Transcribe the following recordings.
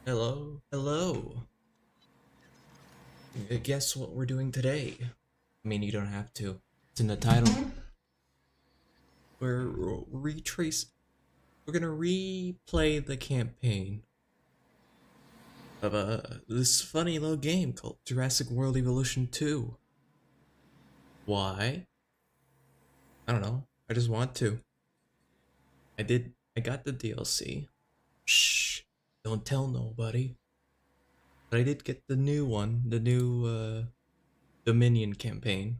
Hello, hello. Guess what we're doing today? I mean, you don't have to. It's in the title. We're retrace. We're gonna replay the campaign of this funny little game called Jurassic World Evolution 2. Why? I don't know. I just want to. I got the DLC. Shh. Don't tell nobody. But I did get the new one, the new Dominion campaign.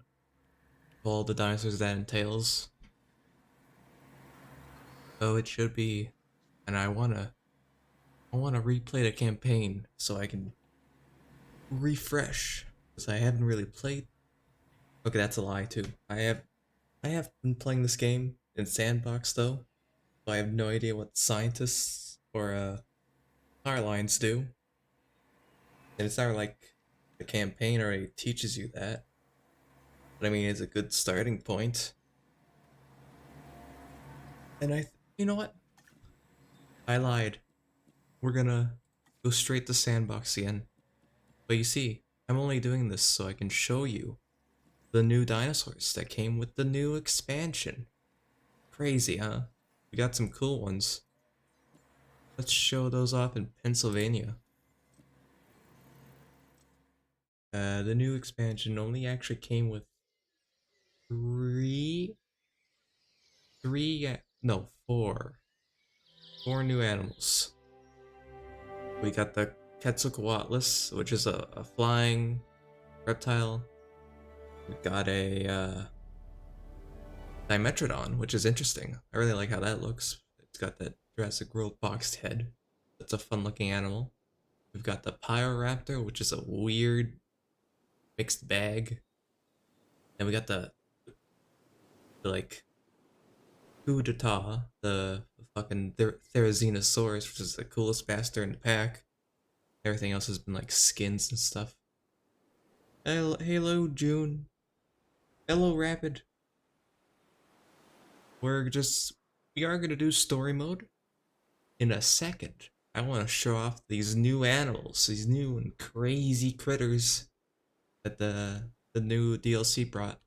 All the dinosaurs that entails. So it should be, and I wanna replay the campaign so I can refresh because I haven't really played. Okay, that's a lie too. I have been playing this game in sandbox though, so I have no idea what scientists or power lines do. And it's not like the campaign already teaches you that. But I mean, it's a good starting point. And you know what? I lied. We're gonna go straight to sandbox again. But you see, I'm only doing this so I can show you the new dinosaurs that came with the new expansion. Crazy, huh? We got some cool ones. Let's show those off in Pennsylvania. The new expansion only actually came with three, no, four new animals. We got the Quetzalcoatlus, which is a flying reptile. We got a Dimetrodon, which is interesting. I really like how that looks. It's got that Jurassic World boxed head. That's a fun looking animal. We've got the Pyro Raptor, which is a weird mixed bag. And we got the like coup d'etat, the fucking Therizinosaurus, which is the coolest bastard in the pack. Everything else has been like skins and stuff. Hello, June. Hello, Rapid. We are gonna do story mode in a second. I want to show off these new animals, these new and crazy critters that the new DLC brought.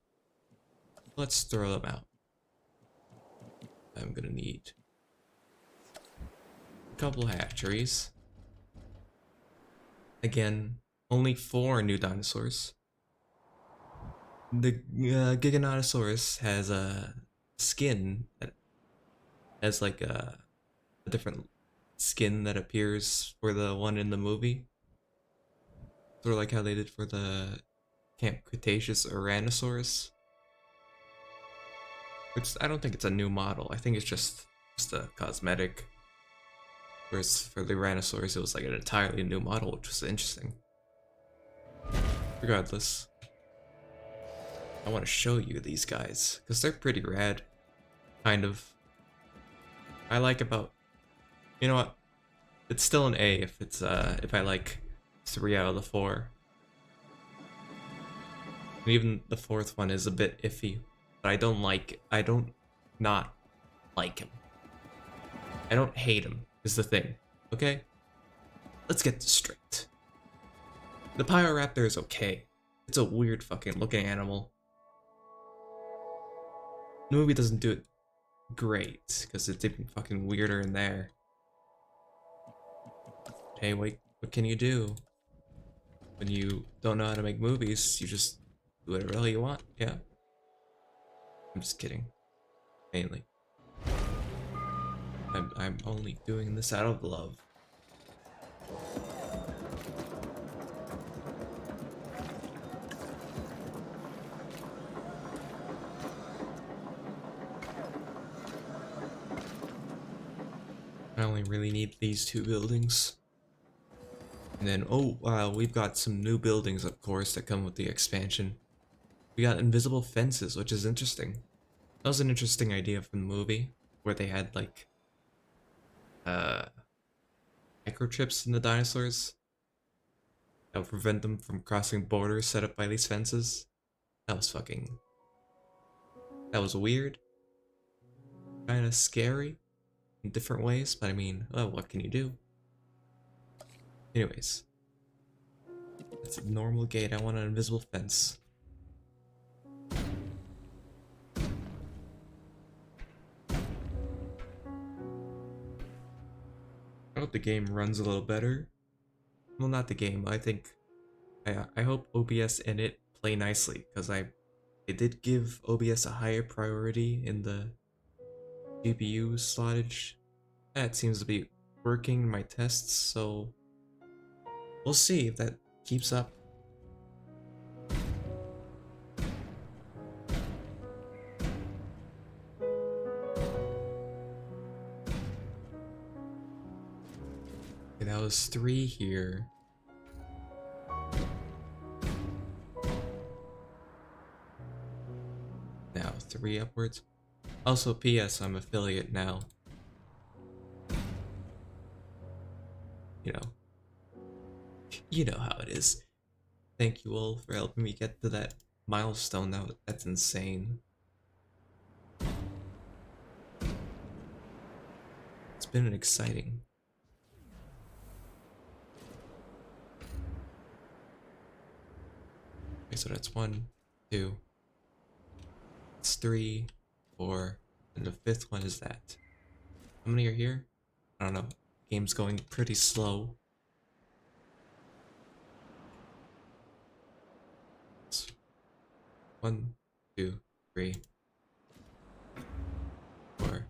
Let's throw them out. I'm gonna need a couple hatcheries. Again, only 4 new dinosaurs. The Giganotosaurus has a skin that has like a different skin that appears for the one in the movie. Sort of like how they did for the Camp Cretaceous Tyrannosaurus. Which I don't think it's a new model. I think it's just a cosmetic. Whereas for the Tyrannosaurus, it was like an entirely new model, which was interesting. Regardless, I want to show you these guys because they're pretty rad. Kind of. I like about. You know what? It's still an A if I like 3 out of the 4. And even the 4th one is a bit iffy, but I don't not like him. I don't hate him is the thing. Okay? Let's get this straight. The Pyro Raptor is okay. It's a weird fucking looking animal. The movie doesn't do it great because it's even fucking weirder in there. Hey, wait, what can you do? When you don't know how to make movies, you just do whatever the hell you want, yeah? I'm just kidding. Mainly. I'm only doing this out of love. I only really need these 2 buildings. And then, we've got some new buildings, of course, that come with the expansion. We got invisible fences, which is interesting. That was an interesting idea from the movie, where they had, like, microchips in the dinosaurs that would prevent them from crossing borders set up by these fences. That was weird. Kinda scary in different ways, but I mean, oh, what can you do? Anyways, it's a normal gate. I want an invisible fence. I hope the game runs a little better. Well, not the game. I hope OBS and it play nicely, because it did give OBS a higher priority in the GPU slottage. That seems to be working in my tests, so we'll see if that keeps up. Okay, that was 3 here. Now 3 upwards. Also, PS, I'm affiliate now. You know how it is. Thank you all for helping me get to that milestone. That's insane. It's been an exciting. Okay, so that's 1, 2. It's 3, 4, and the 5th one is that. How many are here? I don't know. Game's going pretty slow. It's 1, 2, 3, 4.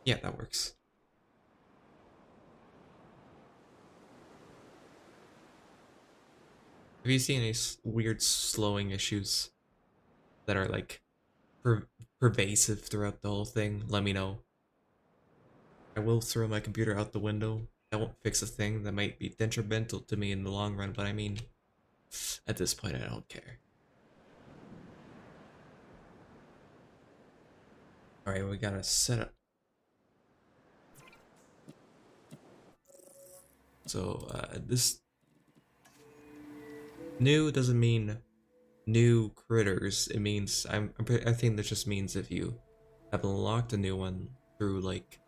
Yeah, that works. Have you seen any weird slowing issues that are like pervasive throughout the whole thing? Let me know. I will throw my computer out the window. That won't fix a thing. That might be detrimental to me in the long run, but I mean, at this point, I don't care. Alright, we gotta set up. So, this new doesn't mean new critters. It means I think that just means if you have unlocked a new one through like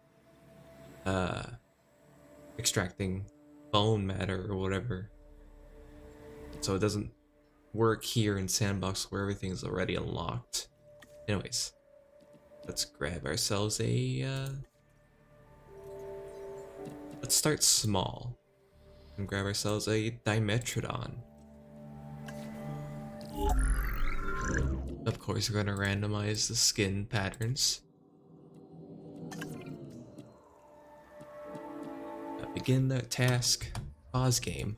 extracting bone matter or whatever. So it doesn't work here in Sandbox where everything's already unlocked. Anyways, let's grab ourselves a let's start small and grab ourselves a Dimetrodon. Of course, we're gonna randomize the skin patterns. Begin the task. Pause game.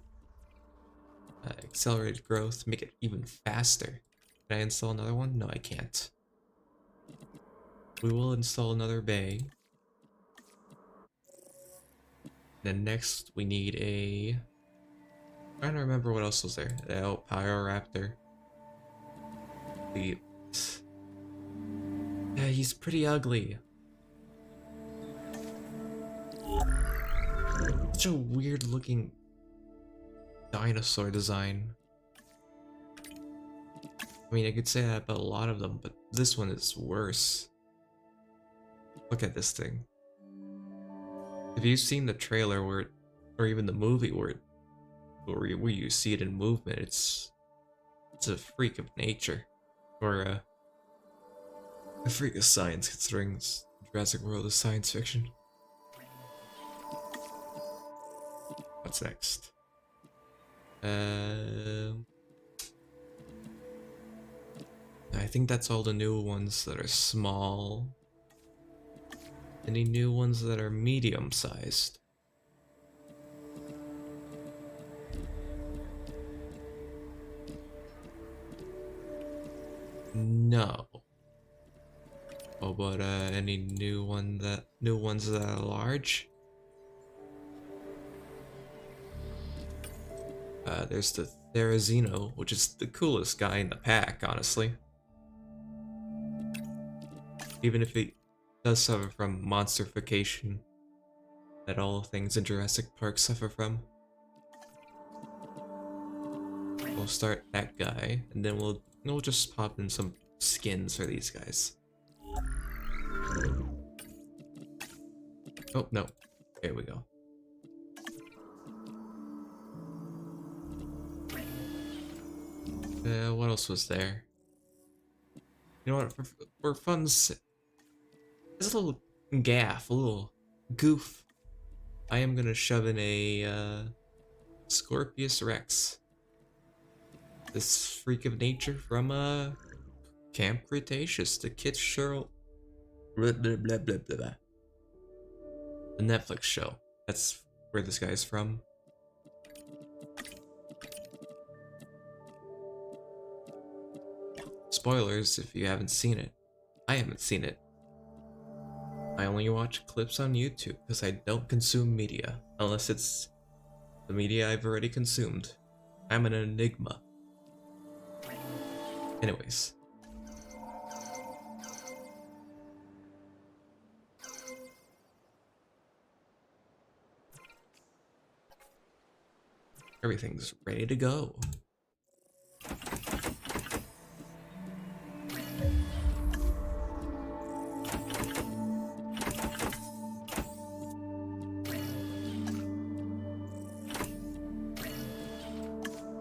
Accelerated growth. Make it even faster. Can I install another one? No, I can't. We will install another bay. Then next, we need a... I'm trying to remember what else was there. Oh, Pyro Raptor. Yeah, he's pretty ugly. Such a weird looking dinosaur design. I mean, I could say that about a lot of them, but this one is worse. Look at this thing. Have you seen the trailer where or even the movie where you see it in movement, it's a freak of nature. Or a freak of science, considering Jurassic World is science fiction. What's next? I think that's all the new ones that are small. Any new ones that are medium-sized? No. Oh, but any new ones that are large? There's the Therizino, which is the coolest guy in the pack, honestly. Even if he does suffer from monsterification that all things in Jurassic Park suffer from. We'll start that guy, and then we'll just pop in some skins for these guys. Oh no, there we go. What else was there? You know what? For fun's, there's a little gaff, a little goof. I am gonna shove in a Scorpius Rex. This freak of nature from Camp Cretaceous, the Kitschero, blah blah blah blah blah. The Netflix show. That's where this guy's from. Spoilers if you haven't seen it. I haven't seen it. I only watch clips on YouTube because I don't consume media unless it's the media I've already consumed. I'm an enigma. Anyways. Everything's ready to go.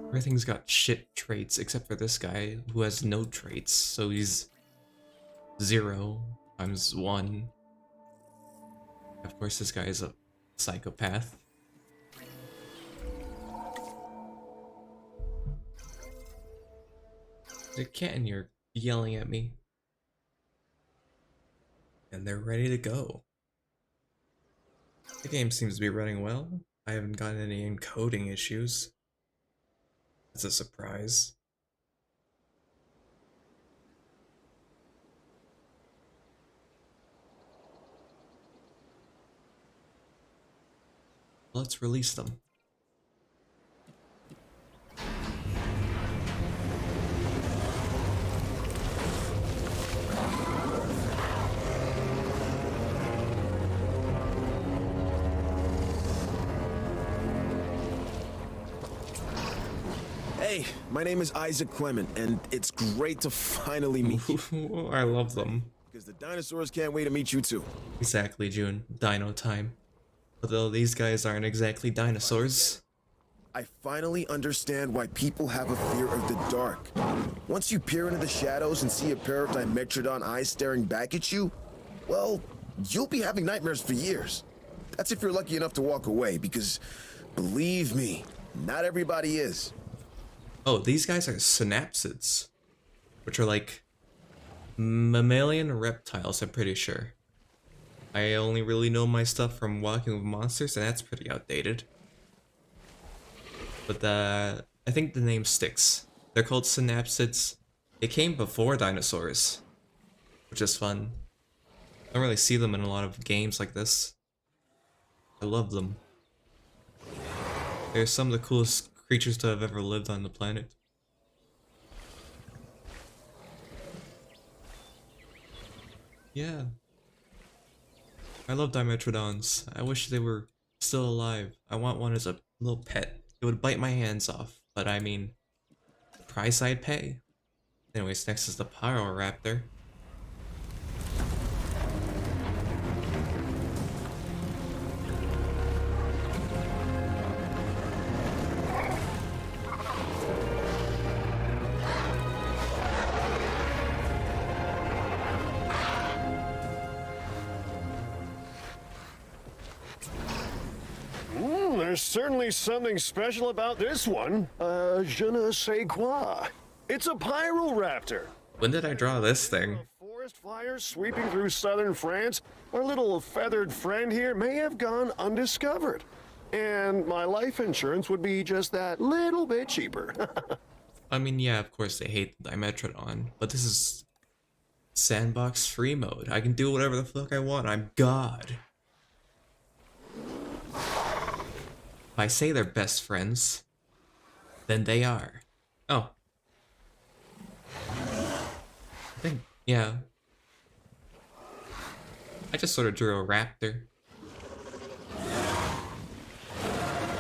Everything's got shit traits except for this guy who has no traits, so he's 0 times 1. Of course, this guy is a psychopath. The cat in here yelling at me. And they're ready to go. The game seems to be running well. I haven't gotten any encoding issues. It's a surprise. Let's release them. Hey, my name is Isaac Clement, and it's great to finally meet you. I love them. Because the dinosaurs can't wait to meet you too. Exactly, June. Dino time. Although these guys aren't exactly dinosaurs. I finally understand why people have a fear of the dark. Once you peer into the shadows and see a pair of Dimetrodon eyes staring back at you, well, you'll be having nightmares for years. That's if you're lucky enough to walk away, because believe me, not everybody is. Oh, these guys are synapsids, which are like mammalian reptiles, I'm pretty sure. I only really know my stuff from Walking with Monsters, and that's pretty outdated. But I think the name sticks. They're called synapsids. They came before dinosaurs, which is fun. I don't really see them in a lot of games like this. I love them. They're some of the coolest creatures to have ever lived on the planet. Yeah. I love Dimetrodons. I wish they were still alive. I want one as a little pet. It would bite my hands off, but I mean, the price I'd pay. Anyways, next is the Pyro Raptor. There's certainly something special about this one. Je ne sais quoi. It's a Pyro Raptor. When did I draw this thing? Forest fires sweeping through southern France. Our little feathered friend here may have gone undiscovered. And my life insurance would be just that little bit cheaper. I mean, yeah, of course they hate the Dimetrodon, but this is sandbox free mode. I can do whatever the fuck I want. I'm God. If I say they're best friends, then they are. Oh. I think, yeah. I just sort of drew a raptor.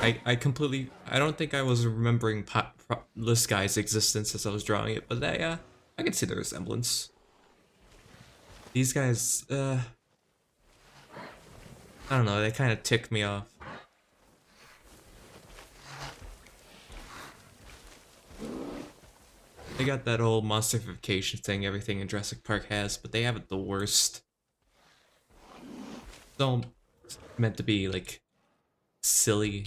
I completely, I don't think I was remembering this guy's existence as I was drawing it, but I can see the resemblance. These guys, I don't know, they kind of tick me off. They got that old monstrification thing everything in Jurassic Park has, but they have it the worst. It's all meant to be, like, silly.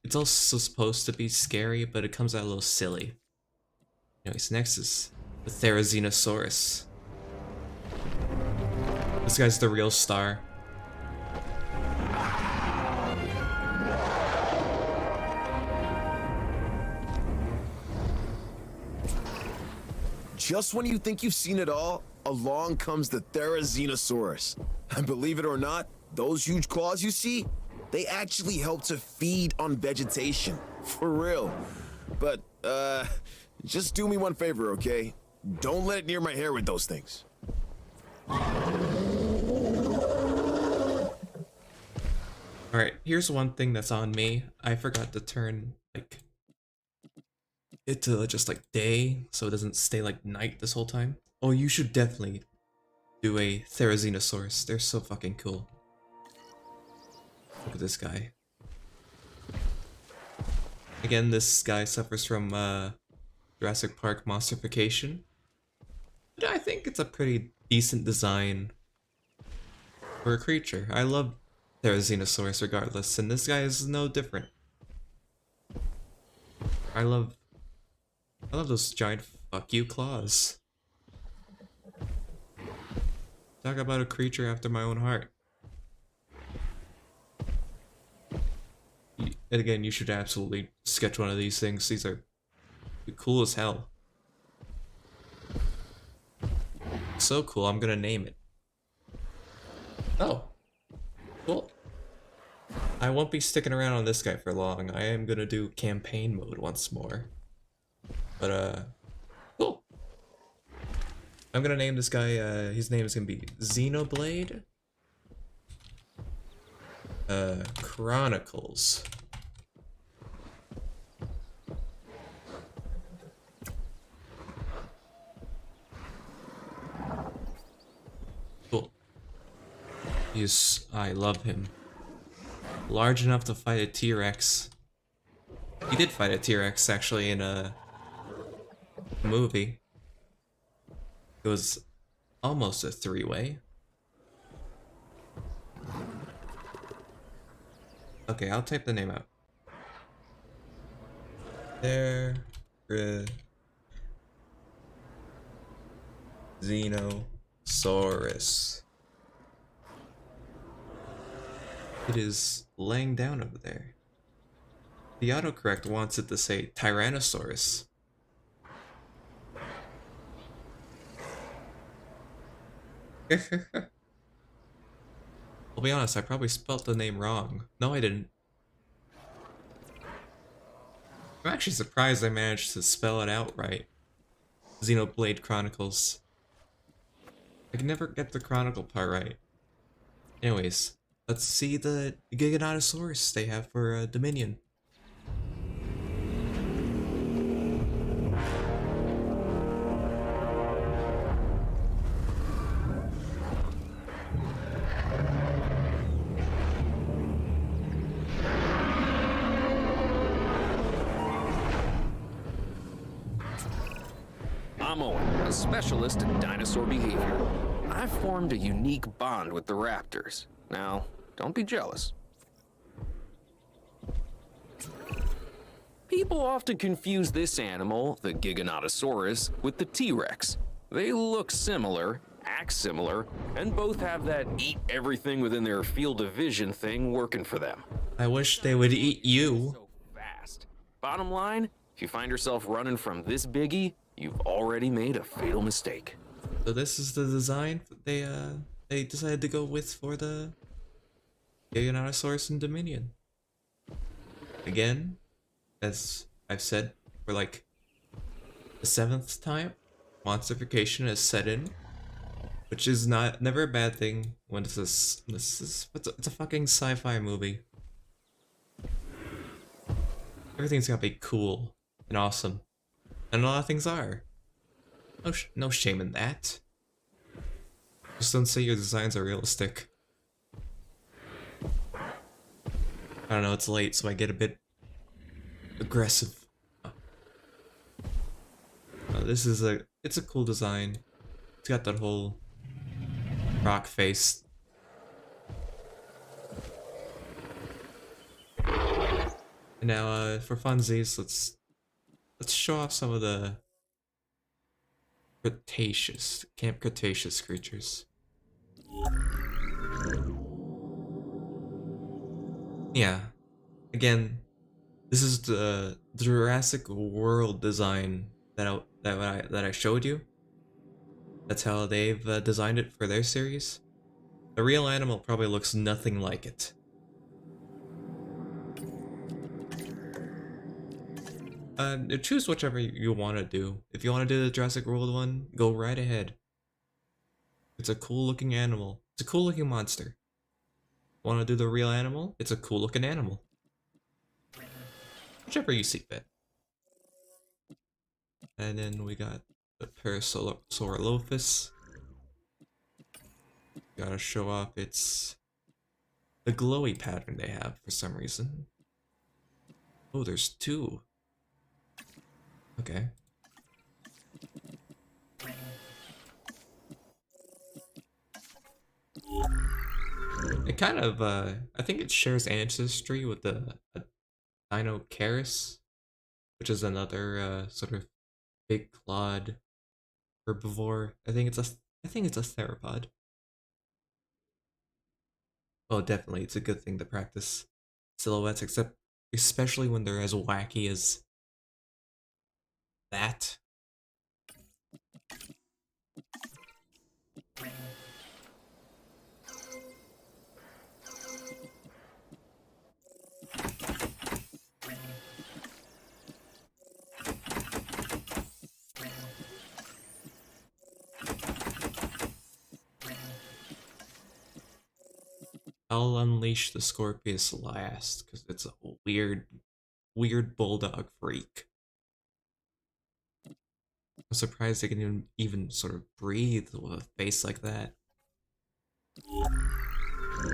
It's also supposed to be scary, but it comes out a little silly. Anyways, next is the Therizinosaurus. This guy's the real star. Just when you think you've seen it all, along comes the Therizinosaurus. And believe it or not, those huge claws you see, they actually help to feed on vegetation. For real. But, just do me one favor, okay? Don't let it near my hair with those things. Alright, here's one thing that's on me. I forgot to turn, like, it to just, like, day, so it doesn't stay, like, night this whole time. Oh, you should definitely do a Therizinosaurus. They're so fucking cool. Look at this guy. Again, this guy suffers from, Jurassic Park monstrification. But I think it's a pretty decent design for a creature. I love Therizinosaurus regardless, and this guy is no different. I love those giant fuck you claws. Talk about a creature after my own heart. And again, you should absolutely sketch one of these things. These are cool as hell. So cool, I'm gonna name it. Oh, cool. I won't be sticking around on this guy for long. I am gonna do campaign mode once more. But, cool. I'm gonna name this guy, his name is gonna be Xenoblade. Chronicles. Cool. I love him. Large enough to fight a T-Rex. He did fight a T-Rex actually in a movie. It was almost a three-way. Okay, I'll type the name out. Therizinosaurus. It is laying down over there. The autocorrect wants it to say Tyrannosaurus. I'll be honest, I probably spelt the name wrong. No, I didn't. I'm actually surprised I managed to spell it out right. Xenoblade Chronicles. I can never get the Chronicle part right. Anyways, let's see the Giganotosaurus they have for Dominion. I'm Owen, a specialist in dinosaur behavior. I've formed a unique bond with the raptors. Now, don't be jealous. People often confuse this animal, the Giganotosaurus, with the T-Rex. They look similar, act similar, and both have that eat everything within their field of vision thing working for them. I wish they would eat you. So fast. Bottom line, if you find yourself running from this biggie, you've already made a fatal mistake. So this is the design they decided to go with for the Giganotosaurus in Dominion. Again, as I've said for like the 7th time, monstrification is set in, which is never a bad thing when it's a fucking sci-fi movie. Everything's gotta be cool and awesome. And a lot of things are. No shame in that. Just don't say your designs are realistic. I don't know, it's late, so I get a bit aggressive. It's a cool design. It's got that whole rock face. And now, for funsies, let's show off some of the Camp Cretaceous creatures. Yeah, again, this is the Jurassic World design that I showed you. That's how they've designed it for their series. The real animal probably looks nothing like it. Choose whichever you want to do. If you want to do the Jurassic World one, go right ahead. It's a cool looking animal. It's a cool looking monster. Want to do the real animal? It's a cool looking animal. Whichever you see fit. And then we got the Parasaurolophus. Gotta show off the glowy pattern they have for some reason. Oh, there's two. Okay. It kind of, I think it shares ancestry with the Dinosaurus, which is another sort of big clawed herbivore. I think it's a theropod. Oh, definitely, it's a good thing to practice silhouettes, especially when they're as wacky as that. I'll unleash the Scorpius last, because it's a weird bulldog freak. I'm surprised they can even sort of breathe with a face like that.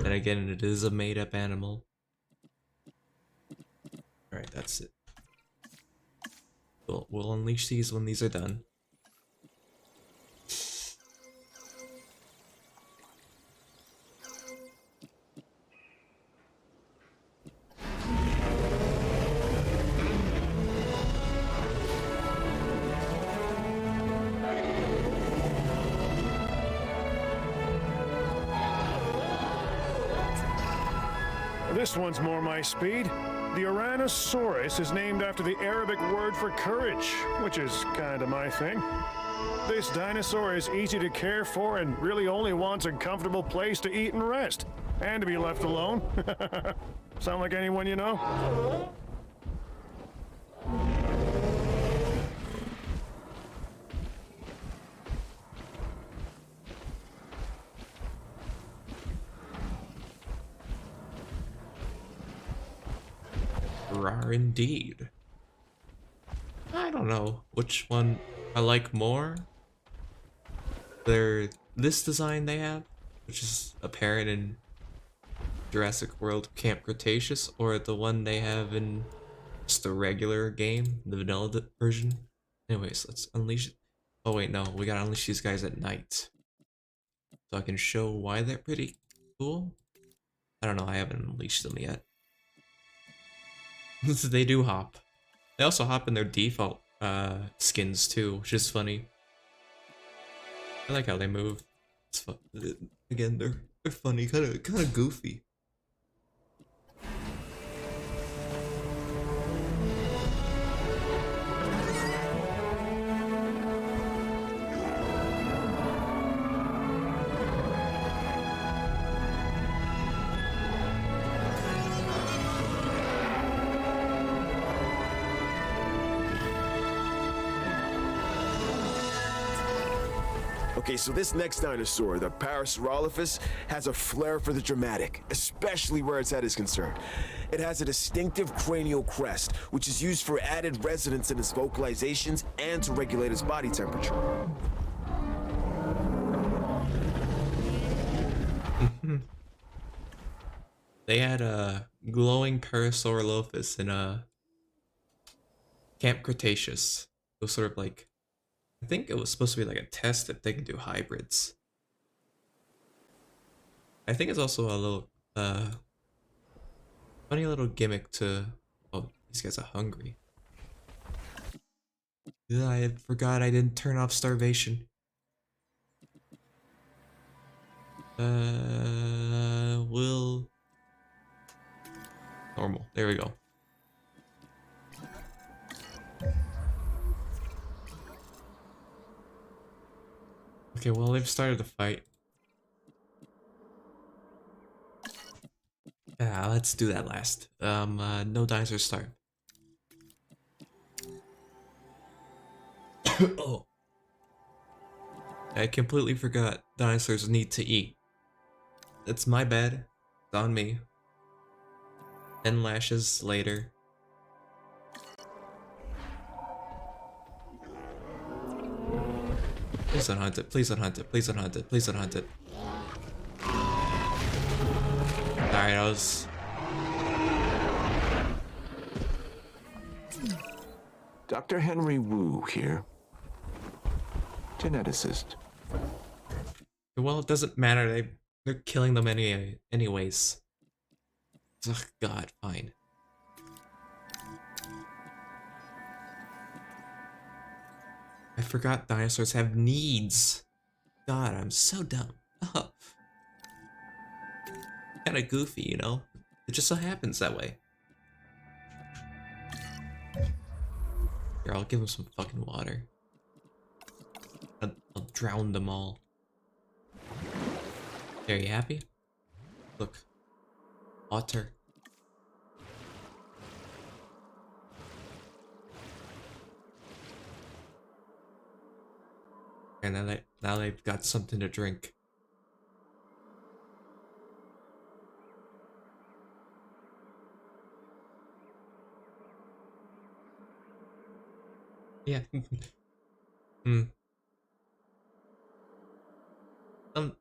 And again, it is a made-up animal. Alright, that's it. We'll unleash these when these are done. This one's more my speed. The Tyrannosaurus is named after the Arabic word for courage, which is kinda my thing. This dinosaur is easy to care for and really only wants a comfortable place to eat and rest, and to be left alone. Sound like anyone you know? Rar indeed. I don't know which one I like more. This design they have, which is apparent in Jurassic World Camp Cretaceous, or the one they have in just the regular game, the vanilla version. Anyways, let's unleash it. Oh wait, no, we gotta unleash these guys at night. So I can show why they're pretty cool. I don't know, I haven't unleashed them yet. They do hop. They also hop in their default skins too, which is funny. I like how they move. It's fun. Again, they're funny, kind of goofy. Okay, so this next dinosaur, the Parasaurolophus, has a flair for the dramatic, especially where its head is concerned. It has a distinctive cranial crest, which is used for added resonance in its vocalizations and to regulate its body temperature. They had a glowing Parasaurolophus in a Camp Cretaceous. It was sort of like, I think it was supposed to be like a test if they can do hybrids. I think it's also a little funny little gimmick to, oh, these guys are hungry. Yeah, I forgot I didn't turn off starvation. Will normal. There we go. Okay, well, they've started the fight. Yeah, let's do that last. No dinosaurs start. Oh. I completely forgot dinosaurs need to eat. It's my bad. It's on me. 10 lashes later. Please don't hunt it, please don't hunt it, please don't hunt it, please don't hunt it. Alright, I was... Dr. Henry Wu here. Geneticist. Well, it doesn't matter, they're killing them anyways. Ugh, God, fine. I forgot dinosaurs have needs. God, I'm so dumb. Oh. Kinda goofy, you know? It just so happens that way. Here, I'll give them some fucking water. I'll drown them all. Are you happy? Look. Water. And now they've got something to drink. Yeah.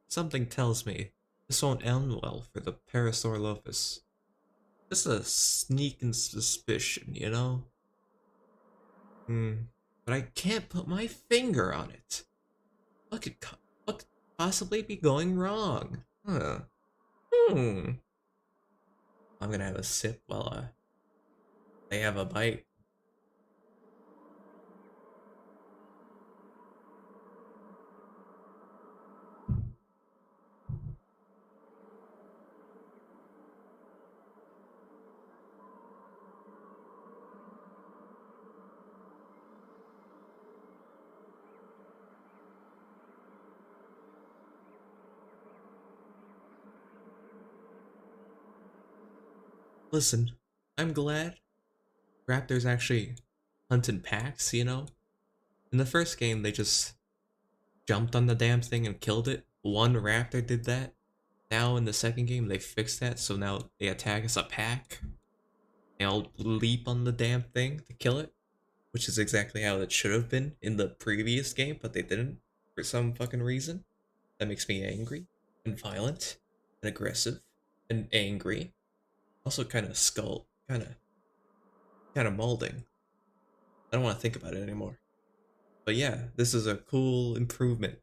Something tells me this won't end well for the Parasaurolophus. Just a sneaking suspicion, you know? But I can't put my finger on it. What could possibly be going wrong? Huh. I'm gonna have a sip while they have a bite. Listen, I'm glad raptors actually hunt in packs, you know? In the first game, they just jumped on the damn thing and killed it. One raptor did that. Now in the second game, they fixed that, so now they attack as a pack. They all leap on the damn thing to kill it, which is exactly how it should have been in the previous game, but they didn't for some fucking reason. That makes me angry and violent and aggressive and angry. Also kind of molding. I don't want to think about it anymore. But yeah, this is a cool improvement.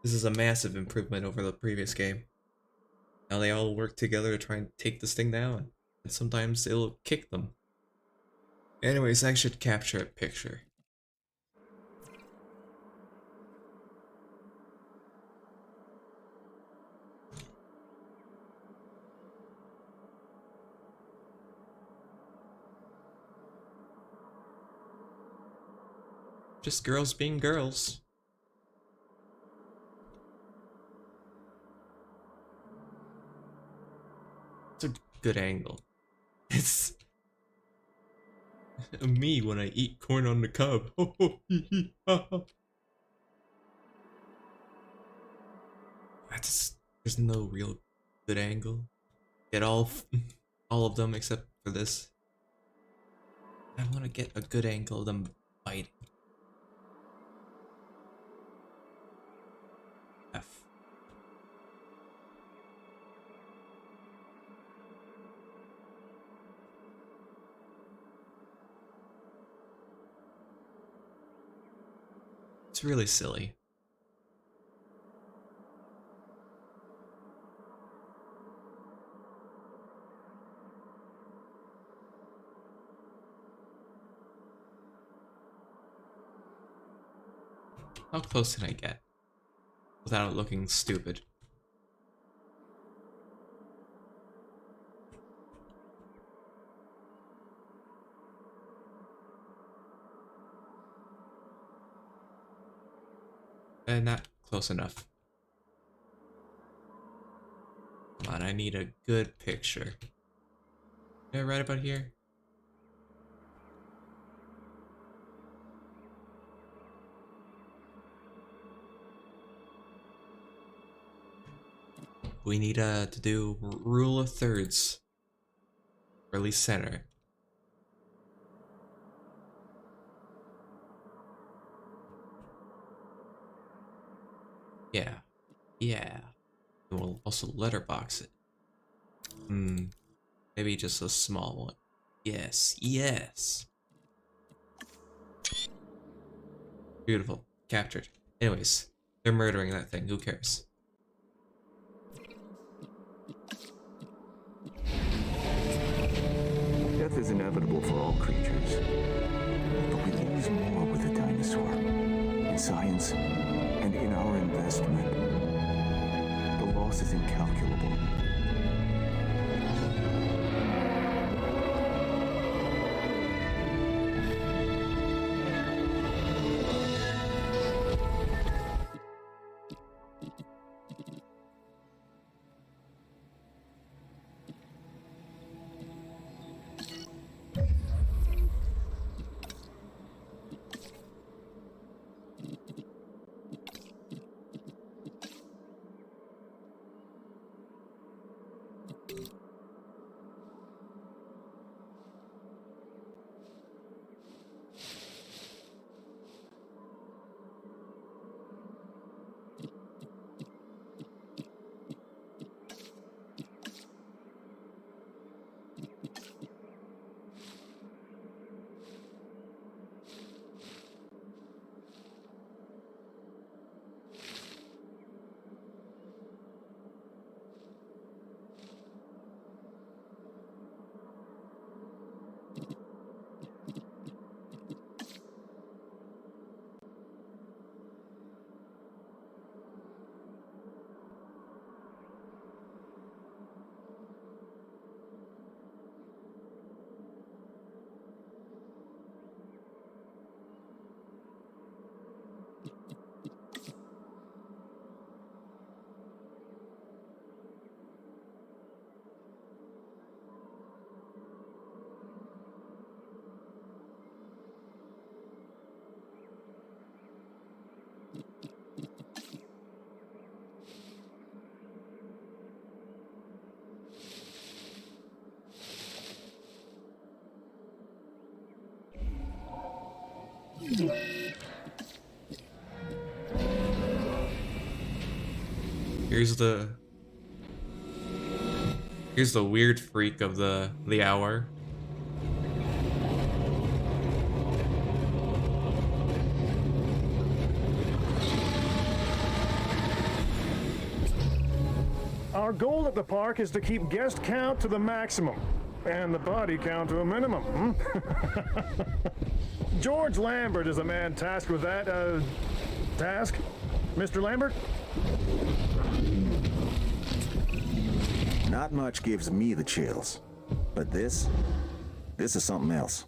This is a massive improvement over the previous game. Now they all work together to try and take this thing down. And sometimes it'll kick them. Anyways, I should capture a picture. Just girls being girls. It's a good angle. It's me when I eat corn on the cob. There's no real good angle. Get all of them except for this. I want to get a good angle of them biting. F. It's really silly. How close can I get without it looking stupid? And not close enough. Come on, I need a good picture. Yeah, right about here. We need to do rule of thirds, or at least center. Yeah, yeah. And we'll also letterbox it. Maybe just a small one. Yes, yes. Beautiful, captured. Anyways, they're murdering that thing. Who cares? Death is inevitable for all creatures. But we lose more with a dinosaur. In science, and in our investment. The loss is incalculable. Here's the weird freak of the hour. Our goal at the park is to keep guest count to the maximum and the body count to a minimum. George Lambert is the man tasked with that task. Mr. Lambert? Not much gives me the chills, but this is something else.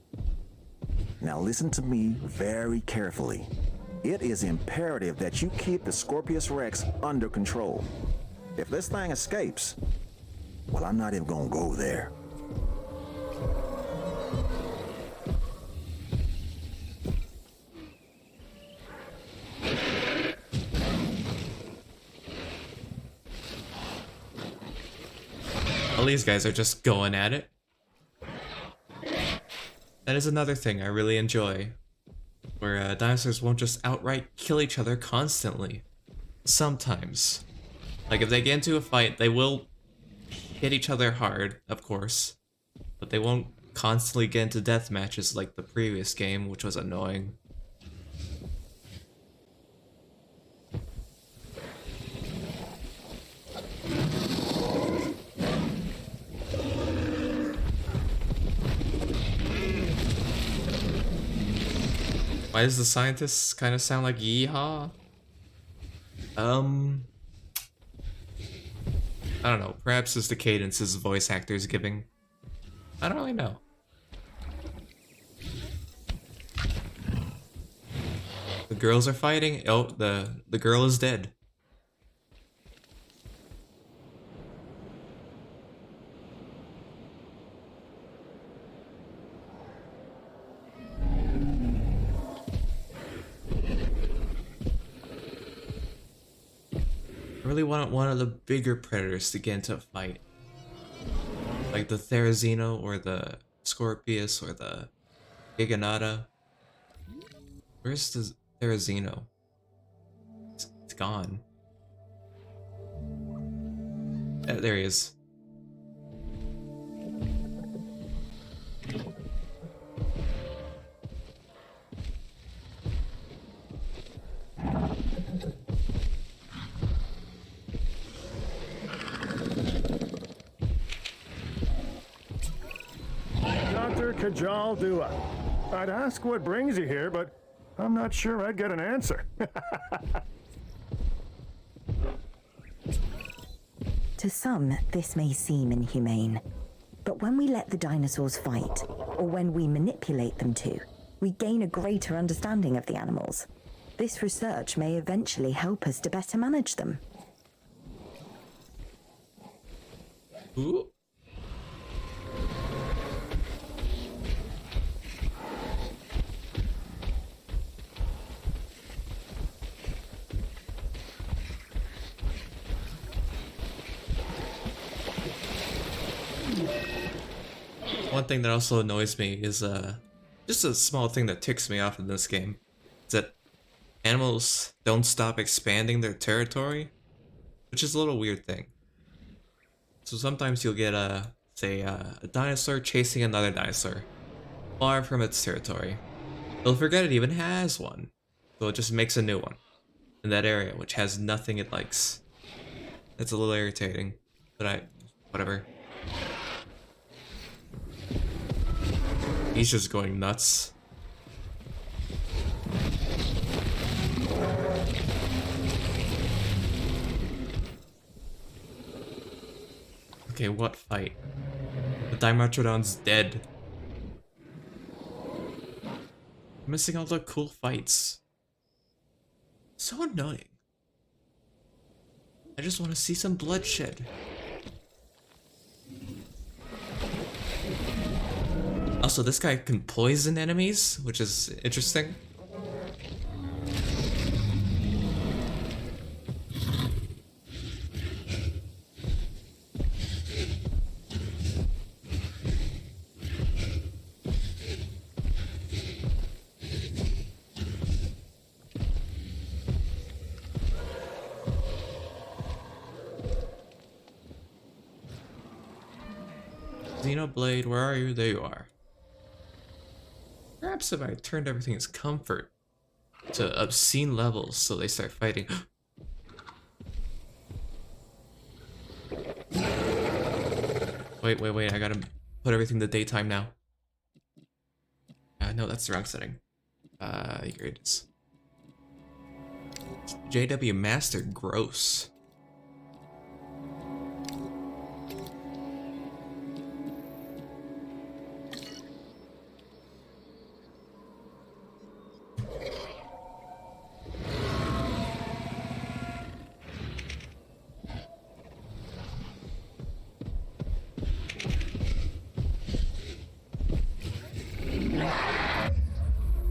Now listen to me very carefully. It is imperative that you keep the Scorpius Rex under control. If this thing escapes, well, I'm not even gonna go there. All these guys are just going at it. That is another thing I really enjoy, where dinosaurs won't just outright kill each other constantly. Sometimes. Like, if they get into a fight, they will hit each other hard, of course, but they won't constantly get into death matches like the previous game, which was annoying. Why does the scientist kind of sound like yeehaw? I don't know. Perhaps it's the cadence his voice actor's giving. I don't really know. The girls are fighting. Oh, the girl is dead. I really want one of the bigger predators to get into a fight. Like the Therizino or the Scorpius or the Giganata. Where's the Therizino? It's gone. There he is. Dr. Kajal Dua. I'd ask what brings you here, but I'm not sure I'd get an answer. To some, this may seem inhumane, but when we let the dinosaurs fight, or when we manipulate them to, we gain a greater understanding of the animals. This research may eventually help us to better manage them. Ooh. One thing that also annoys me is just a small thing that ticks me off in this game. Is that animals don't stop expanding their territory, which is a little weird thing. So sometimes you'll get a dinosaur chasing another dinosaur far from its territory. They'll forget it even has one, so it just makes a new one in that area, which has nothing it likes. It's a little irritating, but whatever. He's just going nuts. Okay, what fight? The Dimetrodon's dead. I'm missing all the cool fights. So annoying. I just want to see some bloodshed. Also, this guy can poison enemies, which is interesting. Xenoblade, where are you? There you are. Perhaps if I turned everything's comfort to obscene levels so they start fighting. Wait, I gotta put everything to daytime now. No, that's the wrong setting. Here it is. JW Master Gross.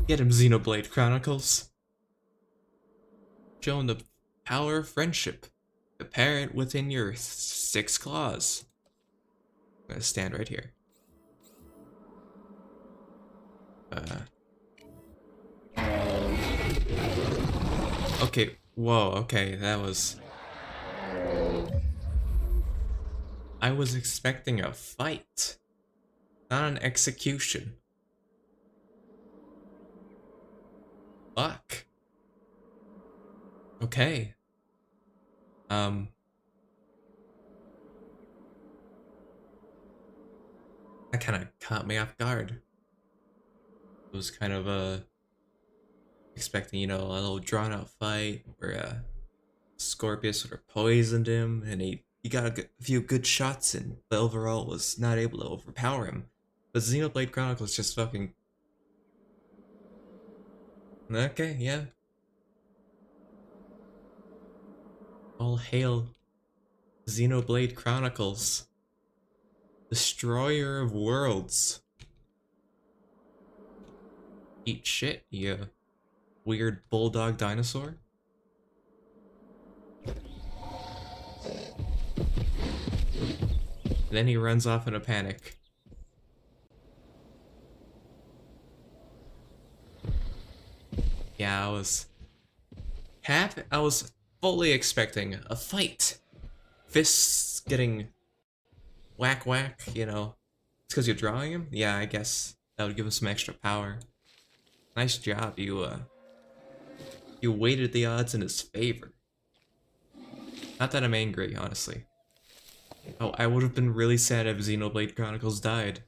Get him, Xenoblade Chronicles. Show him the power of friendship. The parent within your 6 claws. I'm gonna stand right here. Okay, whoa, okay, that was... I was expecting a fight, not an execution. Fuck. Okay. That kind of caught me off guard. It was kind of expecting, you know, a little drawn out fight where Scorpius sort of poisoned him and he got a few good shots in, but overall was not able to overpower him. But Xenoblade Chronicles just fucking... Okay, yeah. All hail Xenoblade Chronicles. Destroyer of worlds. Eat shit, you weird bulldog dinosaur. And then he runs off in a panic. Yeah, I was fully expecting a fight. Fists getting whack whack, you know. It's because you're drawing him? Yeah, I guess that would give him some extra power. Nice job, you weighted the odds in his favor. Not that I'm angry, honestly. Oh, I would have been really sad if Xenoblade Chronicles died.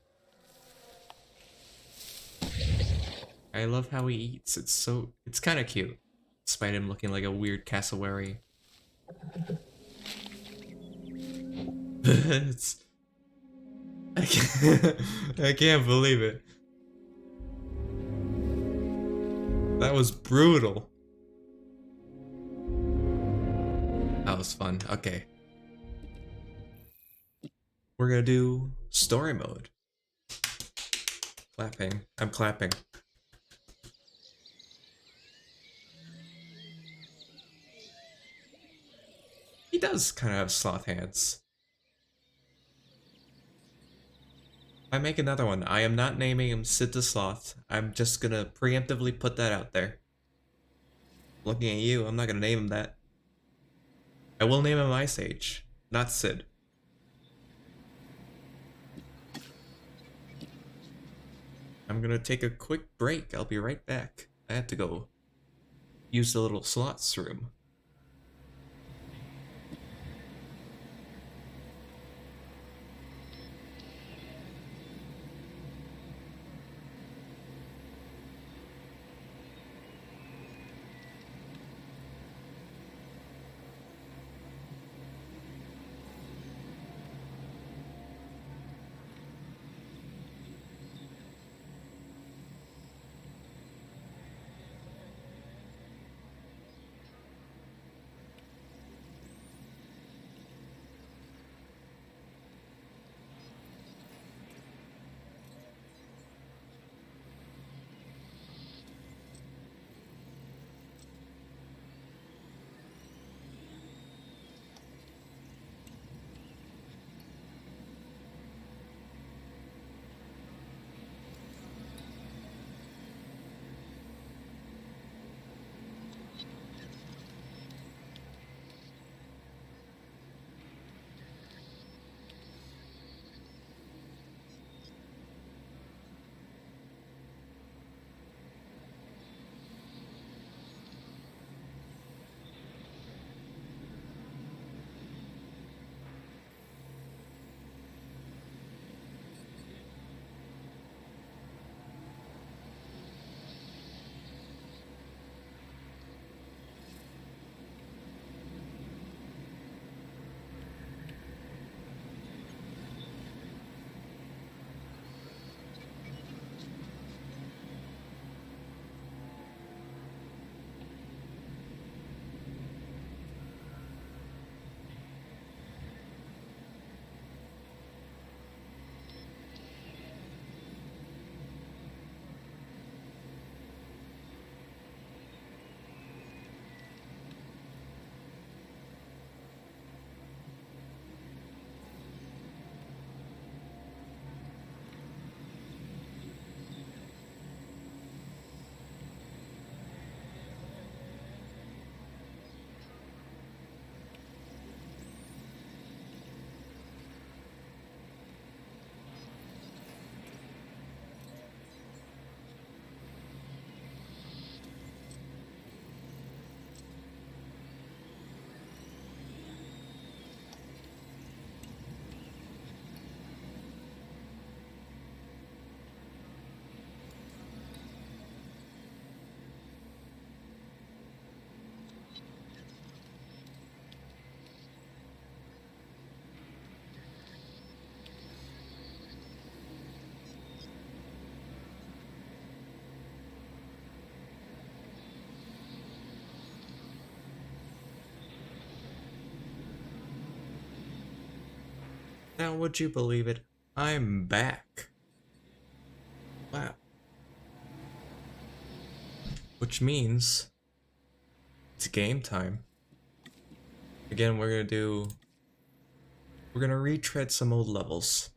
I love how he eats. It's kind of cute, despite him looking like a weird cassowary. I can't believe it. That was brutal. That was fun. Okay. We're gonna do story mode. Clapping. I'm clapping. He does kind of have sloth hands. If I make another one, I am not naming him Sid the Sloth. I'm just gonna preemptively put that out there. Looking at you, I'm not gonna name him that. I will name him Ice Age, not Sid. I'm gonna take a quick break. I'll be right back. I have to go use the little slots room. Now, would you believe it? I'm back. Wow. Which means it's game time. Again, we're gonna retread some old levels.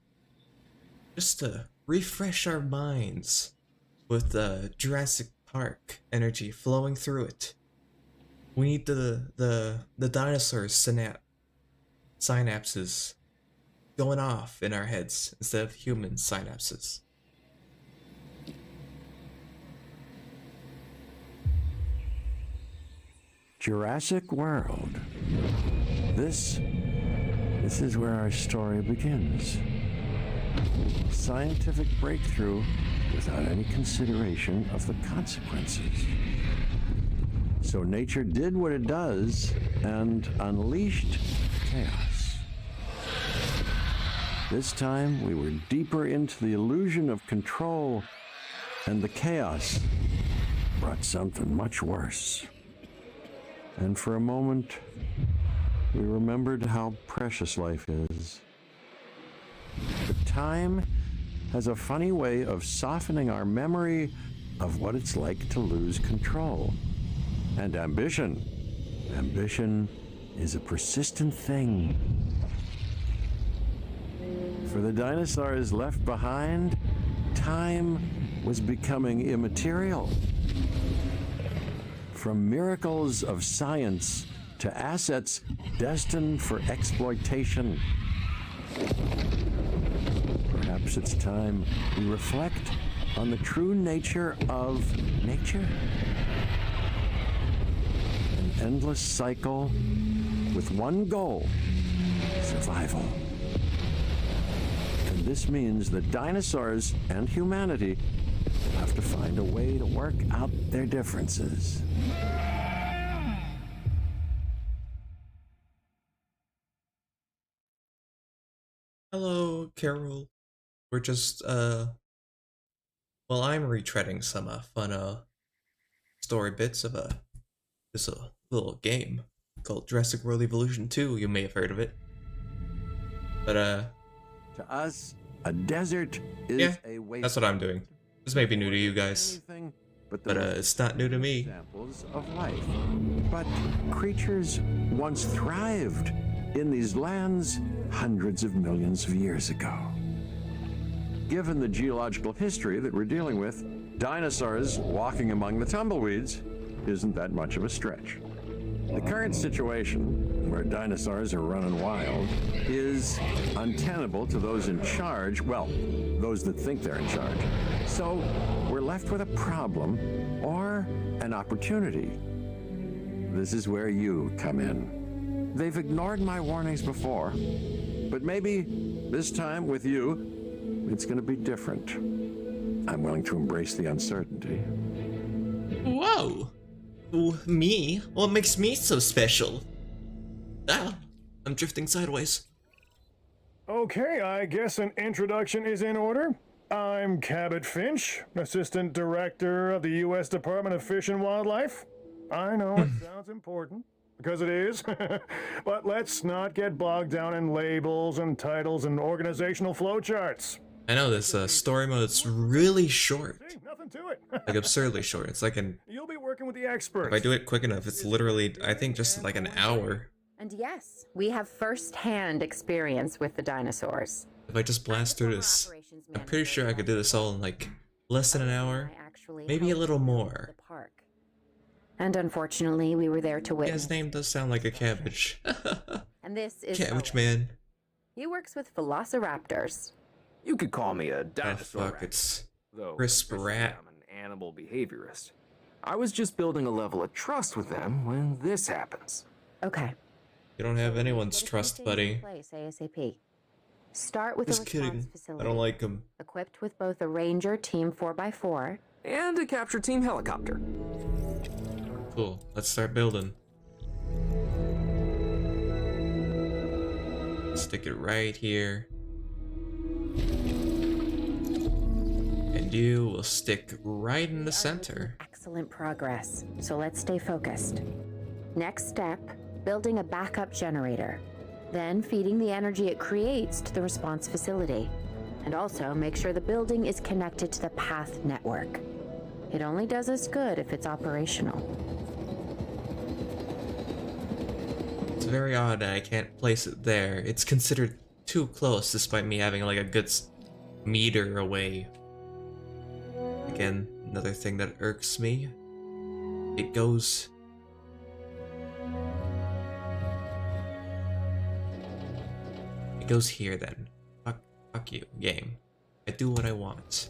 Just to refresh our minds with the Jurassic Park energy flowing through it. We need the dinosaurs synapses going off in our heads instead of human synapses. Jurassic World. This is where our story begins. Scientific breakthrough without any consideration of the consequences. So nature did what it does and unleashed chaos. This time we were deeper into the illusion of control, and the chaos brought something much worse. And for a moment, we remembered how precious life is. But time has a funny way of softening our memory of what it's like to lose control. And ambition is a persistent thing. For the dinosaurs left behind, time was becoming immaterial. From miracles of science to assets destined for exploitation. Perhaps it's time we reflect on the true nature of nature. An endless cycle with one goal: survival. And this means that dinosaurs and humanity have to find a way to work out their differences. Hello, Carol. We're just, well, I'm retreading some, fun, story bits of, this, little game called Jurassic World Evolution 2. You may have heard of it. But, To us, a desert is a waste. that's what I'm doing. This may be new to you guys, but, it's not new to me. Examples of life. But creatures once thrived in these lands hundreds of millions of years ago. Given the geological history that we're dealing with, dinosaurs walking among the tumbleweeds isn't that much of a stretch. The current situation, where dinosaurs are running wild, is untenable to those in charge, well, those that think they're in charge. So we're left with a problem or an opportunity. This is where you come in. They've ignored my warnings before, but maybe this time with you, it's going to be different. I'm willing to embrace the uncertainty. Whoa! Ooh, me? What makes me so special? Ah, I'm drifting sideways. Okay, I guess an introduction is in order. I'm Cabot Finch, Assistant Director of the U.S. Department of Fish and Wildlife. I know it sounds important, because it is, but let's not get bogged down in labels and titles and organizational flowcharts. I know this story mode's really short. See, nothing to it. Like absurdly short. It's like You'll be working with the experts. if I do it quick enough, it's literally, I think, just like an hour. And yes, we have first-hand experience with the dinosaurs. If I just blast through this, I'm pretty sure I could do this all in like less than an hour, maybe a little more. And unfortunately, we were there to Yeah, witness. his name does sound like a cabbage. And this is Cabbage Owen. man. He works with Velociraptors. You could call me a Oh dinosaur. fuck, it's Though crisp officially rat. I'm an animal behaviorist. I was just building a level of trust with them when this happens. Okay. You don't have anyone's Get a trust, few buddy. things in place ASAP. Start with Just a response kidding. facility. I don't like him. Equipped with both a Ranger Team 4x4 And a capture team helicopter. Cool. Let's start building. Stick it right here. And you will stick right in the center. Excellent progress, so let's stay focused. Next step, building a backup generator. Then feeding the energy it creates to the response facility. And also make sure the building is connected to the path network. It only does us good if it's operational. It's very odd that I can't place it there. It's considered too close despite me having like a good meter away. Again, another thing that irks me. It goes... It goes here then. Fuck you, game. I do what I want.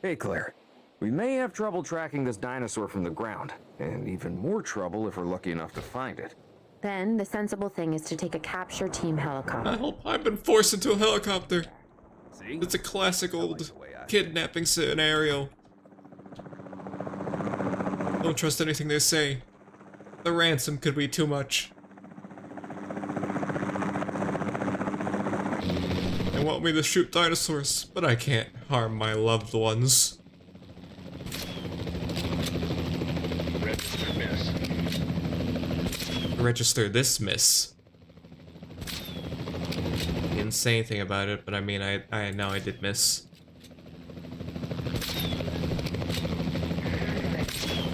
Hey, Claire. We may have trouble tracking this dinosaur from the ground, and even more trouble if we're lucky enough to find it. Then the sensible thing is to take a capture team helicopter. Help, I've been forced into a helicopter. See? It's a classic old kidnapping scenario. Don't trust anything they say. The ransom could be too much. They want me to shoot dinosaurs, but I can't harm my loved ones. Register miss. Register this miss. Didn't say anything about it, but I mean, I know I did miss.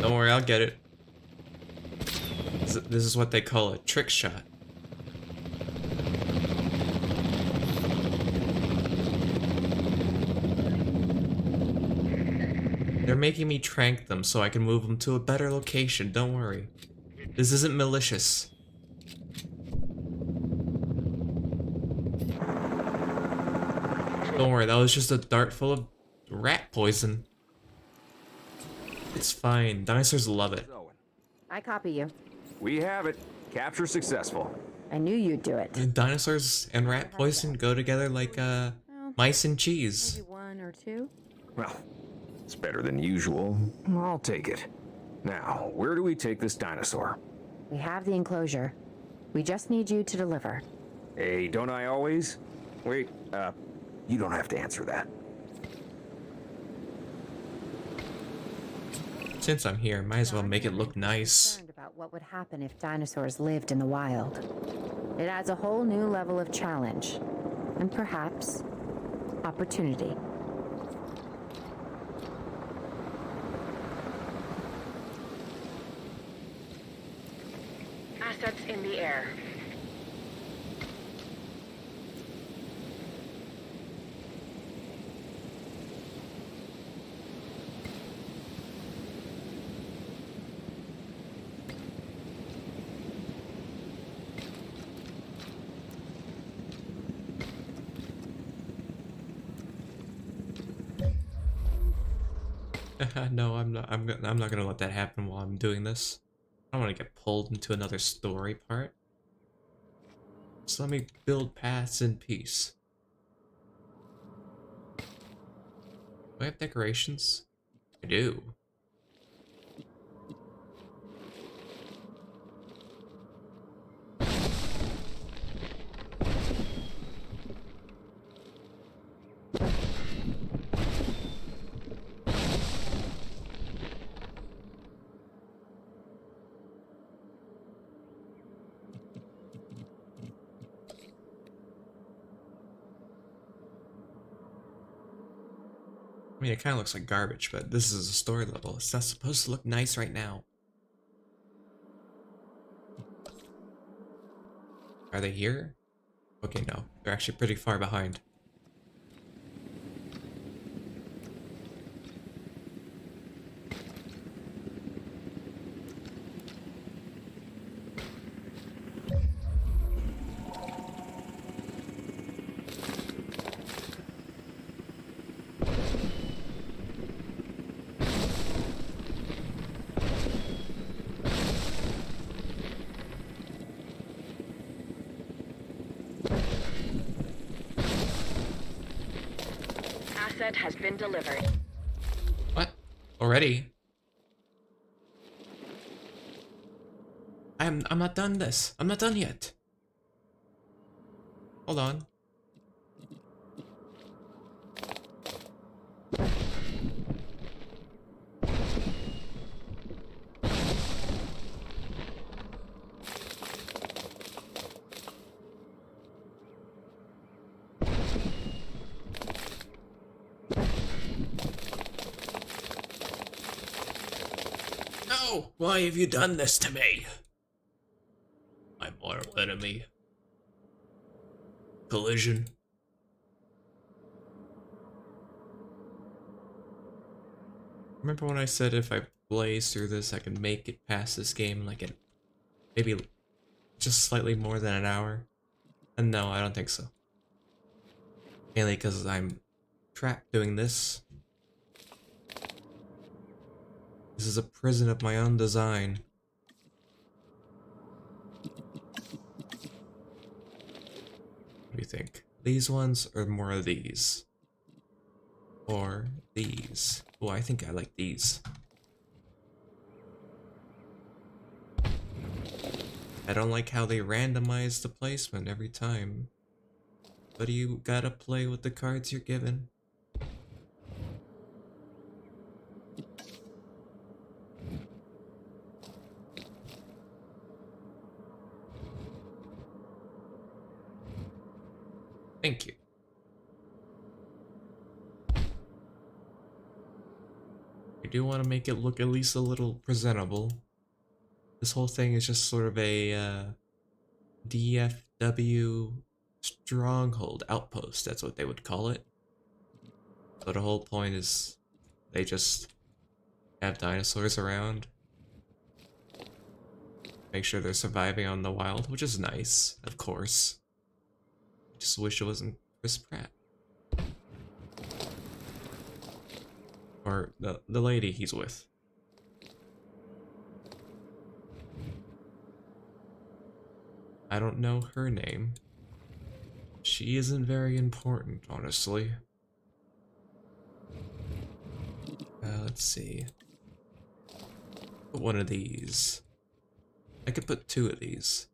Don't worry, I'll get it. This is what they call a trick shot. They're making me trank them so I can move them to a better location, don't worry. This isn't malicious. Don't worry, that was just a dart full of rat poison. It's fine, dinosaurs love it. I copy you. We have it. Capture successful. I knew you'd do it. And dinosaurs and rat poison go together like mice and cheese. Maybe one or two? Well, it's better than usual. I'll take it. Now, where do we take this dinosaur? We have the enclosure. We just need you to deliver. Hey, don't I always? Wait, you don't have to answer that. Since I'm here, might as well make it look nice. Concerned about what would happen if dinosaurs lived in the wild. It adds a whole new level of challenge, and perhaps opportunity. Assets in the air. No, I'm not gonna let that happen while I'm doing this. I don't want to get pulled into another story part. So let me build paths in peace. Do I have decorations? I do. I mean, it kind of looks like garbage, but this is a story level. It's not supposed to look nice right now. Are they here? Okay, no. They're actually pretty far behind. Asset has been delivered. What? Already? I'm not done this. I'm not done yet. Hold on. No! Why have you done this to me? My mortal enemy. Collision. Remember when I said if I blaze through this, I can make it past this game like in maybe just slightly more than an hour? And no, I don't think so. Mainly because I'm trapped doing this. This is a prison of my own design. What do you think? These ones or more of these? Or these? Oh, I think I like these. I don't like how they randomize the placement every time. But you gotta play with the cards you're given. Thank you. I do want to make it look at least a little presentable. This whole thing is just sort of a DFW stronghold outpost, that's what they would call it. So the whole point is they just have dinosaurs around. Make sure they're surviving on the wild, which is nice, of course. I just wish it wasn't Chris Pratt. Or the lady he's with. I don't know her name. She isn't very important, honestly. Let's see. Put one of these. I could put two of these.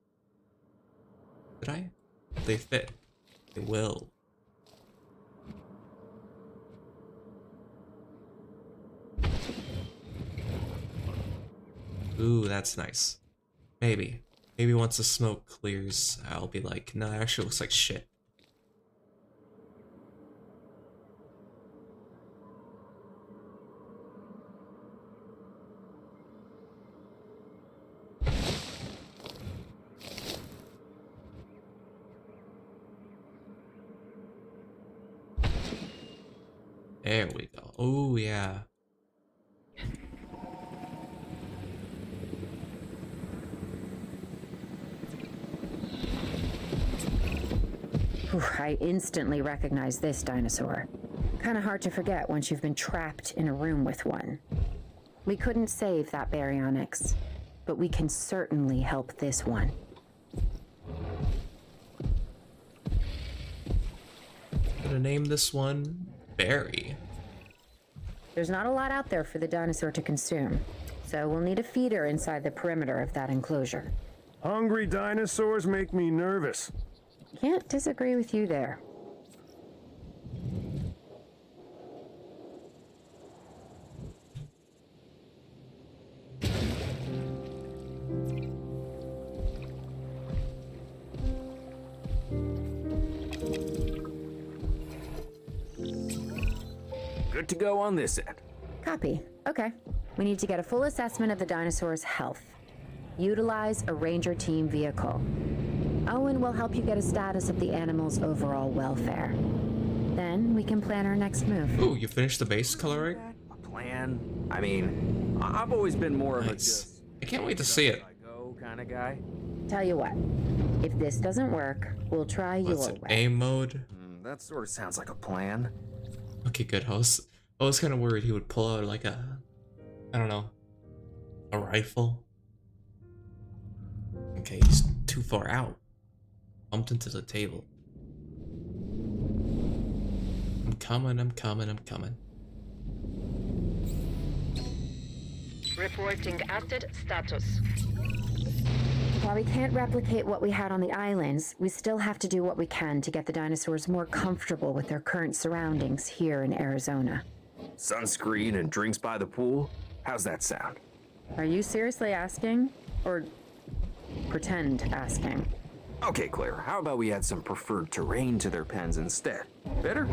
Did I? They fit. They will. Ooh, that's nice. Maybe. Maybe once the smoke clears, I'll be like, nah, it actually looks like shit. There we go. Oh, yeah. Whew, I instantly recognize this dinosaur. Kinda hard to forget once you've been trapped in a room with one. We couldn't save that baryonyx, but we can certainly help this one. I'm gonna name this one Barry. There's not a lot out there for the dinosaur to consume, so we'll need a feeder inside the perimeter of that enclosure. Hungry dinosaurs make me nervous. Can't disagree with you there. Good to go on this end. Copy. Okay. We need to get a full assessment of the dinosaur's health. Utilize a ranger team vehicle. Owen will help you get a status of the animal's overall welfare. Then we can plan our next move. Ooh, you finished the base coloring? A plan? I mean, I've always been more of a Nice. just I can't wait to see it. go kind of guy. Tell you what, if this doesn't work, we'll try What's your it? way. Aim mode? That sort of sounds like a plan. Okay, good. I was kind of worried he would pull out like a, I don't know, a rifle. Okay, he's too far out. Bumped into the table. I'm coming. Reporting asset status. While we can't replicate what we had on the islands, we still have to do what we can to get the dinosaurs more comfortable with their current surroundings here in Arizona. Sunscreen and drinks by the pool? How's that sound? Are you seriously asking? Or pretend asking? Okay, Claire, how about we add some preferred terrain to their pens instead? Better?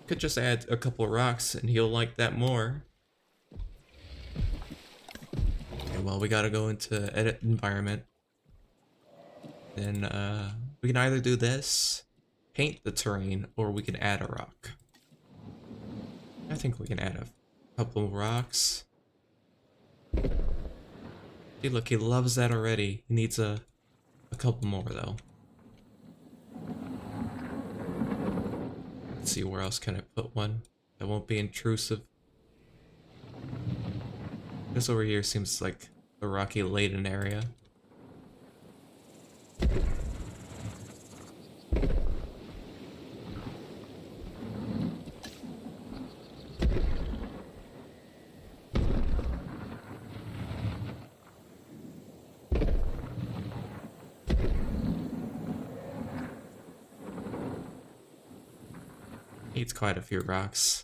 Could just add a couple rocks and he'll like that more. well, we gotta go into edit environment. Then we can either do this, paint the terrain, or we can add a rock. I think we can add a couple of rocks. See, look, he loves that already. He needs a couple more though. Let's see, where else can I put one that won't be intrusive? This over here seems like a rocky laden area. Needs quite a few rocks.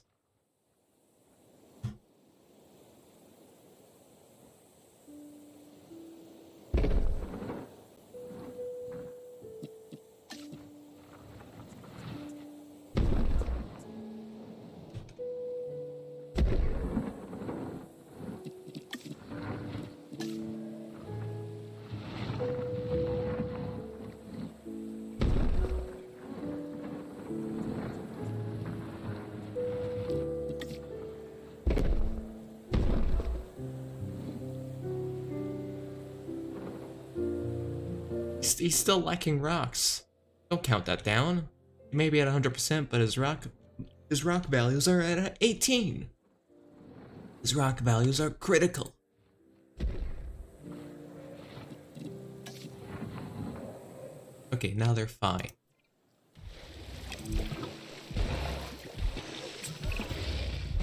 He's still lacking rocks. Don't count that down. He may be at 100%, but his rock values are at 18. His rock values are critical. Okay, now they're fine.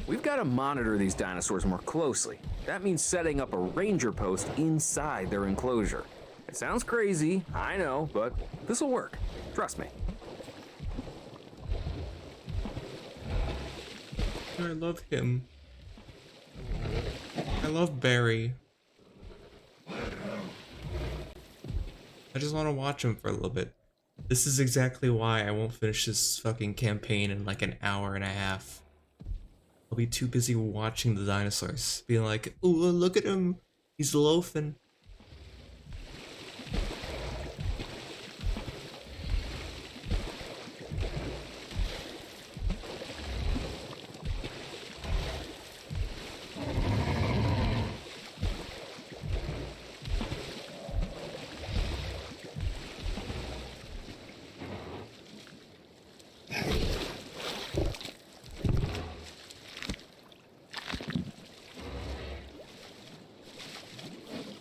We've got to monitor these dinosaurs more closely. That means setting up a ranger post inside their enclosure. It sounds crazy, I know, but this'll work. Trust me. I love him. I love Barry. I just want to watch him for a little bit. This is exactly why I won't finish this fucking campaign in like an hour and a half. I'll be too busy watching the dinosaurs, being like, "Ooh, look at him, he's loafing."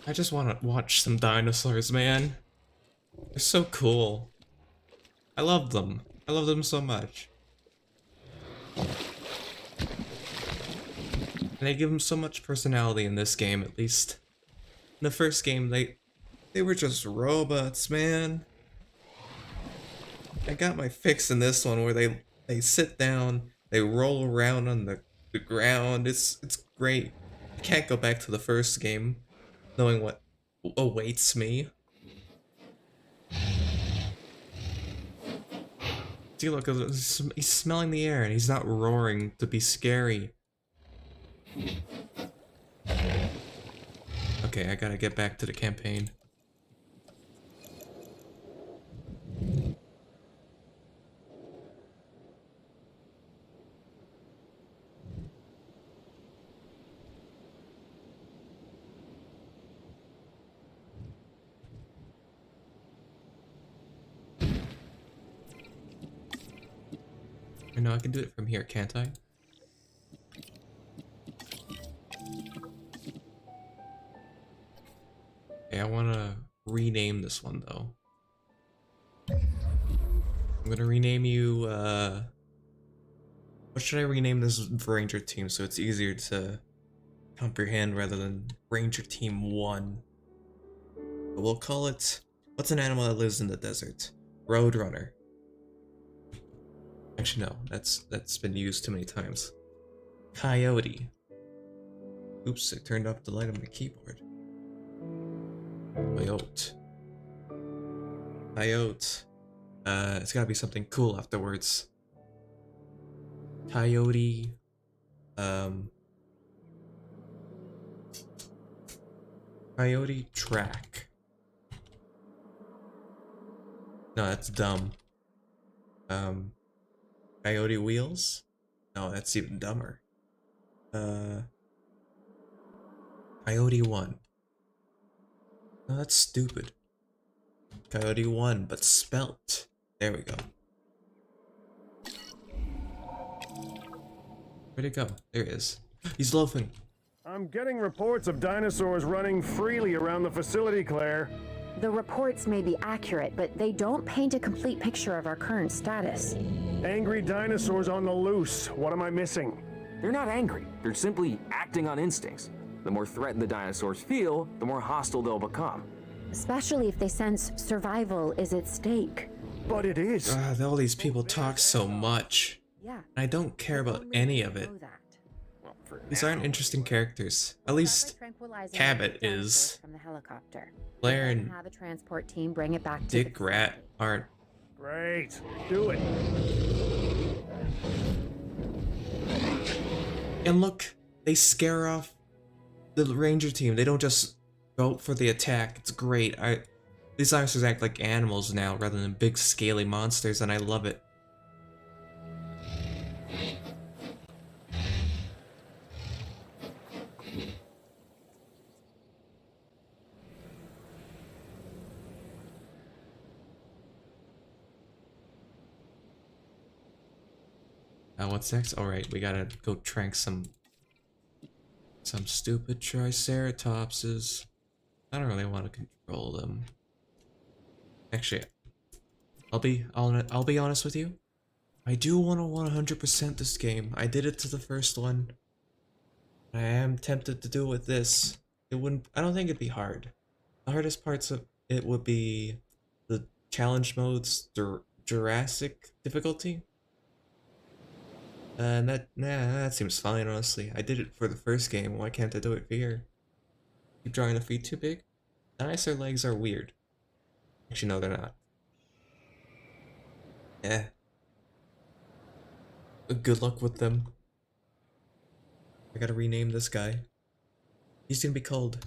I just want to watch some dinosaurs, man. They're so cool. I love them. I love them so much. And they give them so much personality in this game, at least. In the first game, they were just robots, man. I got my fix in this one where they sit down, they roll around on the ground. It's great. I can't go back to the first game knowing what awaits me. See, look, he's smelling the air and he's not roaring to be scary. Okay, I gotta get back to the campaign. I know I can do it from here, can't I? Okay, I want to rename this one though. I'm gonna rename you, what should I rename this Ranger team so it's easier to comprehend rather than Ranger Team 1? But we'll call it, what's an animal that lives in the desert? Roadrunner. Actually, no, that's been used too many times. Coyote. Oops, I turned off the light on my keyboard. Coyote. Coyote. It's gotta be something cool afterwards. Coyote. Coyote track. No, that's dumb. Coyote wheels? No, that's even dumber. Coyote 1. No, that's stupid. Coyote 1, but spelt. There we go. Where'd it go? There it is. He's loafing. I'm getting reports of dinosaurs running freely around the facility, Claire. The reports may be accurate, but they don't paint a complete picture of our current status. Angry dinosaurs on the loose. What am I missing? They're not angry, they're simply acting on instincts. The more threatened the dinosaurs feel, the more hostile they'll become. Especially if they sense survival is at stake. But it is. All these people talk so much. Yeah. I don't care about any of it. Know that. These aren't interesting characters. At least Cabot is. From the helicopter. Blair and Have a transport team bring it back to Dick Rat aren't. Great. Do it. And look, they scare off the ranger team. They don't just go for the attack. It's great. These dinosaurs act like animals now rather than big scaly monsters, and I love it. What's next? Alright, we gotta go trank some stupid Triceratopses. I don't really want to control them. Actually, I'll be honest with you. I do want to 100% this game. I did it to the first one. I am tempted to do it with this. I don't think it'd be hard. The hardest parts of it would be the challenge modes, Jurassic difficulty. And that seems fine, honestly. I did it for the first game, why can't I do it for here? Keep drawing the feet too big? Dinosaur legs are weird. Actually, no, they're not. Eh. Good luck with them. I gotta rename this guy. He's gonna be called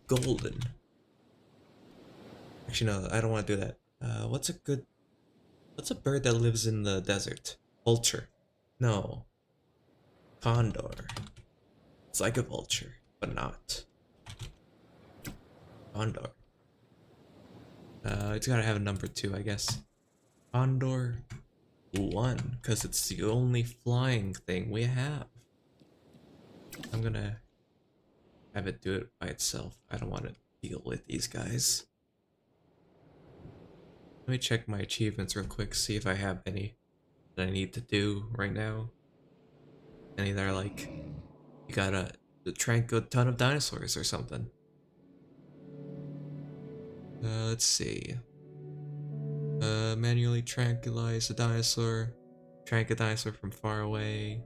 Golden. Actually, no, I don't want to do that. What's a bird that lives in the desert? Vulture. No. Condor. It's like a vulture, but not. Condor. It's gotta have a number 2, I guess. Condor 1, because it's the only flying thing we have. I'm gonna have it do it by itself. I don't want to deal with these guys. Let me check my achievements real quick, see if I have any that I need to do right now. Any that are like, you gotta trank a ton of dinosaurs or something. Let's see. Manually tranquilize a dinosaur. Trank a dinosaur from far away.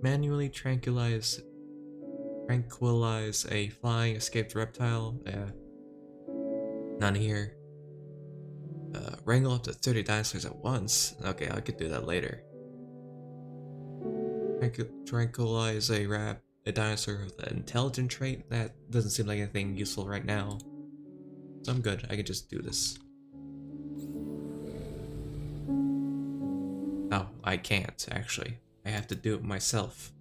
Manually tranquilize a flying escaped reptile. Yeah. None here. Wrangle up to 30 dinosaurs at once. Okay, I could do that later. Tranquilize a dinosaur with an intelligent trait. That doesn't seem like anything useful right now. So I'm good. I can just do this. Oh, I can't, actually. I have to do it myself.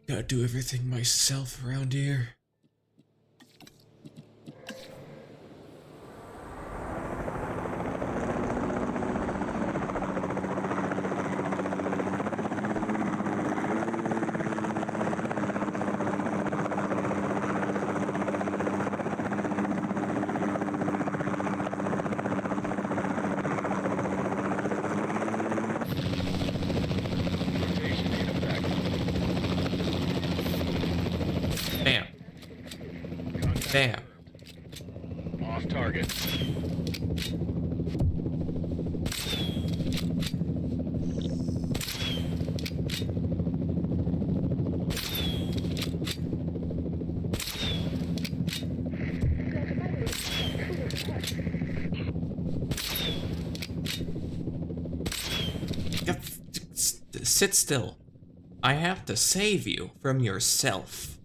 Gotta do everything myself around here. Bam. Bam. Off target. Yep. Sit still. I have to save you from yourself.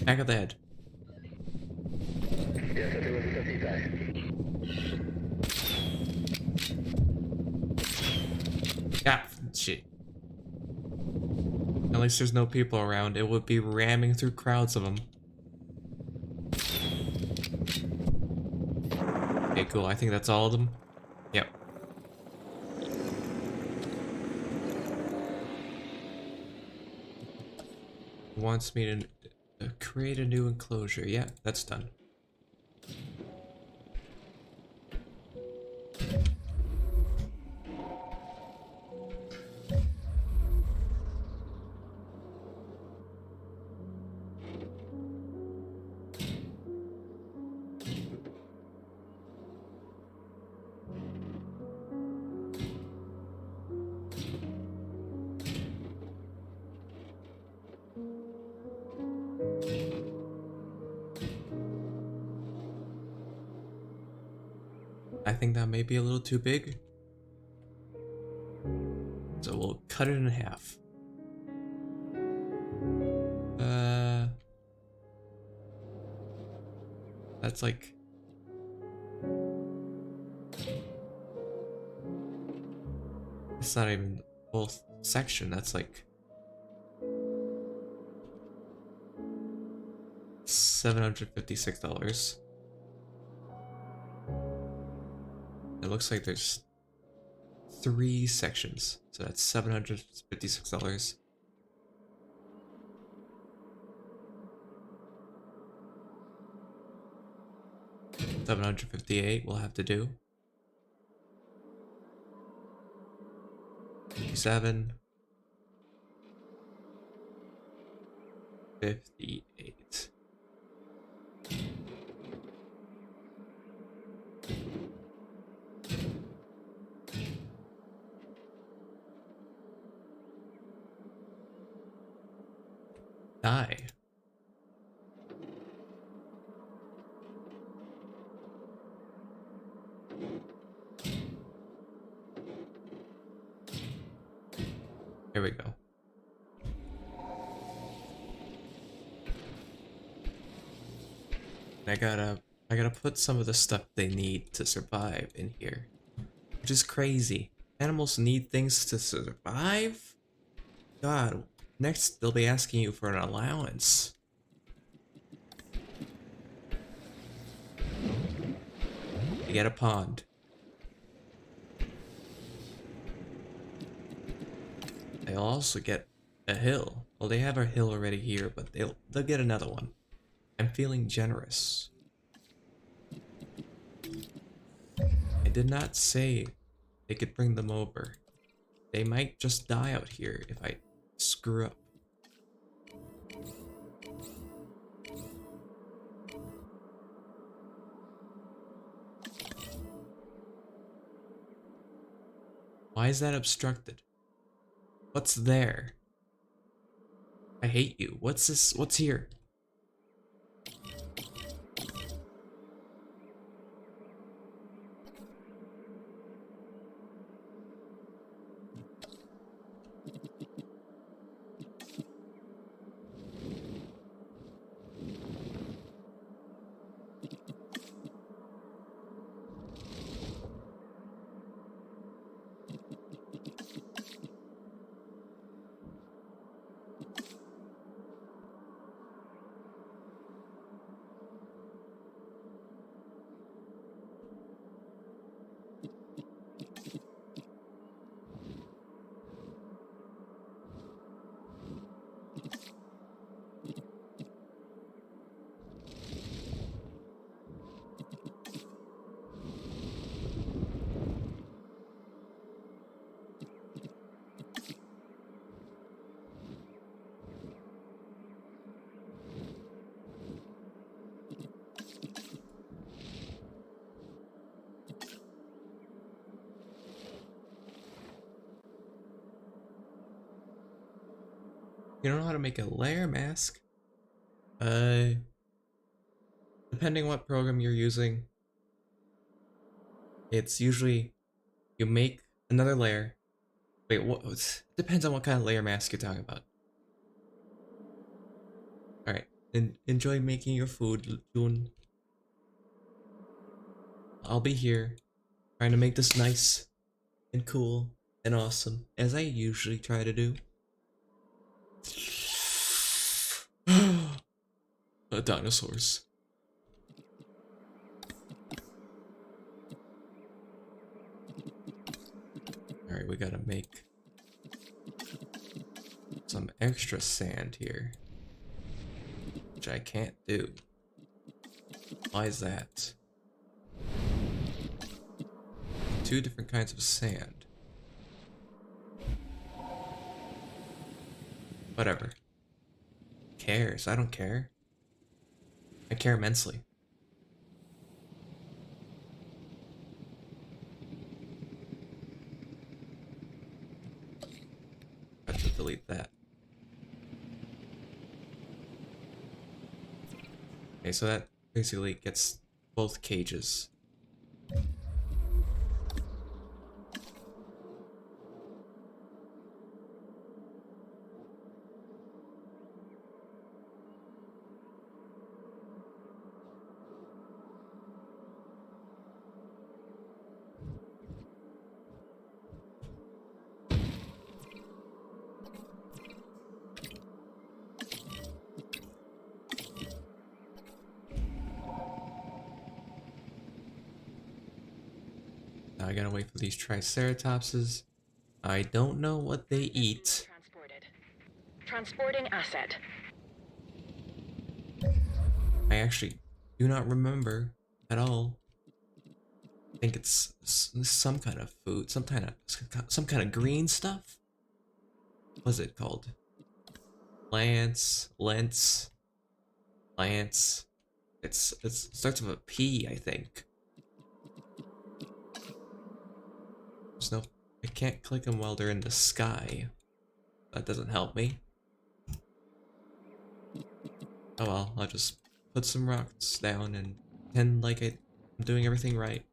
Back of the head. Ah, shit. At least there's no people around. It would be ramming through crowds of them. Okay, cool. I think that's all of them. Yep. Wants me to create a new enclosure. Yeah, that's done. I think that may be a little too big. So we'll cut it in half. That's like... It's not even the full section, that's like... $756. It looks like there's 3 sections, so that's $756. $758 we'll have to do. 57. 58. Die. Here we go. I gotta put some of the stuff they need to survive in here, which is crazy. Animals need things to survive? God, next they'll be asking you for an allowance. You get a pond. They'll also get a hill. Well, they have a hill already here, but they'll get another one. I'm feeling generous. I did not say they could bring them over. They might just die out here if I screw up. Why is that obstructed? What's there? I hate you. What's this? What's here? You don't know how to make a layer mask? Depending what program you're using, it's usually You make another layer. Wait, what? Depends on what kind of layer mask you're talking about. Alright, enjoy making your food, June. I'll be here, trying to make this nice and cool and awesome, as I usually try to do. Dinosaurs. Alright, we gotta make some extra sand here, which I can't do. Why is that? Two different kinds of sand. Whatever. Cares? I don't care. I care immensely. I have to delete that. Okay, so that basically gets both cages. Now I gotta wait for these Triceratopses. I don't know what they eat. Transported. Transporting asset. I actually do not remember at all. I think it's some kind of food, some kind of green stuff. What's it called? Plants. It starts with a P, I think. There's no, I can't click them while they're in the sky. That doesn't help me. Oh well, I'll just put some rocks down and pretend like I'm doing everything right.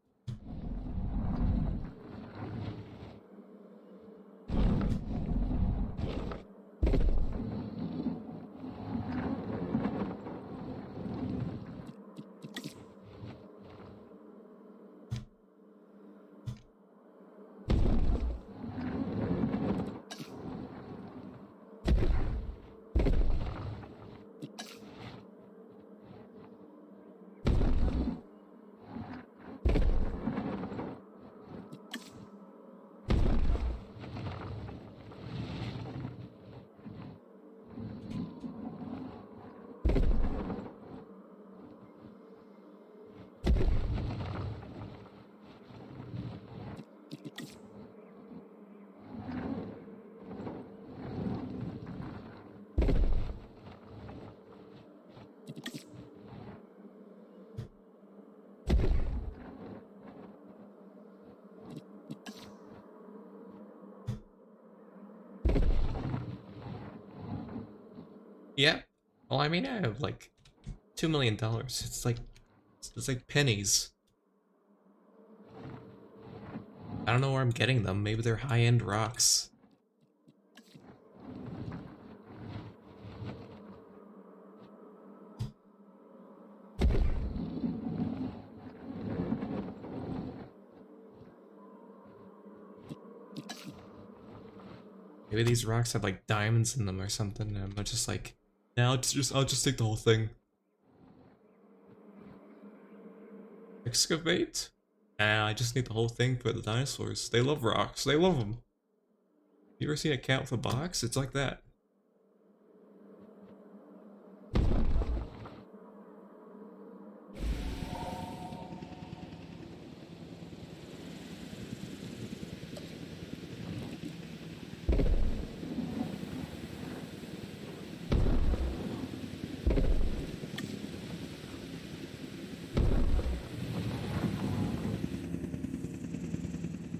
Yeah. Well, I mean, I have like $2 million. It's like pennies. I don't know where I'm getting them. Maybe they're high-end rocks. Maybe these rocks have like diamonds in them or something, and I'm just like, yeah, I'll just take the whole thing. Excavate? Nah, I just need the whole thing for the dinosaurs. They love rocks. They love them. You ever seen a cat with a box? It's like that.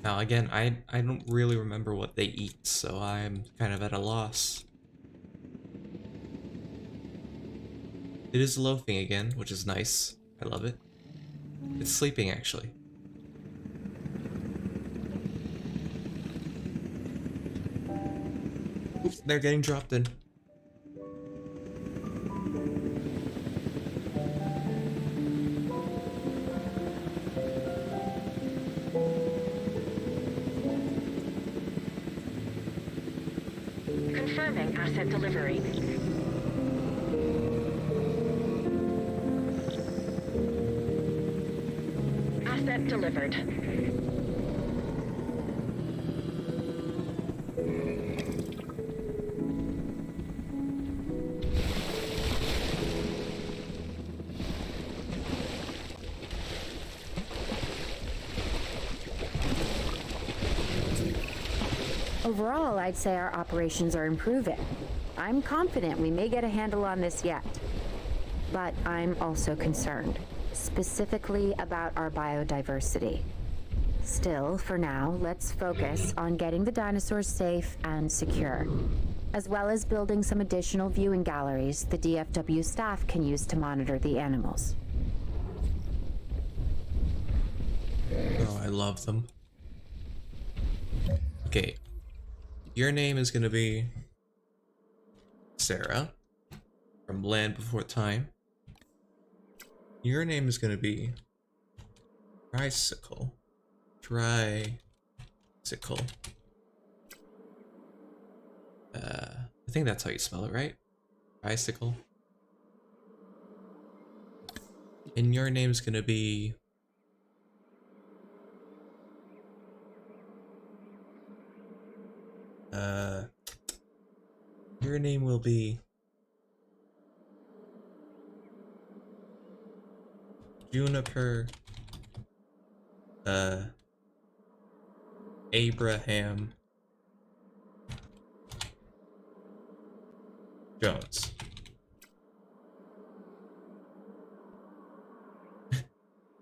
Now again, I don't really remember what they eat, so I'm kind of at a loss. It is loafing again, which is nice. I love it. It's sleeping actually. They're getting dropped in. Confirming asset delivery. Asset delivered. Overall, I'd say our operations are improving. I'm confident we may get a handle on this yet. But I'm also concerned, specifically about our biodiversity. Still, for now, let's focus on getting the dinosaurs safe and secure, as well as building some additional viewing galleries the DFW staff can use to monitor the animals. Oh, I love them. Okay. Your name is gonna be Sarah from Land Before Time. Your name is gonna be Tricycle. Tricycle. I think that's how you spell it, right? Tricycle. And your name's gonna be your name will be Juniper Abraham Jones.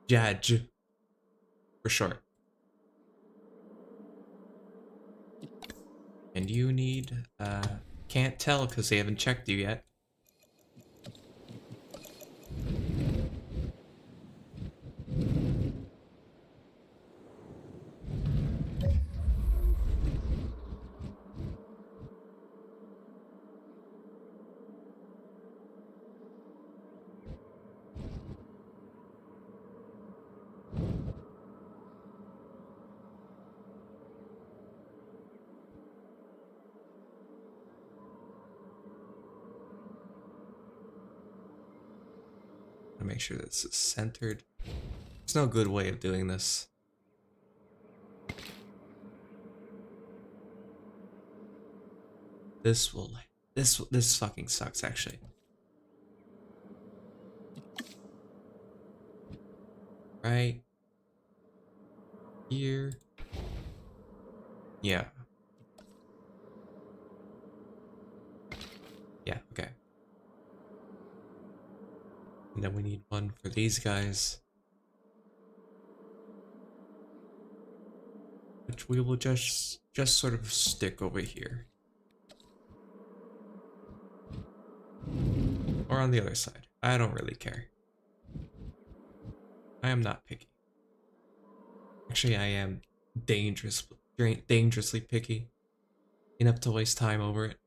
Judge for short. And you need can't tell because they haven't checked you yet. Make sure this is centered. There's no good way of doing this. This fucking sucks actually. Right here. Yeah. Yeah, okay. And then we need one for these guys, which we will just sort of stick over here. Or on the other side. I don't really care. I am not picky. Actually, I am dangerously picky. Enough to waste time over it.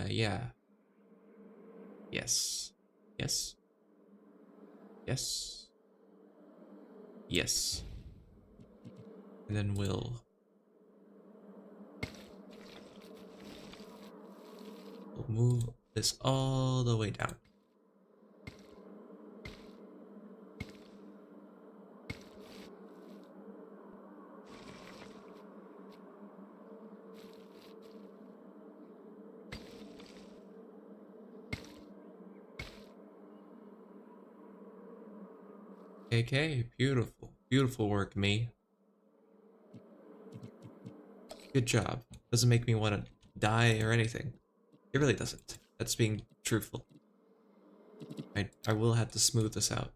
Yeah. Yes. Yes. Yes. Yes. And then we'll move this all the way down. Okay, beautiful. Beautiful work, me. Good job. Doesn't make me want to die or anything. It really doesn't. That's being truthful. I will have to smooth this out.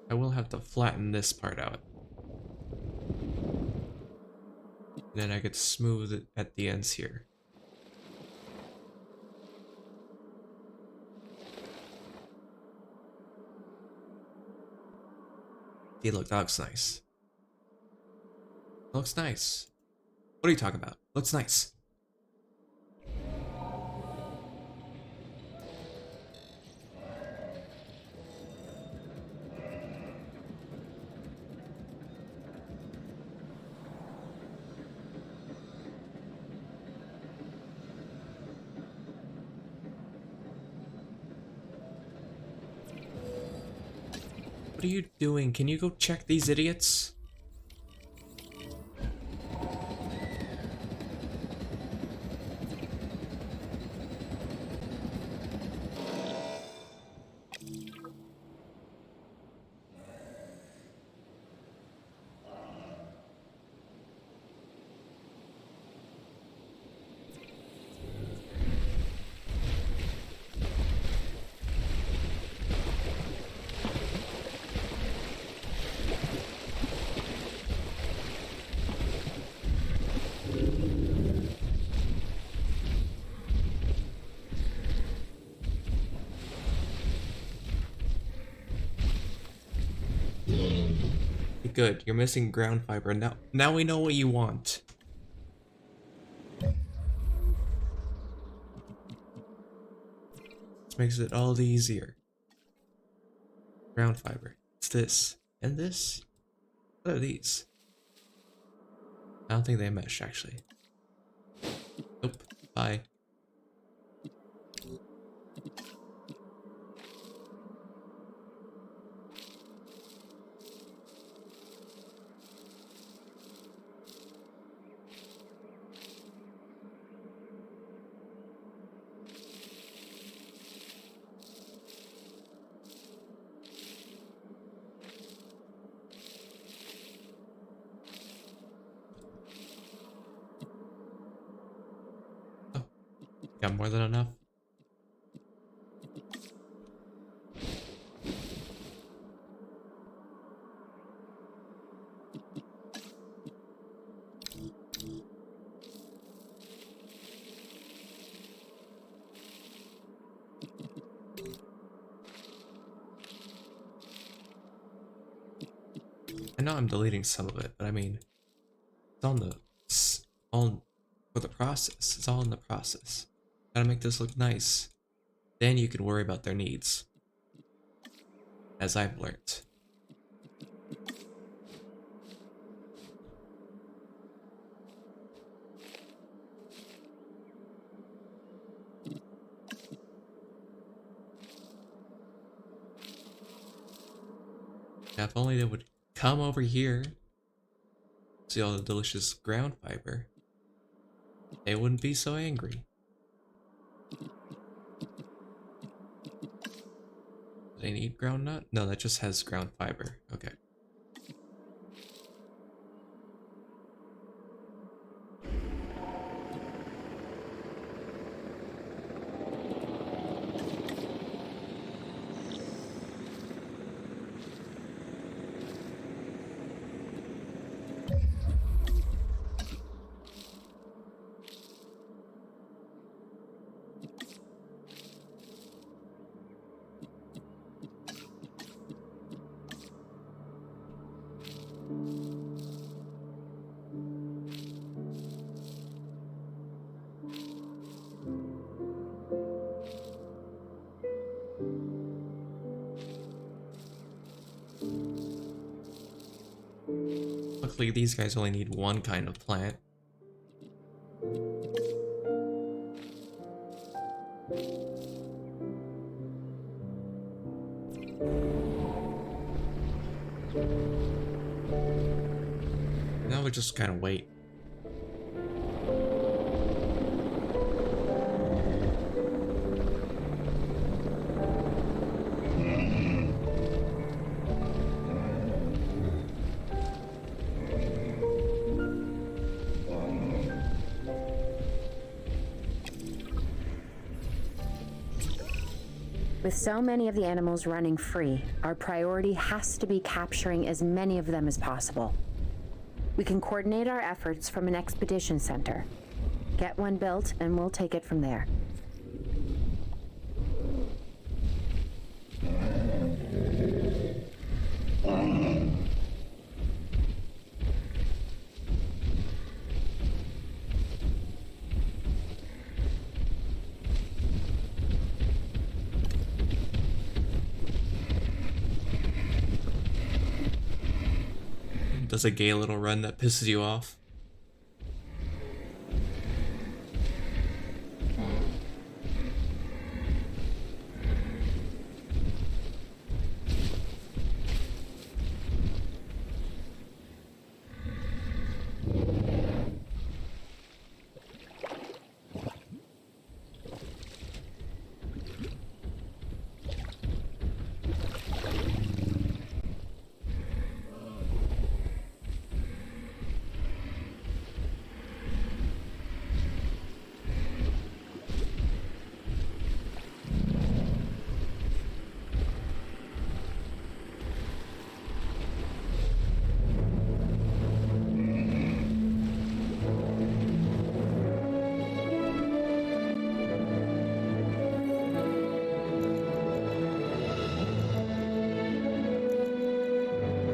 I will have to flatten this part out. Then I could smooth it at the ends here. See, look, that looks nice. That looks nice. What are you talking about? Looks nice. What are you doing? Can you go check these idiots? Good, you're missing ground fiber. Now we know what you want. This makes it all the easier. Ground fiber. It's this. And this? What are these? I don't think they mesh, actually. Nope. Bye. Got more than enough. I know I'm deleting some of it, but I mean, it's all for the process. It's all in the process. Gotta make this look nice. Then you can worry about their needs. As I've learned. Yeah, if only they would come over here. See all the delicious ground fiber. They wouldn't be so angry. Do they need ground nut? No, that just has ground fiber. Okay. Luckily, these guys only need one kind of plant. Now we just kind of wait. With so many of the animals running free, our priority has to be capturing as many of them as possible. We can coordinate our efforts from an expedition center. Get one built, and we'll take it from there. does a gay little run that pisses you off.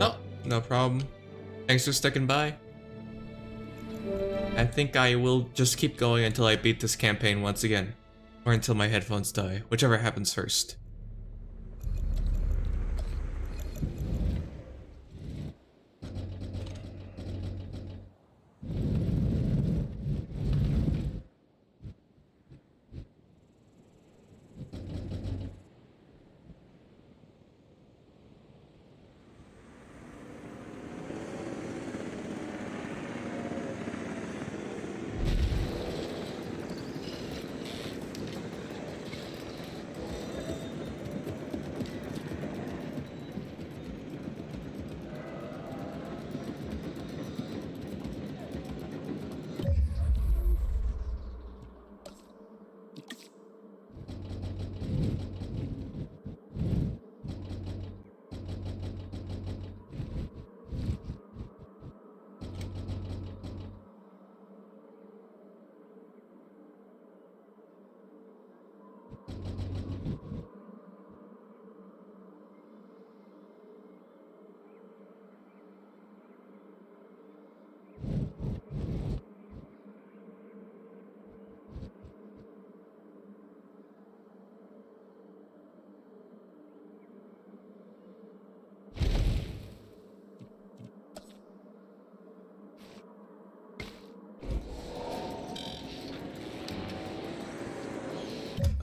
Oh, no problem. Thanks for sticking by. I think I will just keep going until I beat this campaign once again. Or until my headphones die, whichever happens first.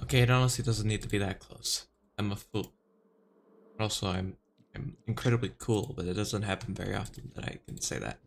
Okay, it honestly doesn't need to be that close. I'm a fool. Also, I'm incredibly cool, but it doesn't happen very often that I can say that.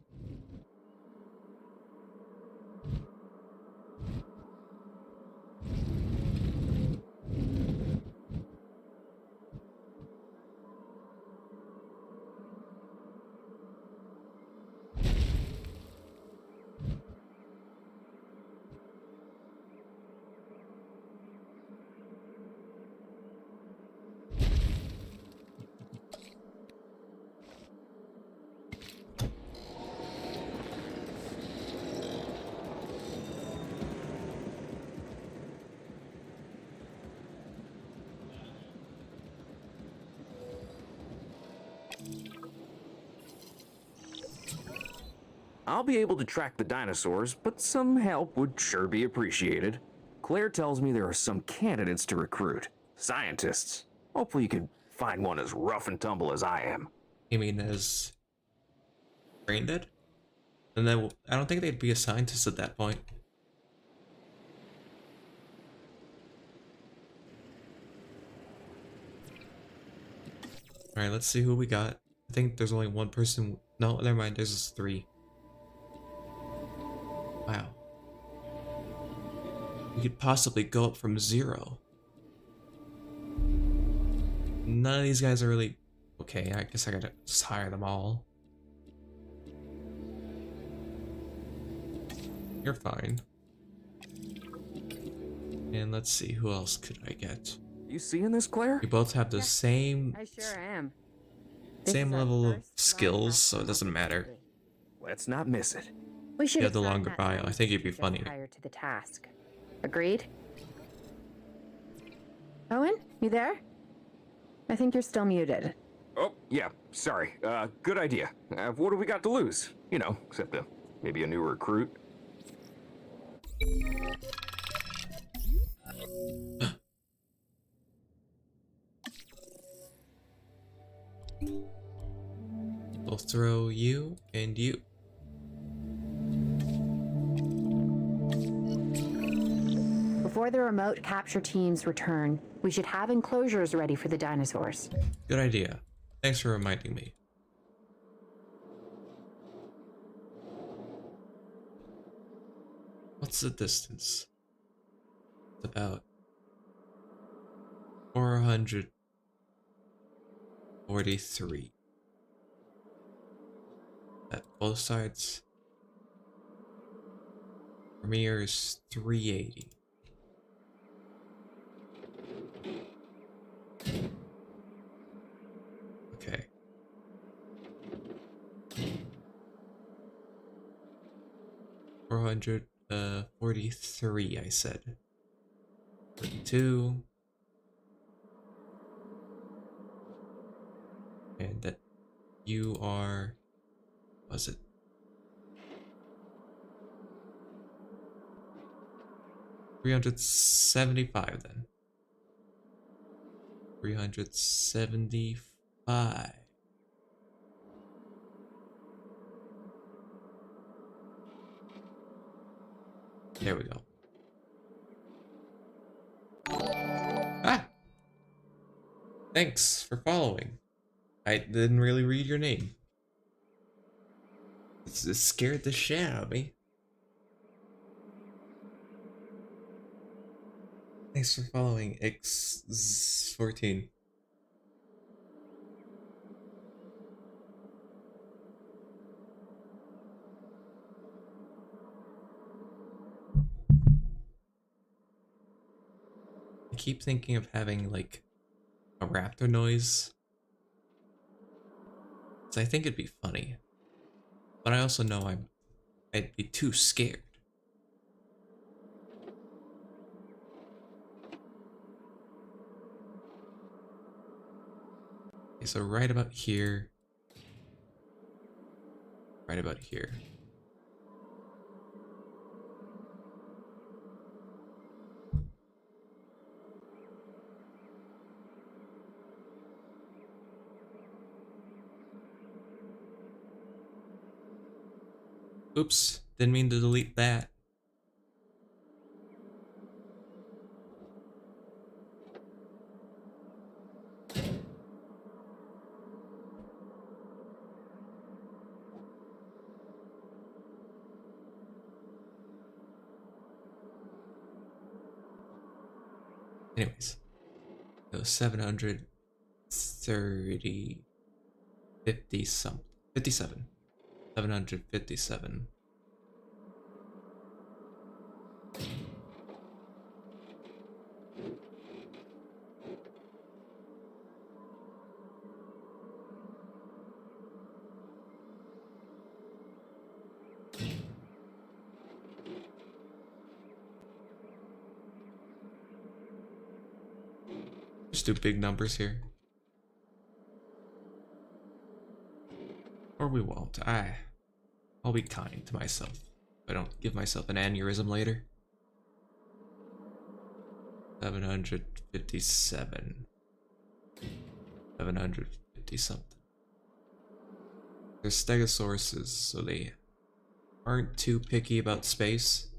I'll be able to track the dinosaurs, but some help would sure be appreciated. Claire tells me there are some candidates to recruit. Scientists. Hopefully you can find one as rough and tumble as I am. You mean as brain dead? And then I don't think they'd be a scientist at that point. Alright, let's see who we got. I think there's only one person. No, never mind, there's 3. Wow. We could possibly go up from 0. None of these guys are really... Okay, I guess I gotta just hire them all. You're fine. And let's see, who else could I get? You seeing this, Claire? We both have the same... I sure am. Same level of skills, so it doesn't matter. Let's not miss it. We should You have the assign longer that bio. I think it'd be just funny. prior to the task. Agreed? Owen, you there? I think you're still muted. Oh, yeah, sorry. Good idea. What do we got to lose? You know, except maybe a new recruit. We'll throw you and you. Before the remote capture teams return, we should have enclosures ready for the dinosaurs. Good idea. Thanks for reminding me. What's the distance? It's about 443. At both sides. Premiere is 380. Okay. Four hundred 43, I said. 42. And that you are, was it? $375 then. 375. There we go. Ah! Thanks for following. I didn't really read your name. It scared the shit out of me. Thanks for following X14. I keep thinking of having like a raptor noise. So I think it'd be funny. But I also know I'd be too scared. Okay, so right about here. Right about here. Oops, didn't mean to delete that. Anyways, it was 730, 50 something, 57. 757. Just do big numbers here. Or we won't. I'll be kind to myself. I don't give myself an aneurysm later. 757. 750 something. They're stegosauruses, so they aren't too picky about space.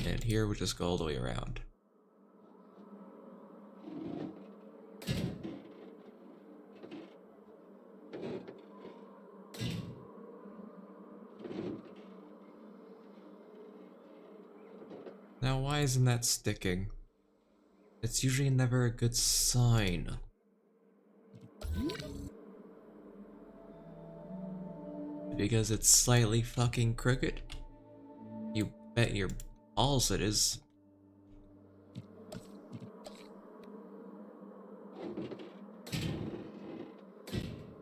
And here we'll just go all the way around. Now, why isn't that sticking? It's usually never a good sign. Because it's slightly fucking crooked? You bet your balls it is.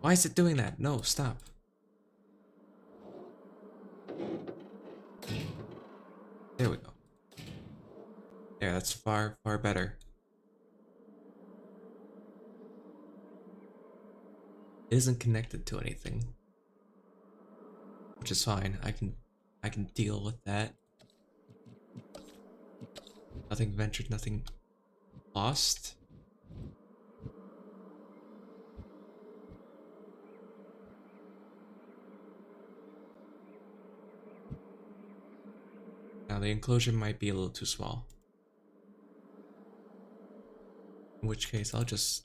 Why is it doing that? No, stop. There we go. There, that's far, far better. It isn't connected to anything, which is fine. I can deal with that. Nothing ventured, nothing lost. Now the enclosure might be a little too small. In which case I'll just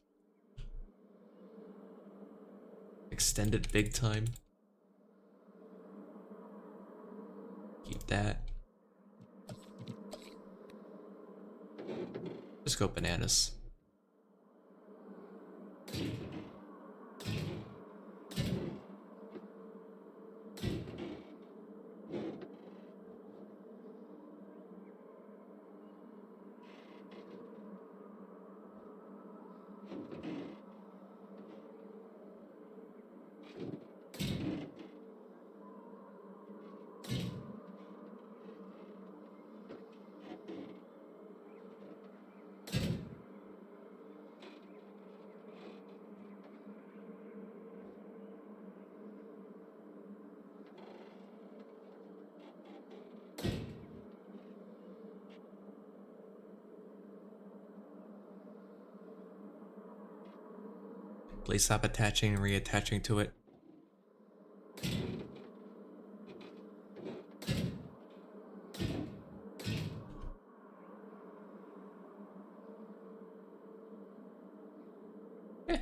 extend it big time. Keep that. Just go bananas. Please stop attaching and reattaching to it.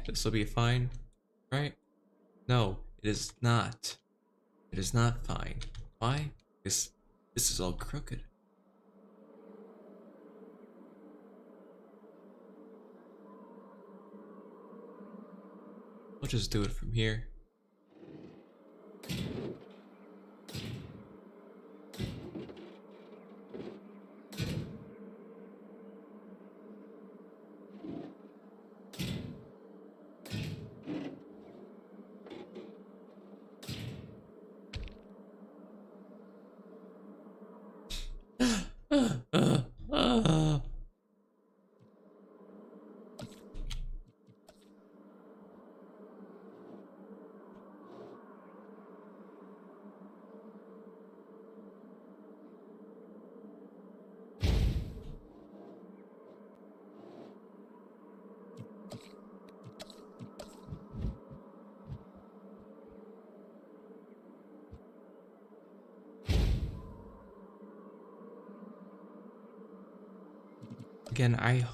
This will be fine, right? No, it is not. It is not fine. Why? Because this is all crooked. We'll just do it from here. Again, I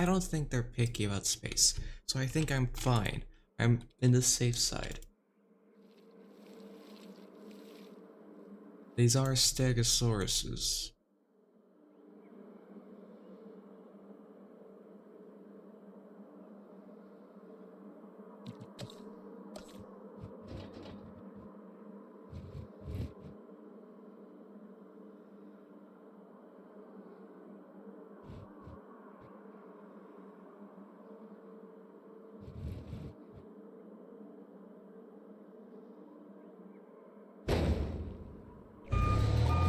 don't think they're picky about space, so I think I'm fine. I'm in the safe side. These are stegosauruses.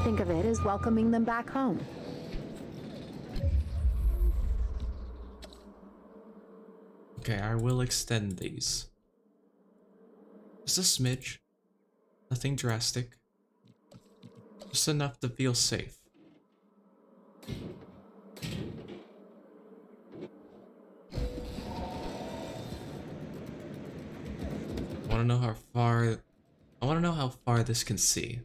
Think of it as welcoming them back home. Okay, I will extend these. Just a smidge. Nothing drastic. Just enough to feel safe. I want to know how far this can see.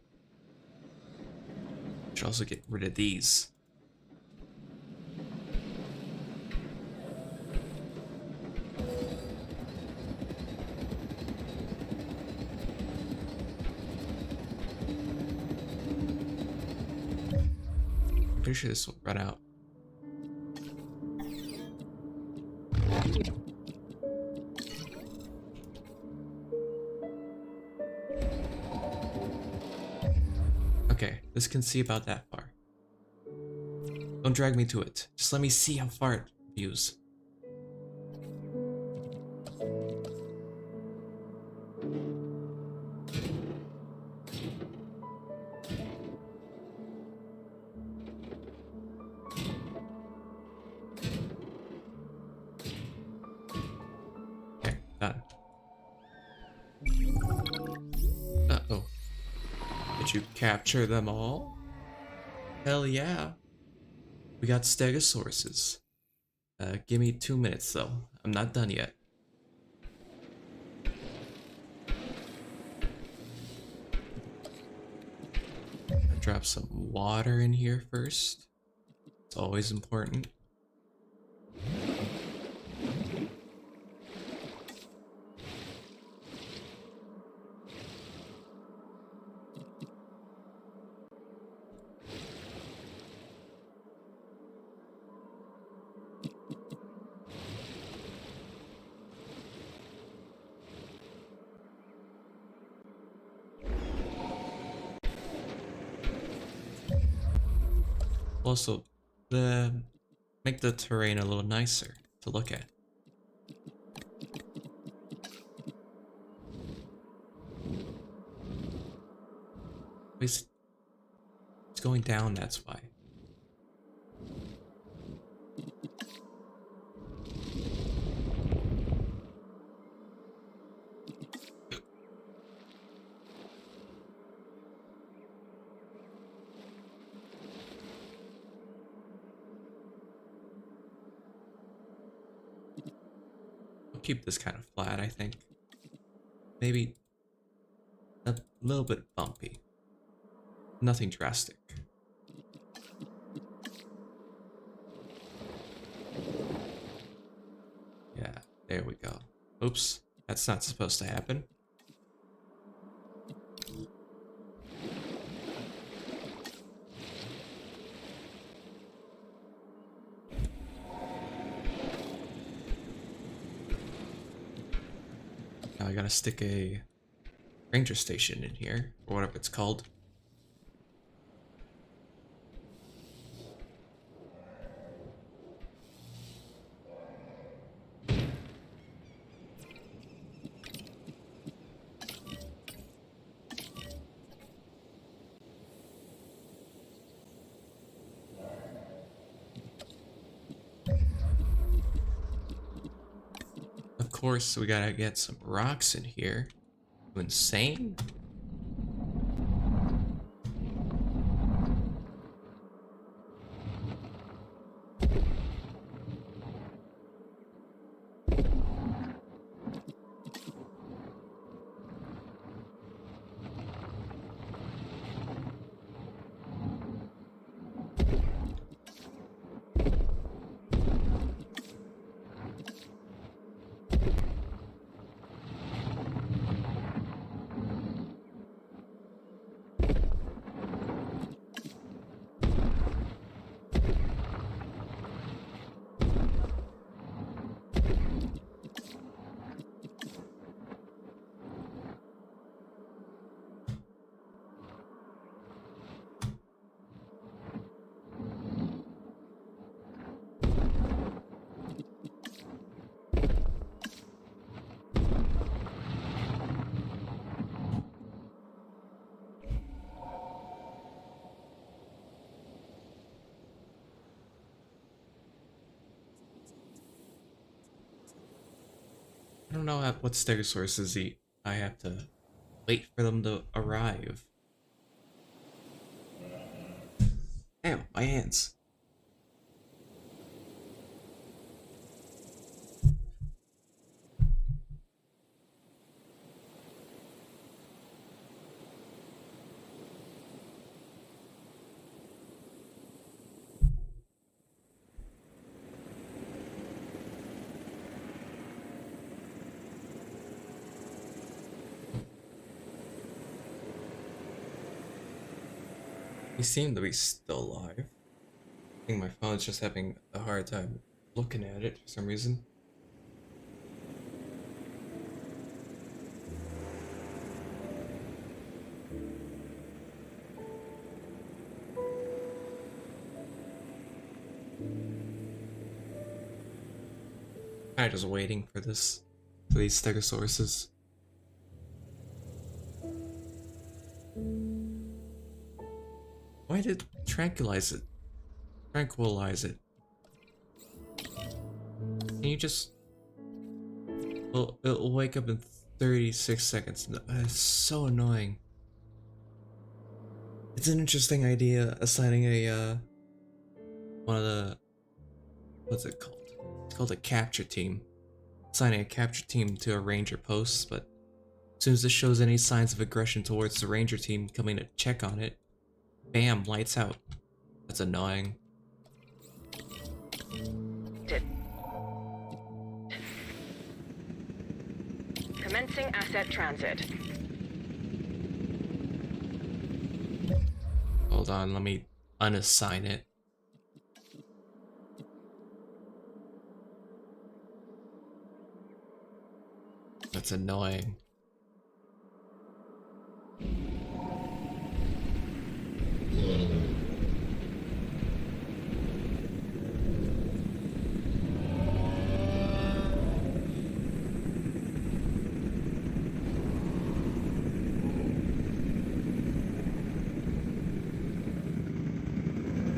Should also get rid of these. I'm pretty sure this will run out. Okay, this can see about that far. Don't drag me to it. Just let me see how far it views. Okay, done. Uh-oh. Did you capture them all? Hell yeah. We got stegosauruses. Give me 2 minutes though. I'm not done yet. Drop some water in here first. It's always important. Also, make the terrain a little nicer to look at. It's going down, that's why. Keep this kind of flat, I think. Maybe a little bit bumpy. Nothing drastic. Yeah, there we go. Oops, that's not supposed to happen. I gotta stick a ranger station in here, or whatever it's called. Of course, we gotta get some rocks in here. You insane? I don't know what stegosauruses eat. I have to wait for them to arrive. Ew, my hands. He seemed to be still alive. I think my phone's just having a hard time looking at it for some reason. I'm just waiting for these stegosauruses. Why did tranquilize it? Tranquilize it. Can you just... Well, it'll wake up in 36 seconds. It's so annoying. It's an interesting idea, assigning a, one of the... What's it called? It's called a capture team. Assigning a capture team to a ranger post, but as soon as it shows any signs of aggression towards the ranger team coming to check on it, bam, lights out. That's annoying. Commencing asset transit. Hold on, let me unassign it. That's annoying.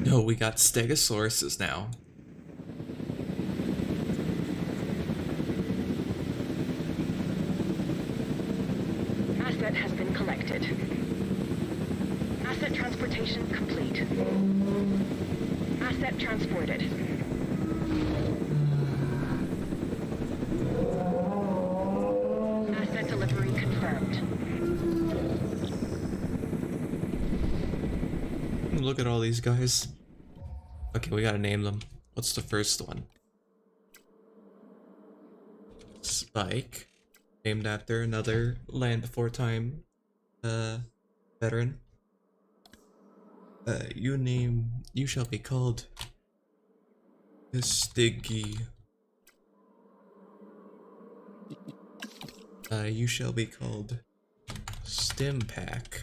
No, we got Stegosauruses now. Asset has been collected. Asset transportation complete. Asset transported. Asset delivery confirmed. Look at all these guys. Okay, we gotta name them. What's the first one? Spike. Named after another Land Before Time veteran. You shall be called Stiggy. You shall be called Stimpack.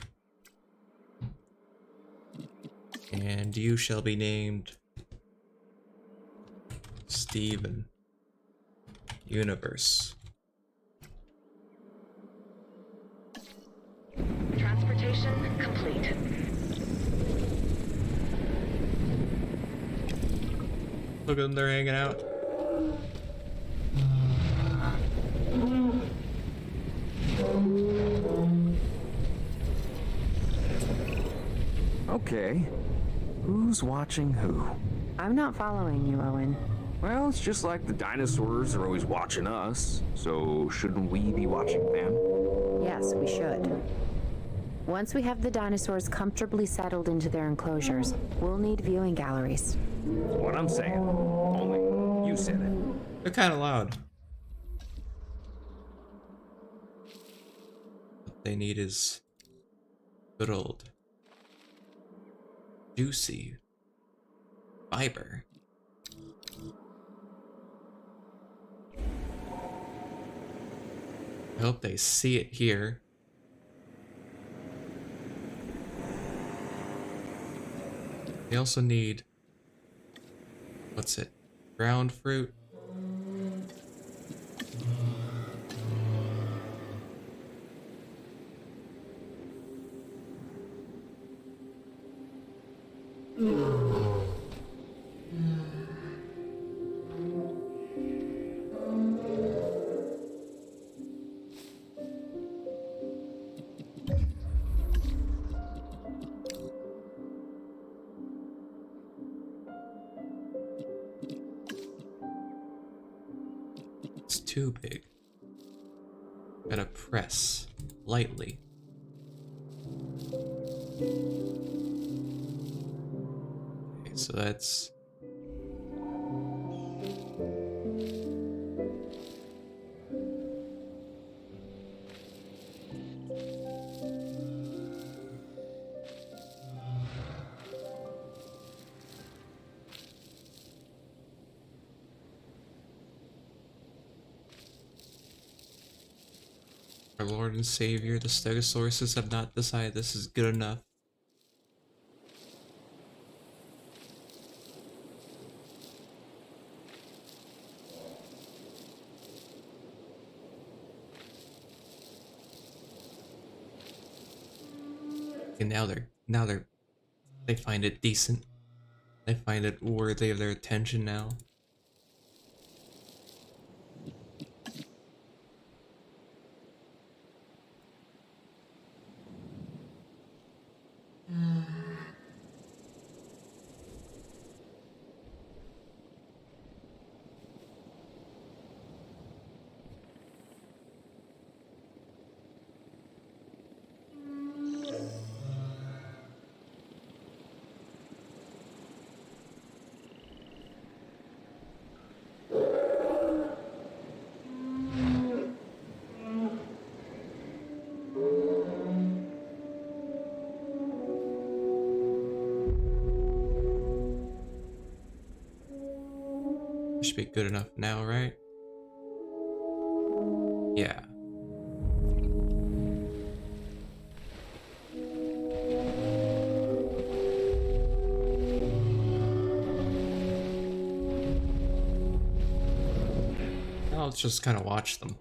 And you shall be named Steven Universe. Transportation complete. Look at them, they're hanging out. Okay. Who's watching who? I'm not following you, Owen. Well, it's just like the dinosaurs are always watching us, so shouldn't we be watching them? Yes, we should. Once we have the dinosaurs comfortably settled into their enclosures, we'll need viewing galleries. What I'm saying. Only you said it. They're kind of loud. What they need is good old juicy fiber. I hope they see it here. They also need, what's it, ground fruit? It's too big. Gotta press lightly. Okay, so that's our Lord and Savior, the Stegosauruses have not decided this is good enough. And they find it decent. They find it worthy of their attention now. Should be good enough now, right? Yeah. Now let's just kind of watch them.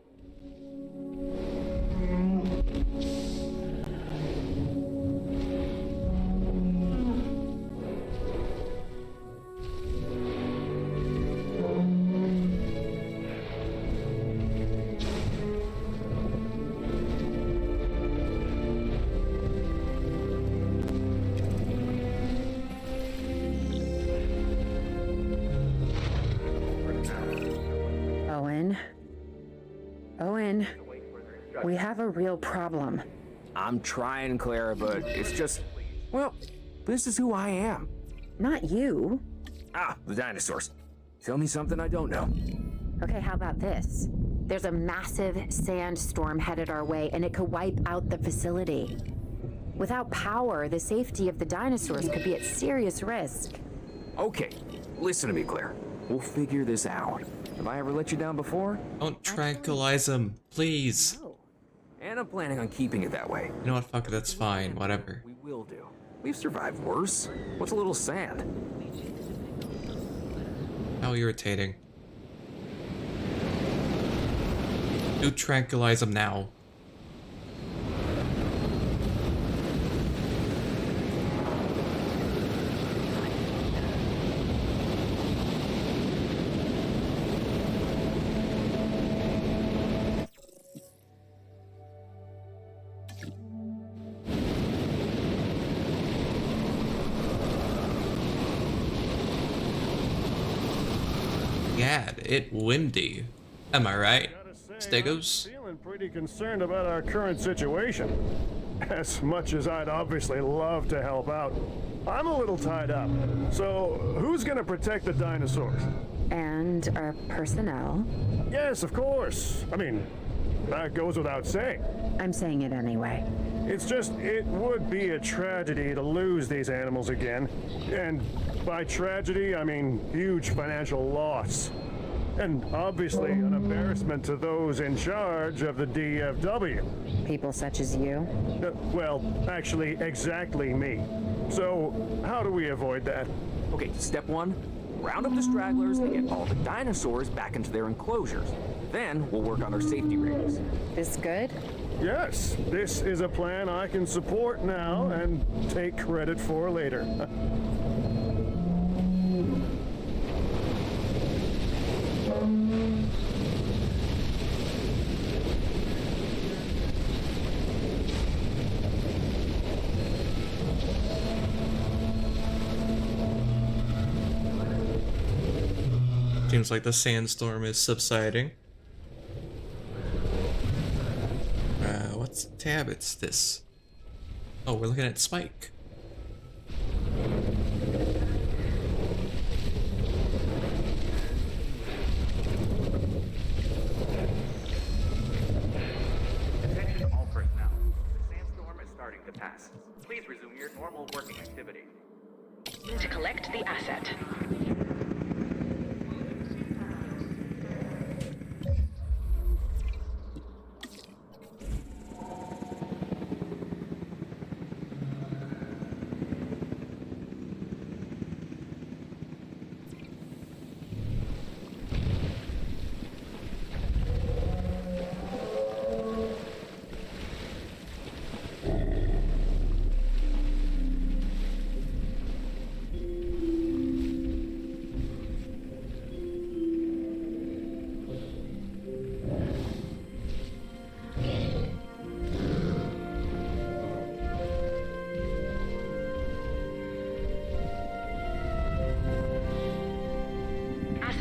Owen, we have a real problem. I'm trying, Clara, but it's just, well, this is who I am. Not you. Ah, the dinosaurs. Tell me something I don't know. Okay, how about this? There's a massive sandstorm headed our way, and it could wipe out the facility. Without power, the safety of the dinosaurs could be at serious risk. Okay, listen to me, Claire. We'll figure this out. Have I ever let you down before? Don't tranquilize him, please. Oh. And I'm planning on keeping it that way. You know what, fuck it, that's fine, whatever. We will do. We've survived worse. What's a little sand? How irritating. Do tranquilize him now. Gad, it windy. Am I right? Stegos? I'm feeling pretty concerned about our current situation. As much as I'd obviously love to help out, I'm a little tied up. So, who's gonna protect the dinosaurs? And our personnel. Yes, of course. I mean, that goes without saying. I'm saying it anyway. It's just, it would be a tragedy to lose these animals again. And by tragedy, I mean huge financial loss. And obviously an embarrassment to those in charge of the DFW. People such as you. Well, actually, exactly me. So, how do we avoid that? Okay, step one, round up the stragglers and get all the dinosaurs back into their enclosures. Then we'll work on our safety rings. This good? Yes, this is a plan I can support now and take credit for later. Seems like the sandstorm is subsiding. What's tab? It's this. Oh, we're looking at Spike. Attention all personnel. The sandstorm is starting to pass. Please resume your normal working activity. To collect the asset.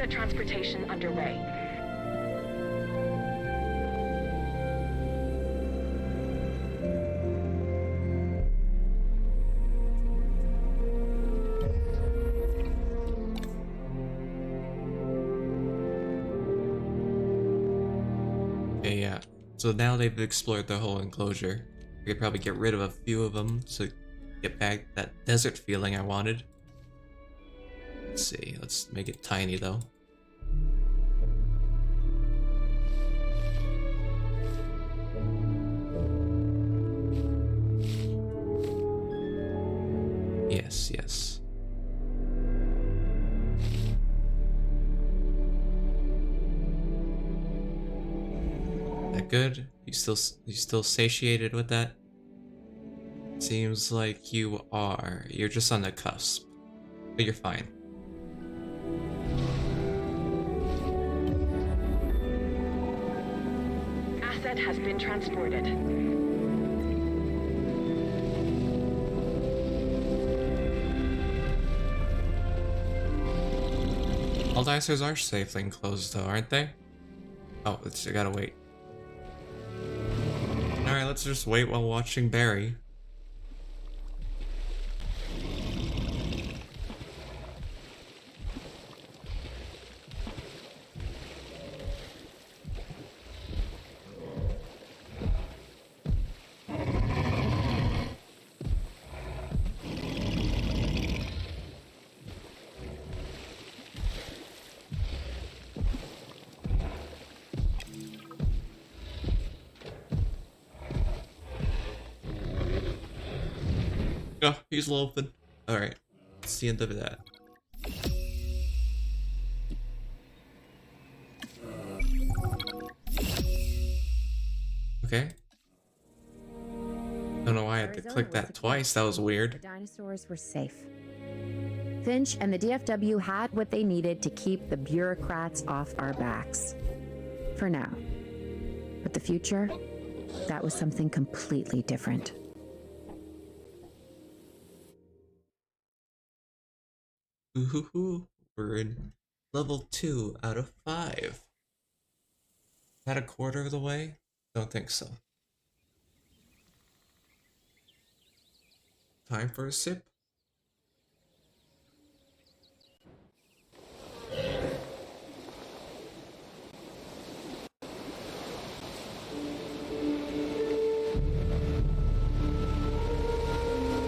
Transportation underway. Okay, yeah. So now they've explored the whole enclosure. We could probably get rid of a few of them to get back that desert feeling I wanted. Let's see. Let's make it tiny though. Yes, yes. That good? You still satiated with that? Seems like you are. You're just on the cusp. But you're fine. Asset has been transported. All dinosaurs are safely enclosed though, aren't they? Oh, I gotta wait. Alright, let's just wait while watching Barry. Oh, he's loafing. Alright, that's the end of that. Okay. Don't know why I had to click that twice, that was The weird. dinosaurs were safe. Finch and the DFW had what they needed to keep the bureaucrats off our backs. For now. But the future, that was something completely different. Ooh, we're in level 2 out of 5. Is that a quarter of the way? Don't think so. Time for a sip?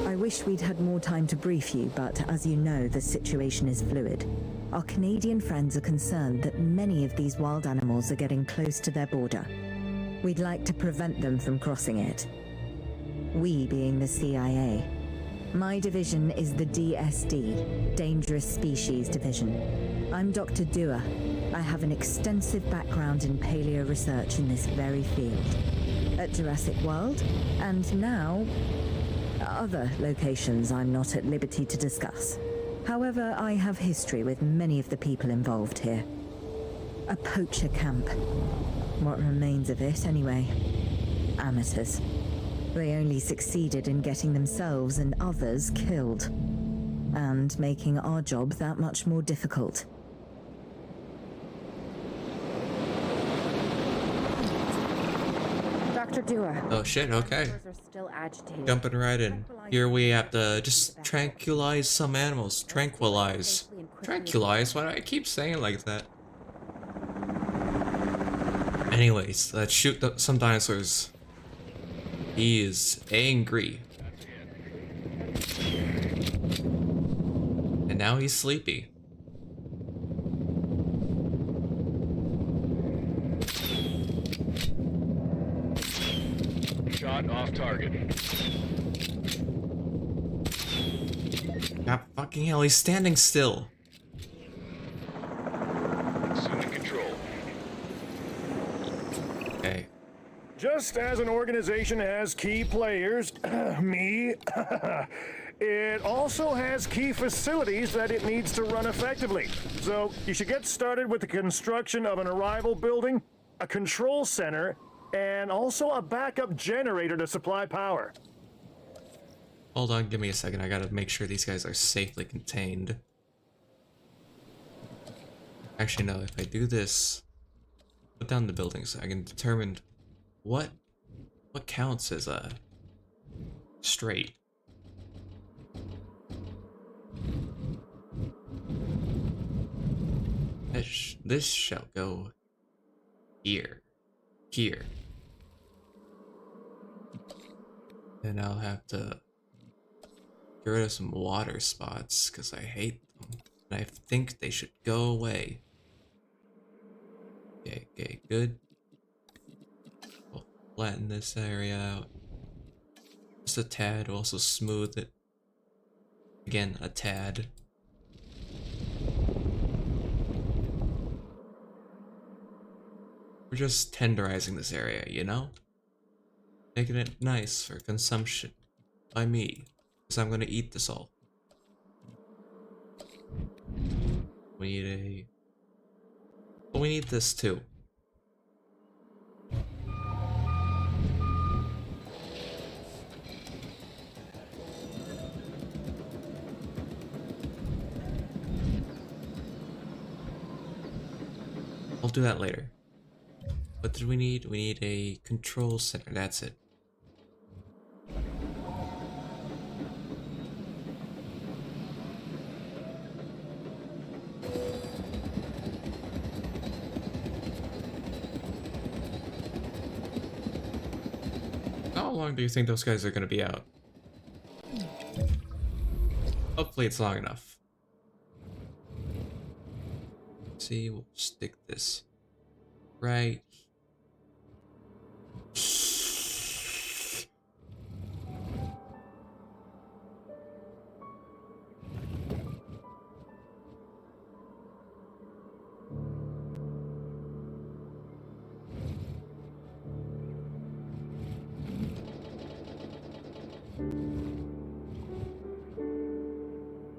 I wish we'd had more time to brief you, but as you know, the situation is fluid. Our Canadian friends are concerned that many of these wild animals are getting close to their border. We'd like to prevent them from crossing it. We being the CIA. My division is the DSD, Dangerous Species Division. I'm Dr. Dua. I have an extensive background in paleo research in this very field. At Jurassic World, and now other locations I'm not at liberty to discuss. However, I have history with many of the people involved here. A poacher camp. What remains of it, anyway. Amateurs. They only succeeded in getting themselves and others killed. And making our job that much more difficult. Dr. Dua. Oh shit, okay. Dinosaurs are still agitated. Jumping right in. Here we have to just tranquilize some animals. Tranquilize. Tranquilize? Why do I keep saying it like that? Anyways, let's shoot some dinosaurs. He is angry. And now he's sleepy. Shot off target. God fucking hell, he's standing still. Assuming control. Okay. Just as an organization has key players, me, it also has key facilities that it needs to run effectively. So you should get started with the construction of an arrival building, a control center, and also a backup generator to supply power. Hold on, give me a second. I gotta make sure these guys are safely contained. Actually, no, if I do this, put down the buildings so I can determine what counts as a straight. This shall go here. Here. Then I'll have to get rid of some water spots because I hate them. And I think they should go away. Okay, good. We'll flatten this area out. Just a tad, we'll also smooth it. Again, a tad. We're just tenderizing this area, you know? Making it nice for consumption by me, because I'm gonna eat this all. We need a... Well, we need this too. We'll do that later. What did we need? We need a control center, that's it. How long do you think those guys are gonna be out? Hopefully it's long enough. See, we'll stick this right.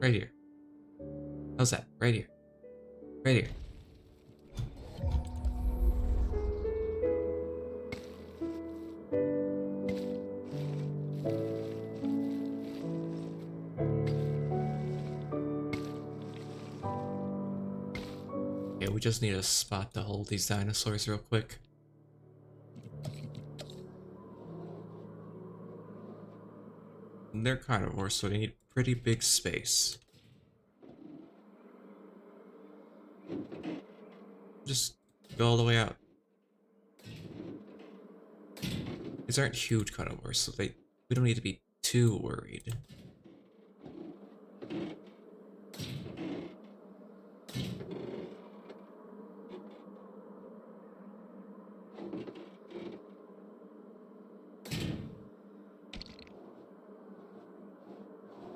Right here. How's that? Right here. Right here. Yeah, we just need a spot to hold these dinosaurs real quick. And they're carnivores, so they need pretty big space. Just go all the way out. These aren't huge carnivores, so we don't need to be too worried.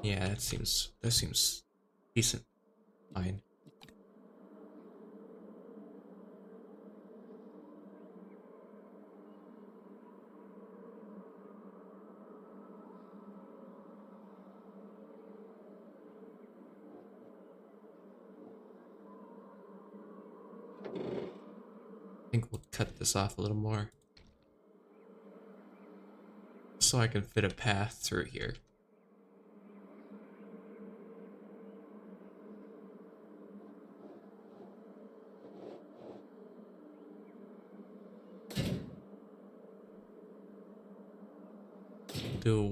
Yeah, that seems decent. Fine. I think we'll cut this off a little more so I can fit a path through here. Do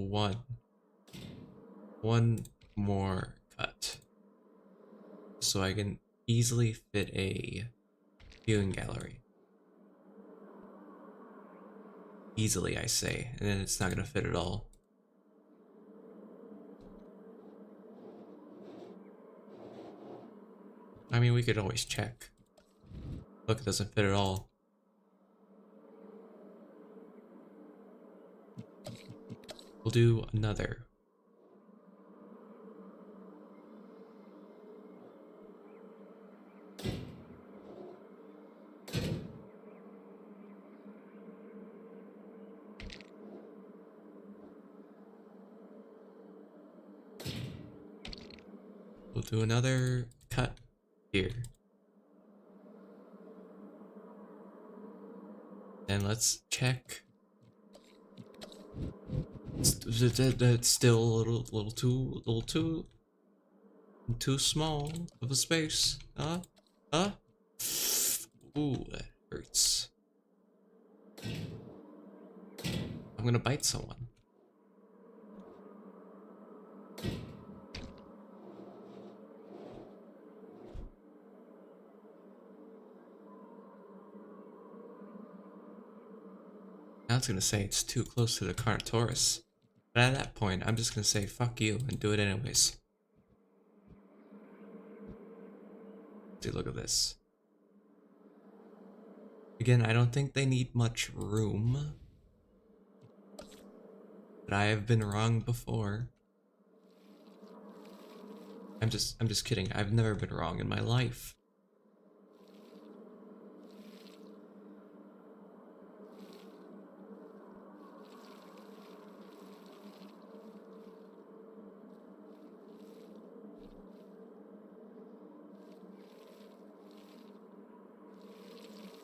one more cut so I can easily fit a viewing gallery. Easily, I say, and then it's not gonna fit at all. I mean, we could always check. Look, it doesn't fit at all. We'll do another. We'll do another cut here. Then let's check. It's still a little too small of a space. Ooh, that hurts. I'm gonna bite someone. I was gonna say it's too close to the Carnotaurus, but at that point, I'm just gonna say fuck you and do it anyways. See, look at this. Again, I don't think they need much room, but I have been wrong before. I'm just kidding. I've never been wrong in my life.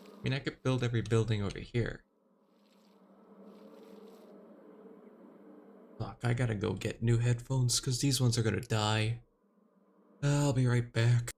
I mean, I could build every building over here. Fuck, I gotta go get new headphones because these ones are gonna die. I'll be right back.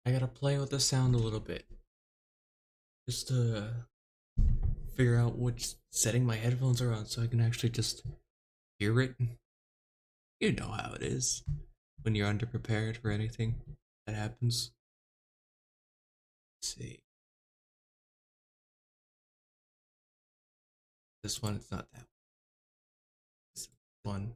I gotta play with the sound a little bit. Just to figure out which setting my headphones are on so I can actually just hear it. You know how it is when you're underprepared for anything that happens. Let's see. This one, it's not that one. This one.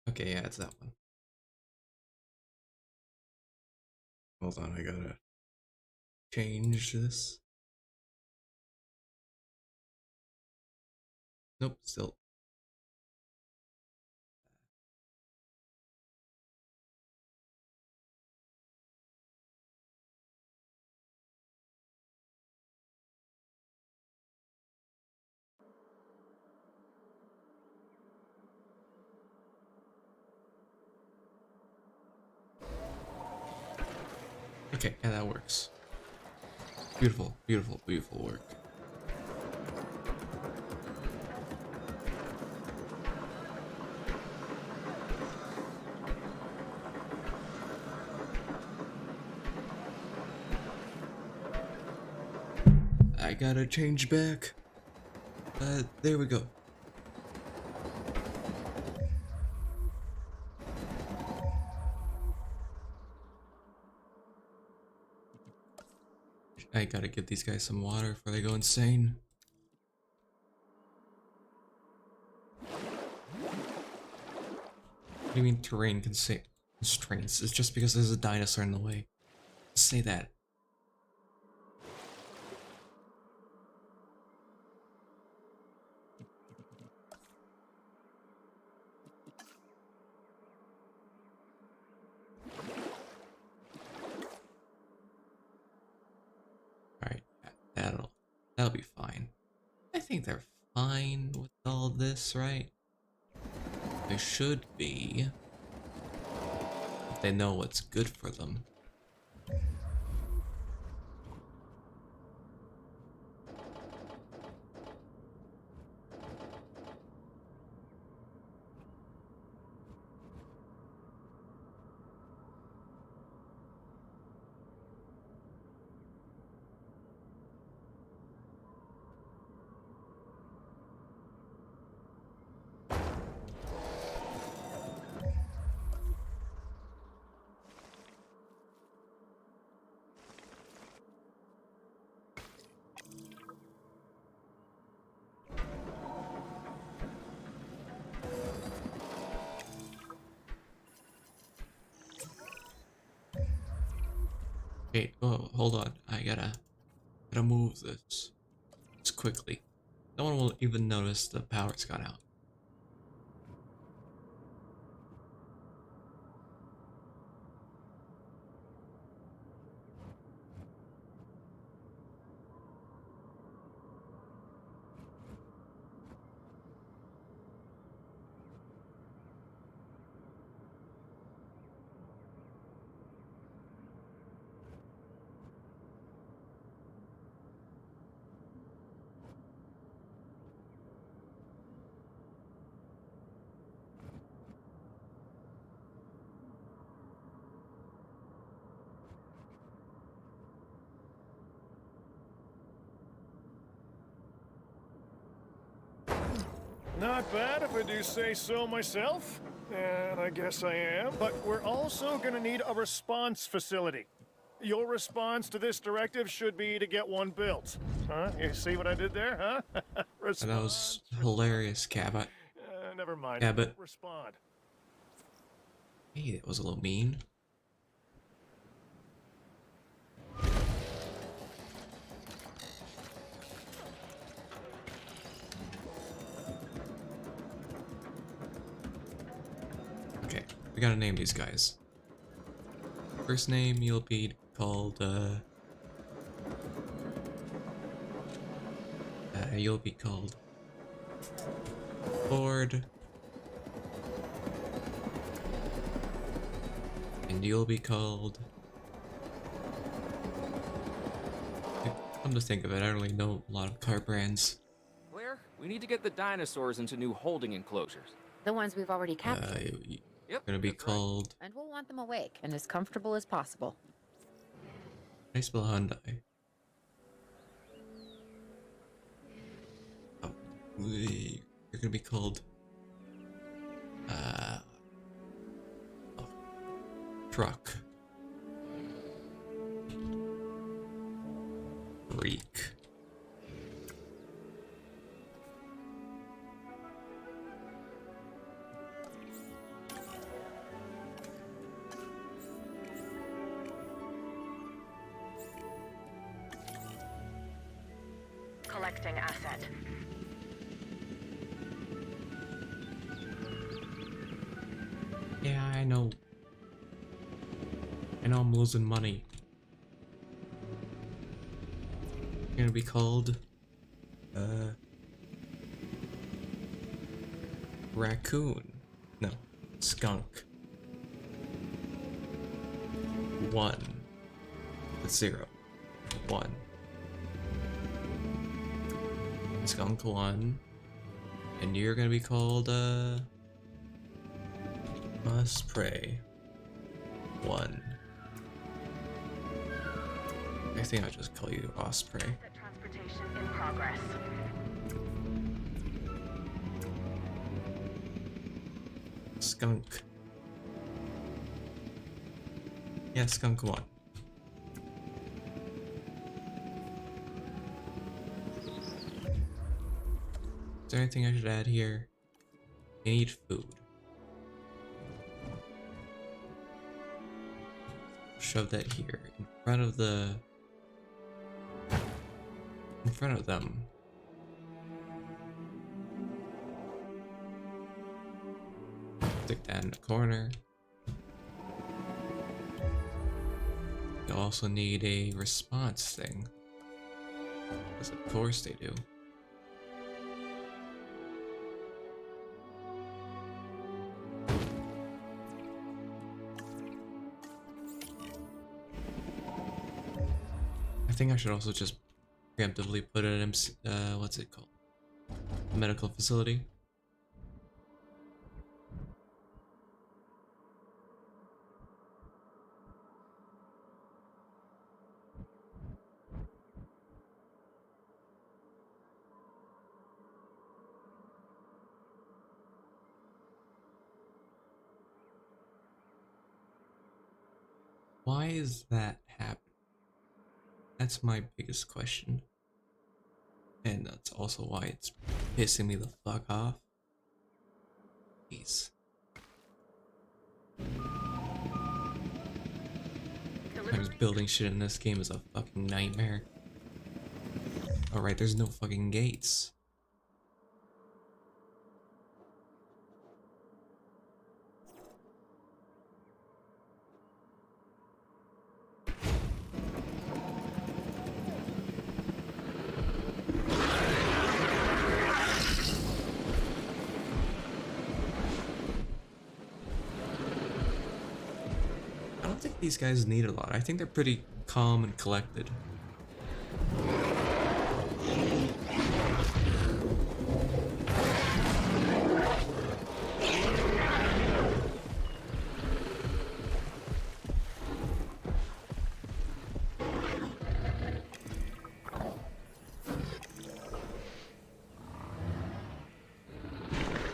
Okay, yeah, it's that one. Hold on, I gotta change this. Nope, still. Okay, yeah, that works. Beautiful, beautiful, beautiful work. I gotta change back. There we go. I gotta give these guys some water before they go insane. What do you mean terrain constraints? It's just because there's a dinosaur in the way. Say that. Alright, that'll be fine. I think they're fine with all this, right? They should be. If they know what's good for them. Wait, oh, hold on. I gotta move this quickly. No one will even notice the power's gone out. Not bad if I do say so myself. And I guess I am. But we're also gonna need a response facility. Your response to this directive should be to get one built. Huh? You see what I did there, huh? And that was hilarious, Cabot. Never mind. Cabot. Respond. Hey, that was a little mean. Okay, we gotta name these guys. First name, you'll be called, you'll be called Ford. And you'll be called... Come to think of it, I don't really know a lot of car brands. Claire, we need to get the dinosaurs into new holding enclosures. The ones we've already captured. You're gonna be called... And we'll want them awake and as comfortable as possible. I spell Hyundai. Oh, you're gonna be called... Truck. Freak. Collecting asset. Yeah, I know. I know I'm losing money. You're gonna be called... Raccoon. No. Skunk. 1. That's 0. 1. Skunk 1. And you're gonna be called, Osprey. 1. I think I'll just call you Osprey. Transportation in progress. Skunk. Yeah, Skunk 1. Is there anything I should add here? I need food. Shove that here in front of the. In front of them. Stick that in the corner. You also need a response thing. Because of course they do. I think I should also just preemptively put it in, what's it called? A medical facility. Why is that happening? That's my biggest question. And that's also why it's pissing me the fuck off. Jeez. Sometimes building shit in this game is a fucking nightmare. Alright, there's no fucking gates. These guys need a lot. I think they're pretty calm and collected.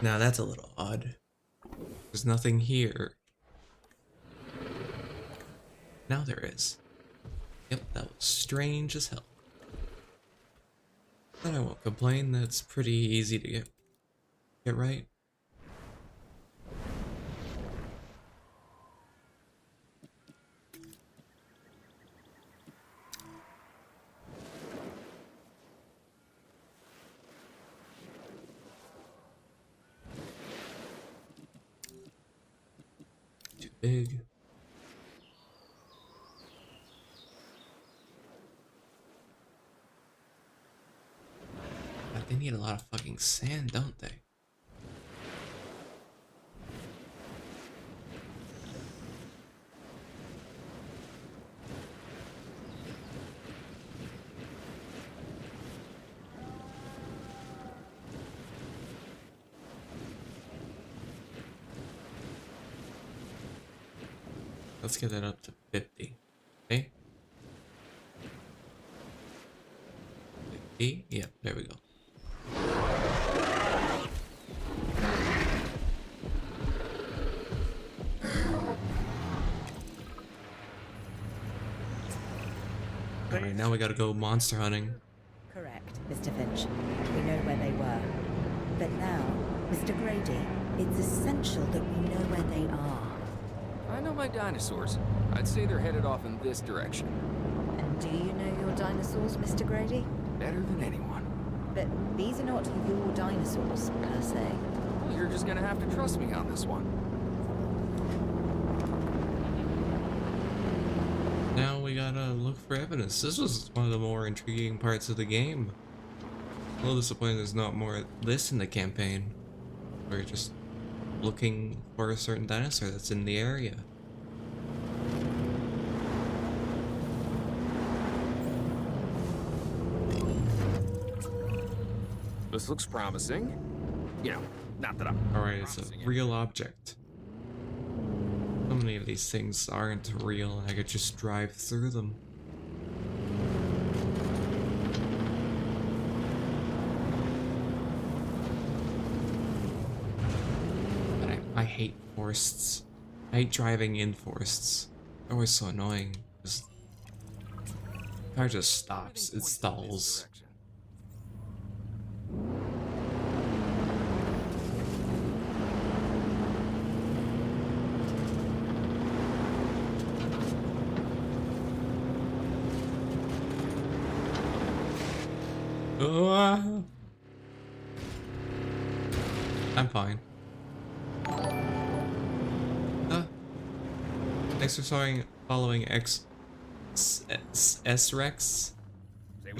Now that's a little odd. There's nothing here. Now there is. Yep, that was strange as hell. But I won't complain, that's pretty easy to get right. Too big. They need a lot of fucking sand, don't they? Let's get that up to 50. Okay? 50? Yep, there we go. Alright, now we gotta go monster hunting. Correct, Mr. Finch. We know where they were. But now, Mr. Grady, it's essential that we know where they are. I know my dinosaurs. I'd say they're headed off in this direction. And do you know your dinosaurs, Mr. Grady? Better than anyone. But these are not your dinosaurs, per se. Well, you're just gonna have to trust me on this one. Now we gotta look for evidence. This was one of the more intriguing parts of the game. A little disappointed there's not more of this in the campaign. We're just looking for a certain dinosaur that's in the area. This looks promising. You know, not that I'm Alright, it's a promising it. real object. So many of these things aren't real, and I could just drive through them. But I hate forests. I hate driving in forests. They're always so annoying. Just, the car just stops. It stalls. Oh, I'm fine. Thanks for following S-Rex. I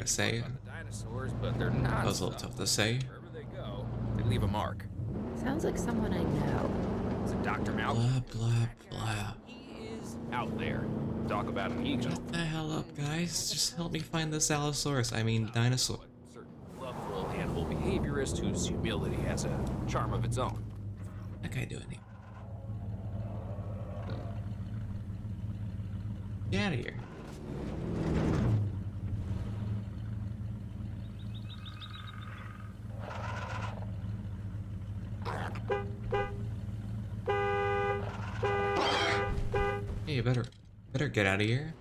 say it. The dinosaurs, but they're not. That was a little tough to say. Wherever they go, they leave a mark. Sounds like someone I know. Is it Dr. Mouth? Blah, blah, blah. He is out there. Talk about an ego. Shut the hell up, guys. Just help me find this Allosaurus. I mean, dinosaur. Certain lovable animal behaviorist whose humility has a charm of its own. That guy doing it. Get out of here. Hey, you better get out of here.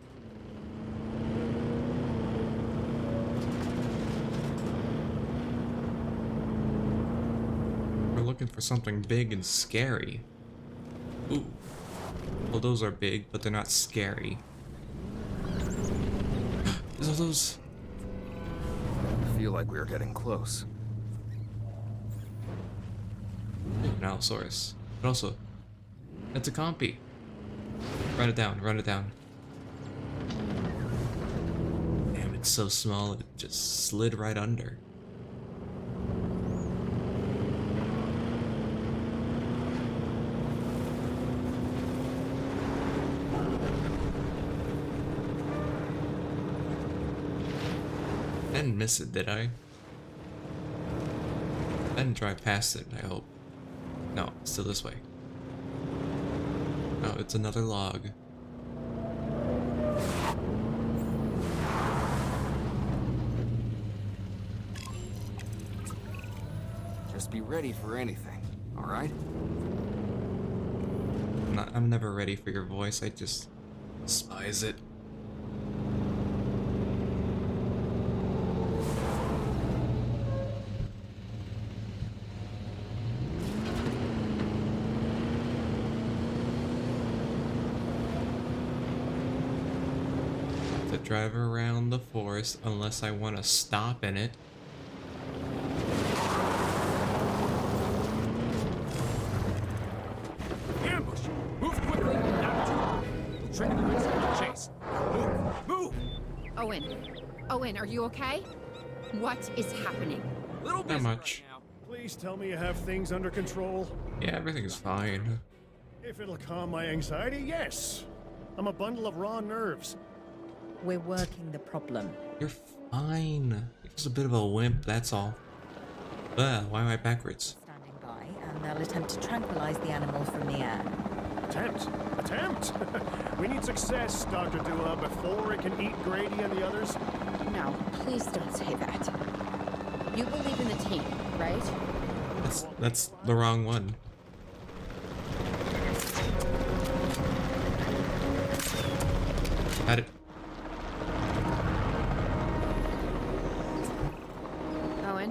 We're looking for something big and scary. Ooh. Well, those are big, but they're not scary. Are those? I feel like we're getting close. An Allosaurus. But also, that's a compy. Run it down, run it down. Damn, it's so small, it just slid right under. I didn't miss it, did I? I didn't drive past it, I hope. No, it's still this way. Oh, it's another log. Just be ready for anything, alright? I'm never ready for your voice, I just despise it. Drive around the forest unless I want to stop in it. Ambush! Move quickly! Now, we'll trigger the rest of the chase. Move! Move! Owen, are you okay? What is happening? Little Not much. Right now. Please tell me you have things under control. Yeah, everything's fine. If it'll calm my anxiety, yes. I'm a bundle of raw nerves. We're working the problem. You're fine. You're just a bit of a wimp, that's all. Why am I backwards? Standing by, and they'll attempt to tranquilize the animal from the air. Attempt! We need success, Dr. Dua, before it can eat Grady and the others. No, please don't say that. You believe in the team, right? That's the wrong one. Had it. Owen,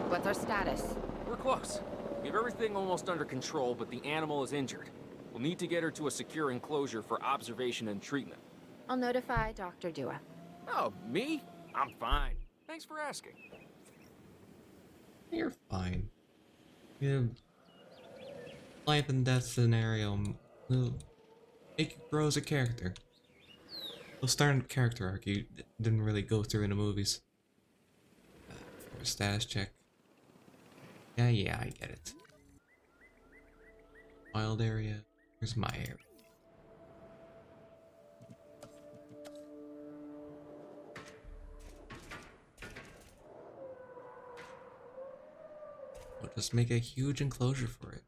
what's our status? We're close. We have everything almost under control, but the animal is injured. We'll need to get her to a secure enclosure for observation and treatment. I'll notify Dr. Dua. Oh, me? I'm fine. Thanks for asking. You're fine. Yeah. Life and death scenario will make you grow as a character. We'll start a character arc you didn't really go through in the movies. For a status check. Yeah, I get it. Wild area. Where's my area? We'll just make a huge enclosure for it.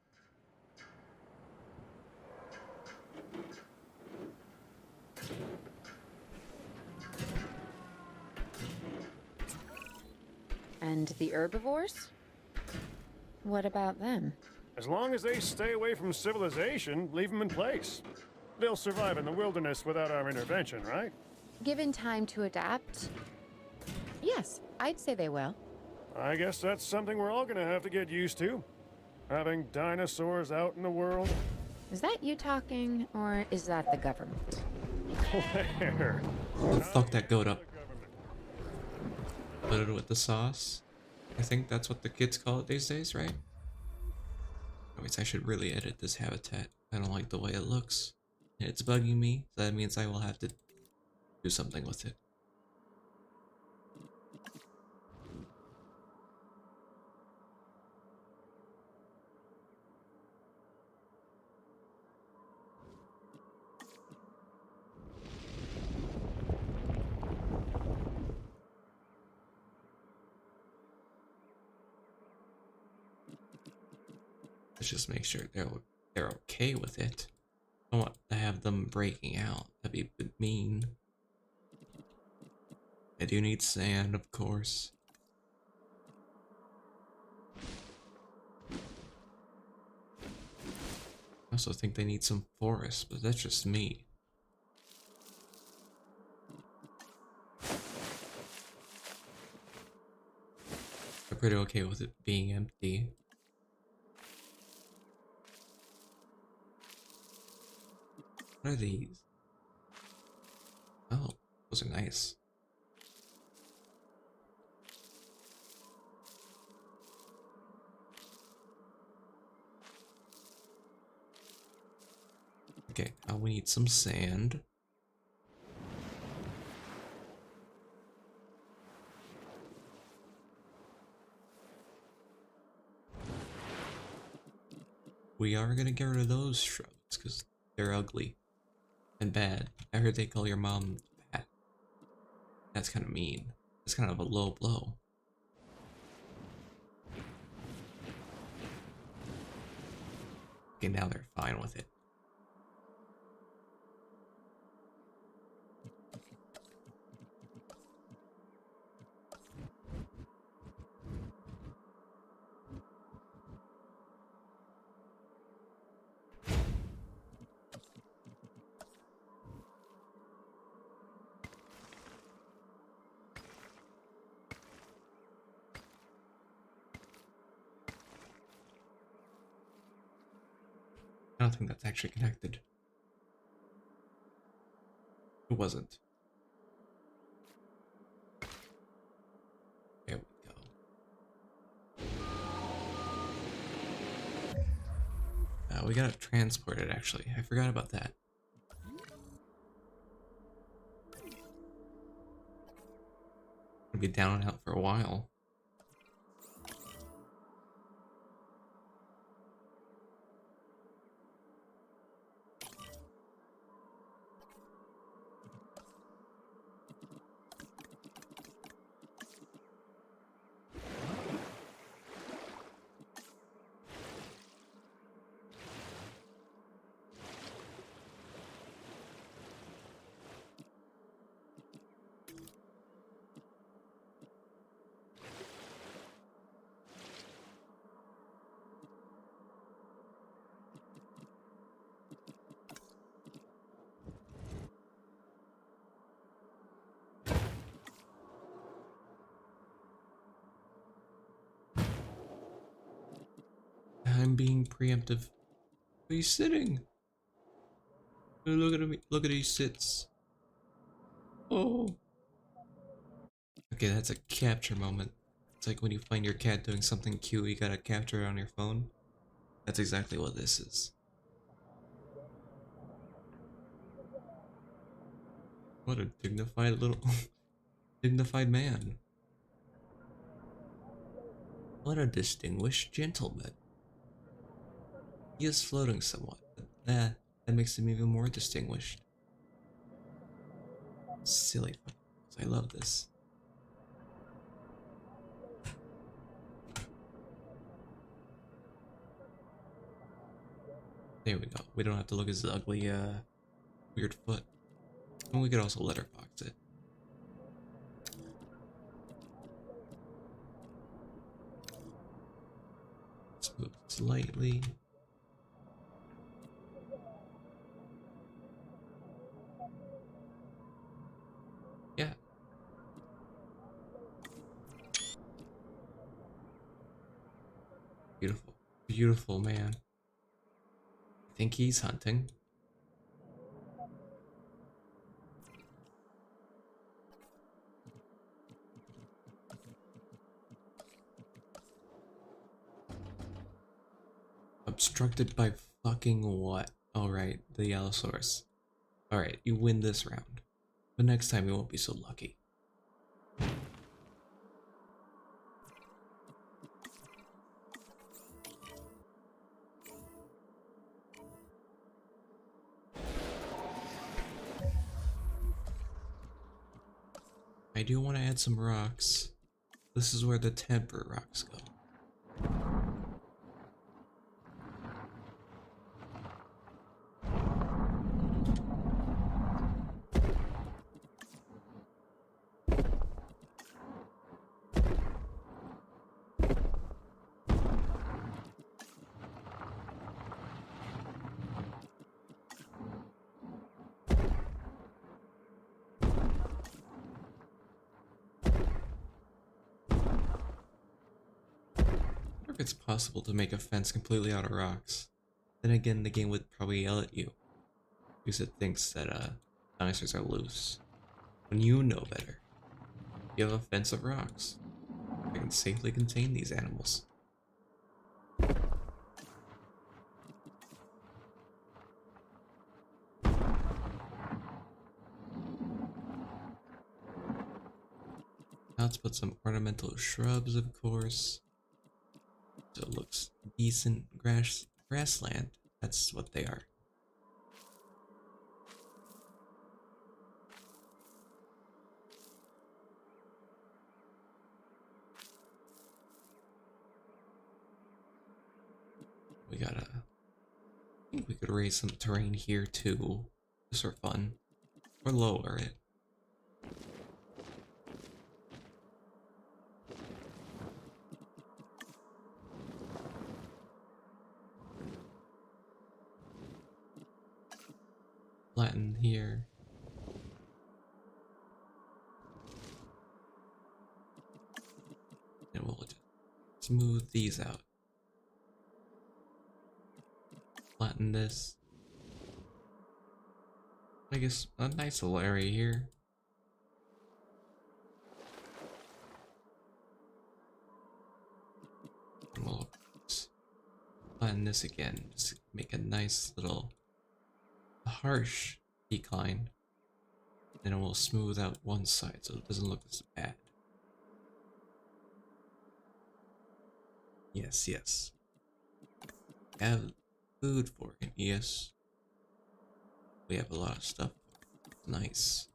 And the herbivores? What about them? As long as they stay away from civilization, leave them in place. They'll survive in the wilderness without our intervention, right? Given time to adapt? Yes, I'd say they will. I guess that's something we're all gonna have to get used to. Having dinosaurs out in the world. Is that you talking, or is that the government? Where? Let's fuck that goat up. Put it with the sauce. I think that's what the kids call it these days, right? Anyways, I should really edit this habitat. I don't like the way it looks. It's bugging me, so that means I will have to do something with it. Let's just make sure they're okay with it. I don't want to have them breaking out. That'd be a bit mean. I do need sand, of course. I also think they need some forest, but that's just me. I'm pretty okay with it being empty. What are these? Oh, those are nice. Okay, now we need some sand. We are gonna get rid of those shrubs because they're ugly and bad. I heard they call your mom bad. That's kind of mean. It's kind of a low blow. Okay, now they're fine with it. I don't think that's actually connected. It wasn't. There we go. We gotta transport it actually. I forgot about that. Gonna be down and out for a while. I'm being preemptive. He's sitting. Look at him. Look at he sits. Oh. Okay, that's a capture moment. It's like when you find your cat doing something cute, you gotta capture it on your phone. That's exactly what this is. What a dignified little dignified man. What a distinguished gentleman. He is floating somewhat, but that makes him even more distinguished. Silly fuckers, I love this. There we go. We don't have to look at his ugly, weird foot. And we could also letterbox it. Let's move slightly. Yeah. Beautiful. Beautiful man. I think he's hunting. Obstructed by fucking what? Alright, the Allosaurus. Alright, you win this round. But next time you won't be so lucky. I do want to add some rocks. This is where the temper rocks go. If it's possible to make a fence completely out of rocks, then again the game would probably yell at you because it thinks that dinosaurs are loose. When you know better, you have a fence of rocks that can safely contain these animals. Now let's put some ornamental shrubs, of course. So it looks decent grassland. That's what they are. We gotta... I think we could raise some terrain here too, just for fun. Or lower it. Flatten here. And we'll just smooth these out. Flatten this. I guess a nice little area here. And we'll flatten this again. Just make a nice little harsh decline. And it will smooth out one side so it doesn't look as bad. Yes, yes. Have food for him, yes. We have a lot of stuff. Nice.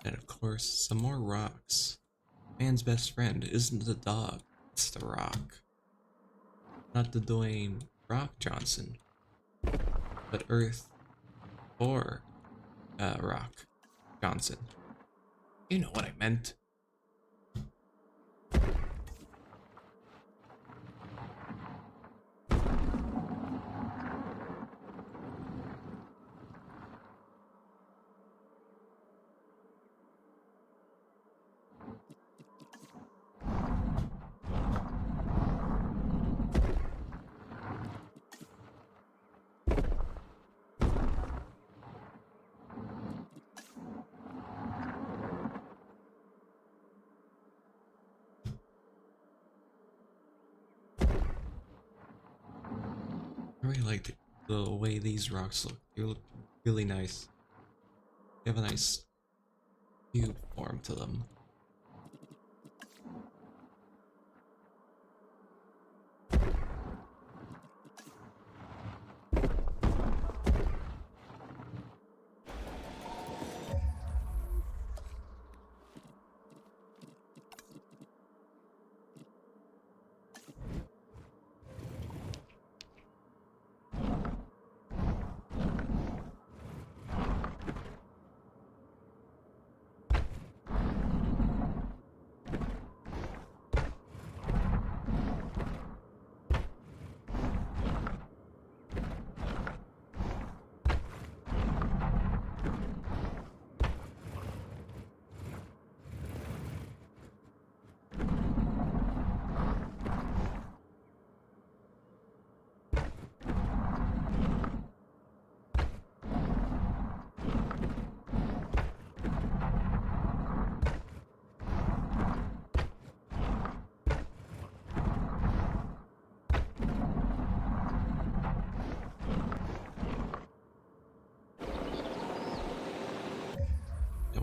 And of course, some more rocks. Man's best friend isn't the dog, it's the rock. Not the Dwayne Rock Johnson, but Earth or Rock Johnson. You know what I meant. I really like the way these rocks look. They look really nice. They have a nice cube form to them.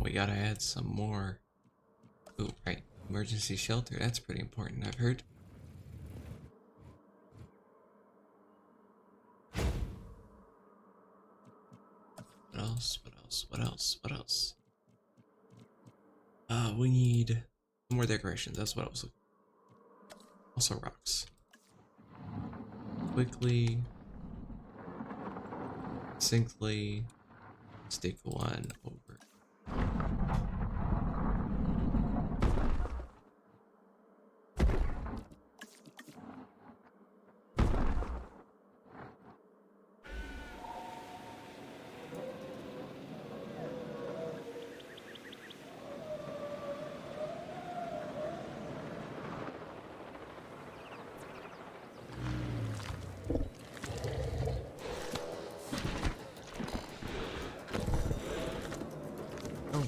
we gotta add some more. Ooh, right. Emergency shelter. That's pretty important, I've heard. What else? What else? What else? What else? We need more decorations. That's what I was looking for. Also rocks. Quickly. Succinctly. Stick one over.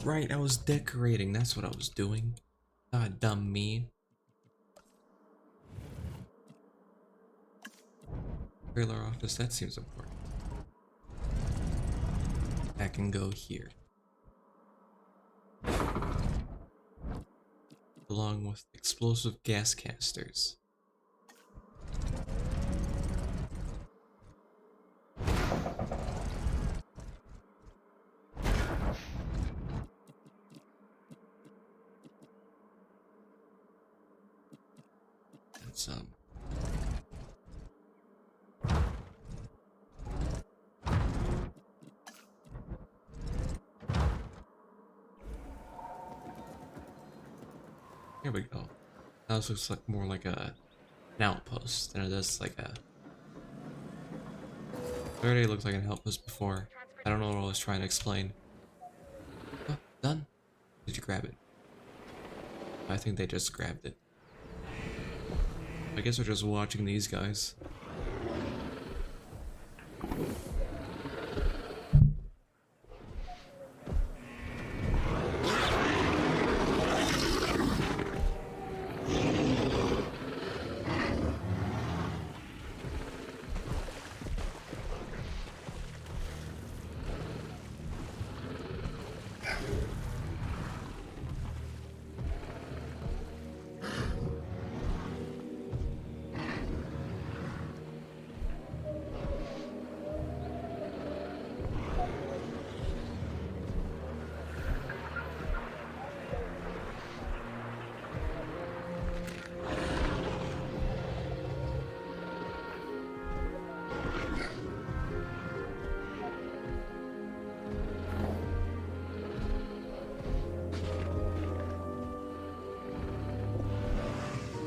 Right, I was decorating. That's what I was doing. Ah, dumb me. Trailer office, that seems important. That can go here. Along with explosive gas canisters. Some. Here we go. Now this looks like more like an outpost than it does like a. It already looked like an outpost before. I don't know what I was trying to explain. Oh, done? Did you grab it? I think they just grabbed it. I guess we're just watching these guys.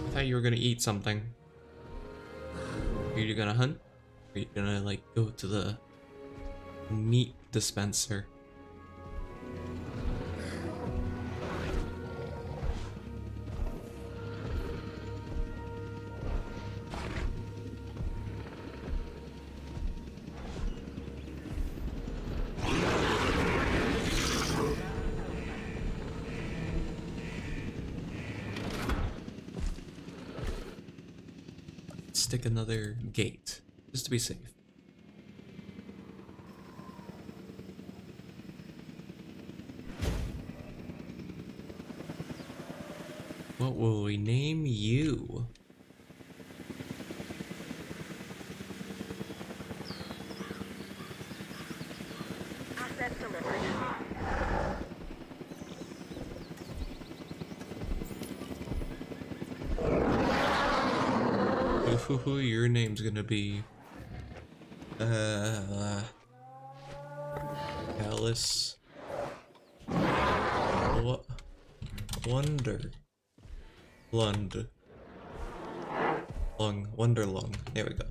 I thought you were gonna eat something. Are you gonna hunt? Are you gonna like go to the meat dispenser? Stick another gate, just to be safe. What will we name you? Asset delivered. Your name's gonna be Alice. What? Wonderlung. There we go.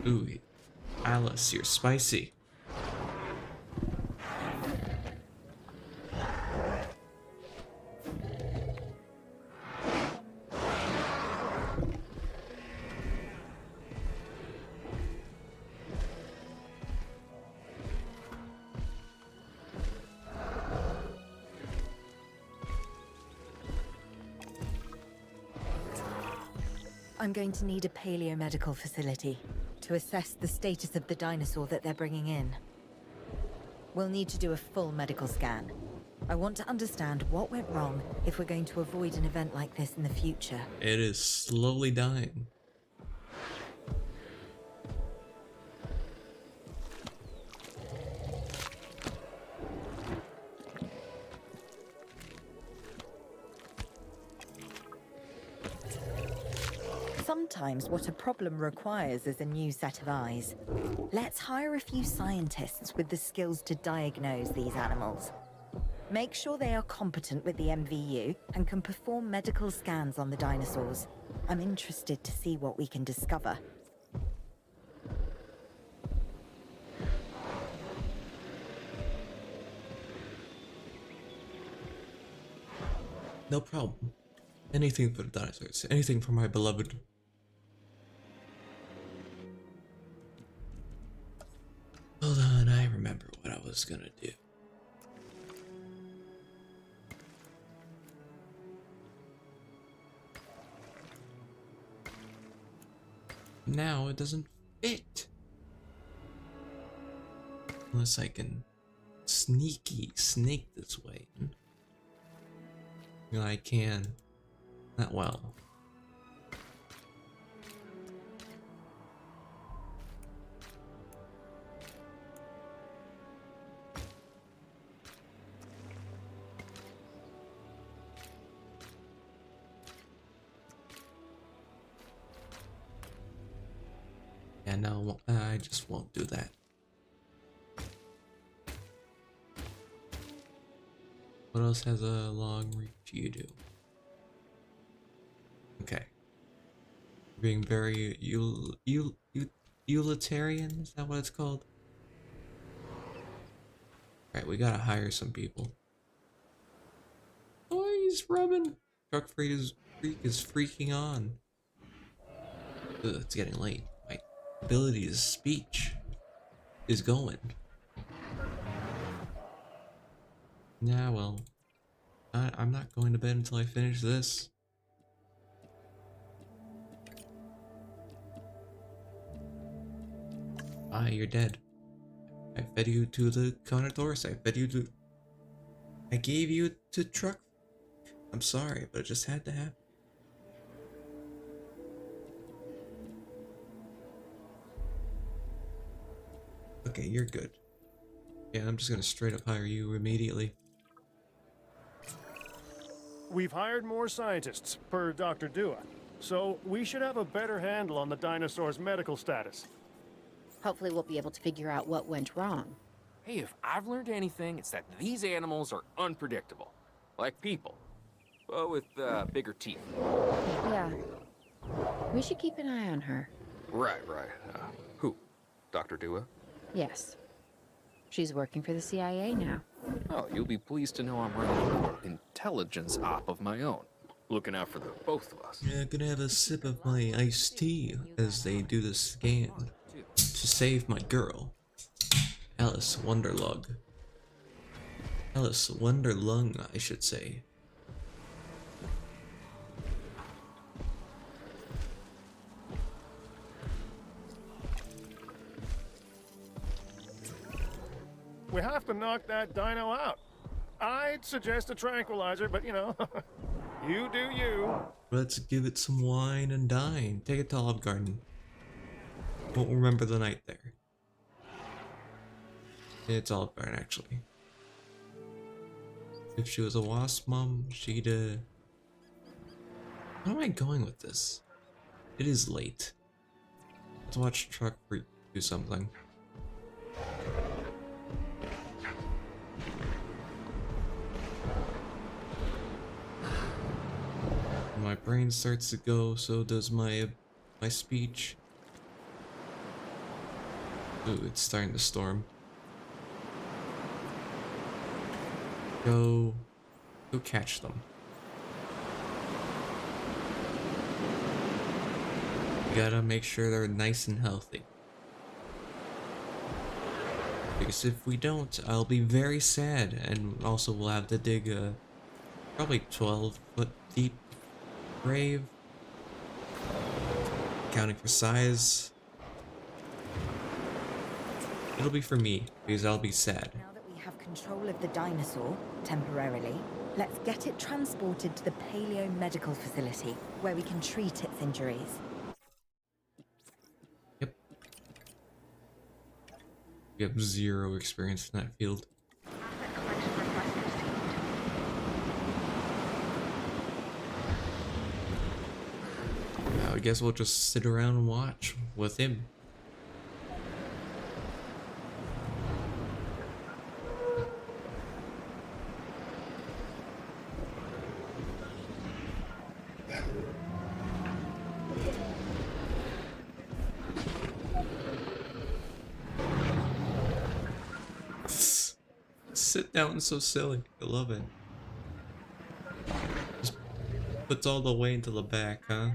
Ooh, Alice, you're spicy. I'm going to need a paleomedical facility to assess the status of the dinosaur that they're bringing in. We'll need to do a full medical scan. I want to understand what went wrong if we're going to avoid an event like this in the future. It is slowly dying. Sometimes what a problem requires is a new set of eyes. Let's hire a few scientists with the skills to diagnose these animals. Make sure they are competent with the MVU and can perform medical scans on the dinosaurs. I'm interested to see what we can discover. No problem. Anything for the dinosaurs. Anything for my beloved. Hold on, I remember what I was gonna do. Now it doesn't fit. Unless I can snake this way. You know, I can. Not well. Yeah, no, I just won't do that. What else has a long reach? You do. Okay. Being very utilitarian, is that what it's called? Right, we gotta hire some people. Oh, he's rubbing. Truck freak is freaking on. Ugh, it's getting late. My ability to speech is going. Nah, well, I'm not going to bed until I finish this. Ah, you're dead. I fed you to the Carnotaurus. I gave you to truck. I'm sorry, but it just had to happen. Okay, you're good. Yeah, I'm just gonna straight up hire you immediately. We've hired more scientists, per Dr. Dua, so we should have a better handle on the dinosaur's medical status. Hopefully we'll be able to figure out what went wrong. Hey, if I've learned anything, it's that these animals are unpredictable. Like people. But with bigger teeth. Yeah. We should keep an eye on her. Right. Who? Dr. Dua? Yes. She's working for the CIA now. Oh, you'll be pleased to know I'm running an intelligence op of my own. Looking out for the both of us. Yeah, gonna have a sip of my iced tea as they do the scan to save my girl, Alice Wonderlung. Alice Wonderlung, I should say. We have to knock that dino out. I'd suggest a tranquilizer, but you know, you do you. Let's give it some wine and dine. Take it to Olive Garden. Won't remember the night there. It's Olive Garden, actually. If she was a wasp mom, she'd Where am I going with this? It is late. Let's watch Truck Freak do something. My brain starts to go, so does my speech. Ooh, it's starting to storm. Go catch them. You gotta make sure they're nice and healthy. Because if we don't, I'll be very sad, and also we'll have to dig a probably 12-foot deep grave. accounting for size. It'll be for me, because I'll be sad. Now that we have control of the dinosaur, temporarily, let's get it transported to the Paleo Medical Facility, where we can treat its injuries. Yep. You have 0 experience in that field. Asset collection request received. I guess we'll just sit around and watch with him. Sit down, so silly. I love it. Just puts all the way into the back, huh?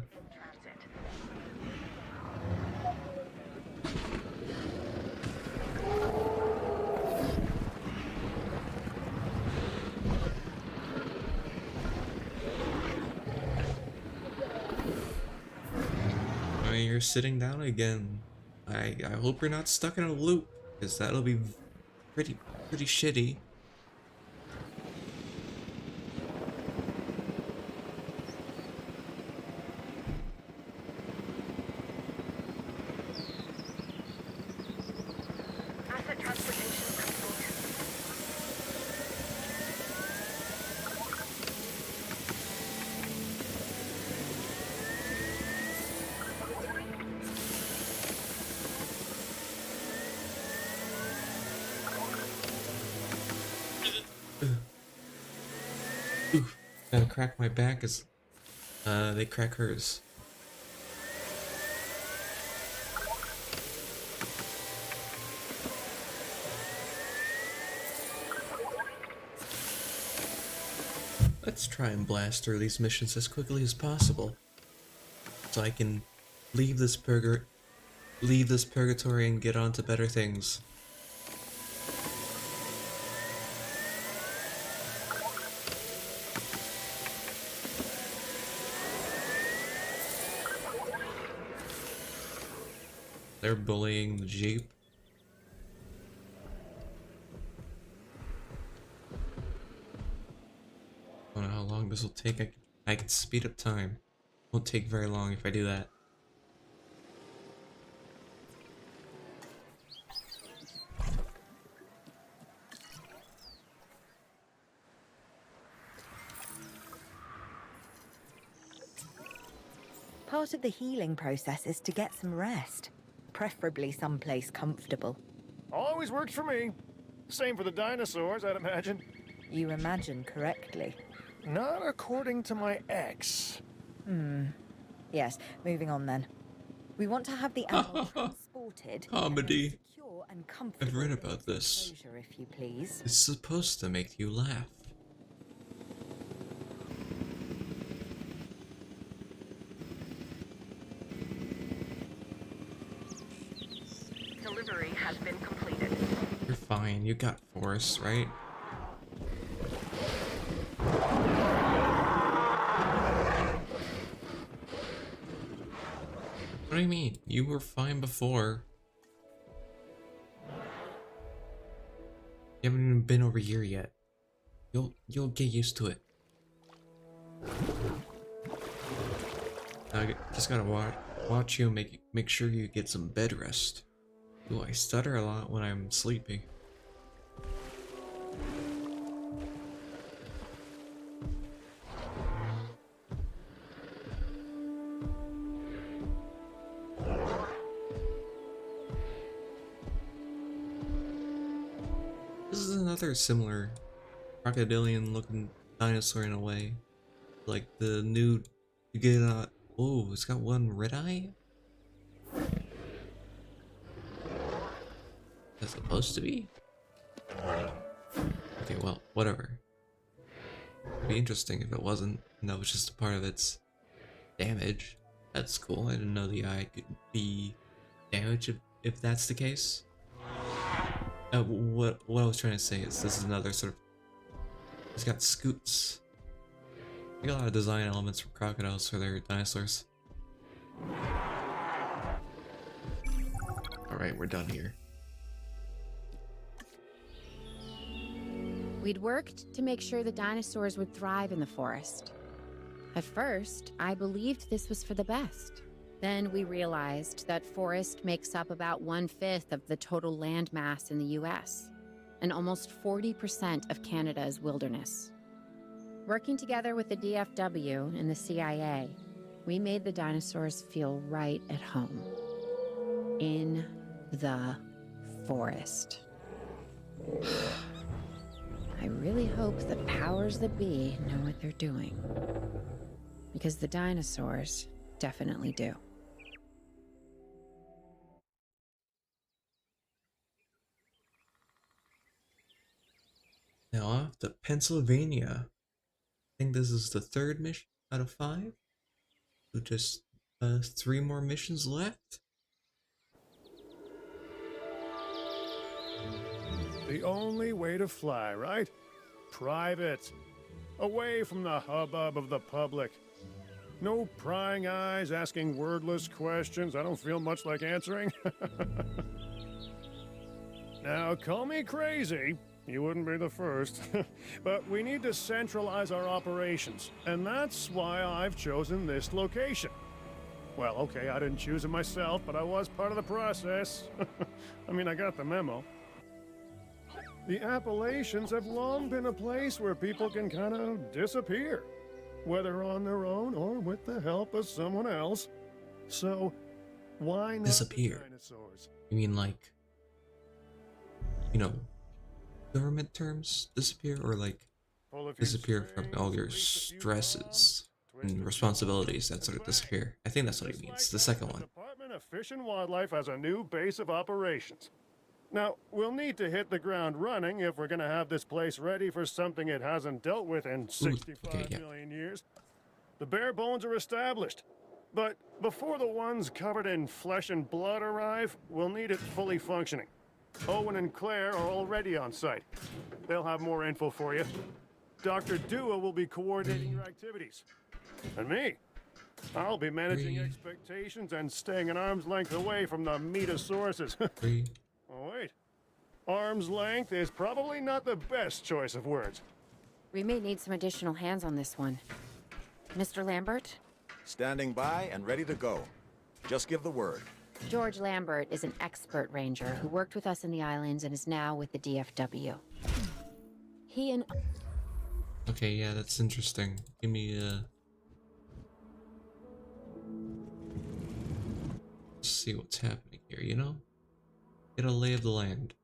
You're sitting down again. I hope you're not stuck in a loop, because that'll be pretty shitty. Asset transportation complete. Oof, gotta crack my back as they crack hers. Let's try and blast through these missions as quickly as possible, so I can leave this purgatory and get on to better things. They're bullying the Jeep. I don't know how long this will take. I can speed up time. Won't take very long if I do that. Part of the healing process is to get some rest, preferably someplace comfortable. Always worked for me. Same for the dinosaurs, I'd imagine. You imagine correctly. Not according to my ex. Yes, moving on then. We want to have the animal transported Comedy. in a secure and comfortable I've read about this. enclosure, if you please. It's supposed to make you laugh. Delivery has been completed. You're fine. You got force, right? What do you mean? You were fine before. You haven't even been over here yet. You'll get used to it. I just gotta watch you and make sure you get some bed rest. Ooh, I stutter a lot when I'm sleeping. This is another similar crocodilian looking dinosaur in a way. Like the new oh, it's got one red eye? That's supposed to be? Okay, well, whatever. It'd be interesting if it wasn't, and that was just a part of its damage. That's cool. I didn't know the eye could be damaged if that's the case. What I was trying to say is this is another sort of... It's got scoots. I got a lot of design elements from crocodiles for their dinosaurs. Alright, we're done here. We'd worked to make sure the dinosaurs would thrive in the forest. At first, I believed this was for the best. Then we realized that forest makes up about 1/5 of the total land mass in the US, and almost 40% of Canada's wilderness. Working together with the DFW and the CIA, we made the dinosaurs feel right at home. In the forest. I really hope the powers that be know what they're doing. Because the dinosaurs definitely do. Now off to Pennsylvania. I think this is the 3rd mission out of 5. So just 3 more missions left. The only way to fly, right? Private. Away from the hubbub of the public. No prying eyes asking wordless questions I don't feel much like answering. Now, call me crazy. You wouldn't be the first. But we need to centralize our operations, and that's why I've chosen this location. Well, okay, I didn't choose it myself, but I was part of the process. I mean, I got the memo. The Appalachians have long been a place where people can kind of disappear, whether on their own or with the help of someone else. So, why not Disappear? dinosaurs? You mean like, you know, government terms disappear, or like disappear from all your stresses and responsibilities, that sort of disappear? I think that's what he means. The second one. The Department of Fish and Wildlife has a new base of operations. Now, we'll need to hit the ground running if we're going to have this place ready for something it hasn't dealt with in 65 million years. The bare bones are established, but before the ones covered in flesh and blood arrive, we'll need it fully functioning. Owen and Claire are already on site. They'll have more info for you. Dr. Dua will be coordinating your activities. And me, I'll be managing expectations and staying an arm's length away from the metasauruses. Oh, wait. Arm's length is probably not the best choice of words. We may need some additional hands on this one. Mr. Lambert? Standing by and ready to go. Just give the word. George Lambert is an expert ranger who worked with us in the islands and is now with the DFW. He and... Okay, yeah, that's interesting. Give me let's see what's happening here, you know? Get a lay of the land.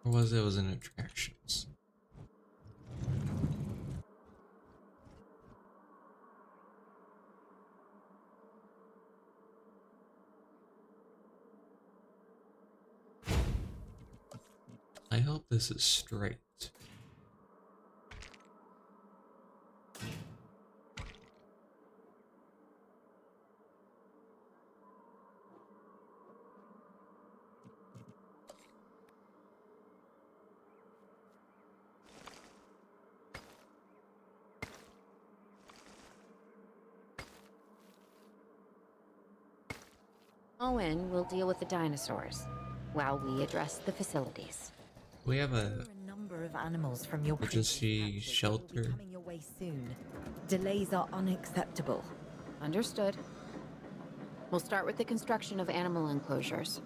Or was it in attractions? I hope this is straight. Owen will deal with the dinosaurs, while we address the facilities. We have a number of animals from your emergency shelter. coming your way soon. Delays are unacceptable. Understood. We'll start with the construction of animal enclosures.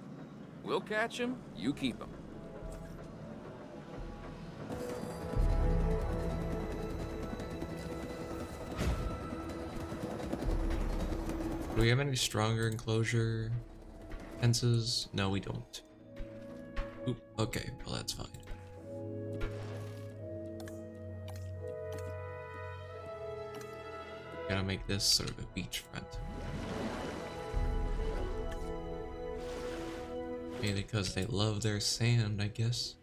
We'll catch him, you keep him. Do we have any stronger enclosure fences? No, we don't. Oop, okay, well that's fine. Gotta make this sort of a beachfront. Maybe because they love their sand, I guess.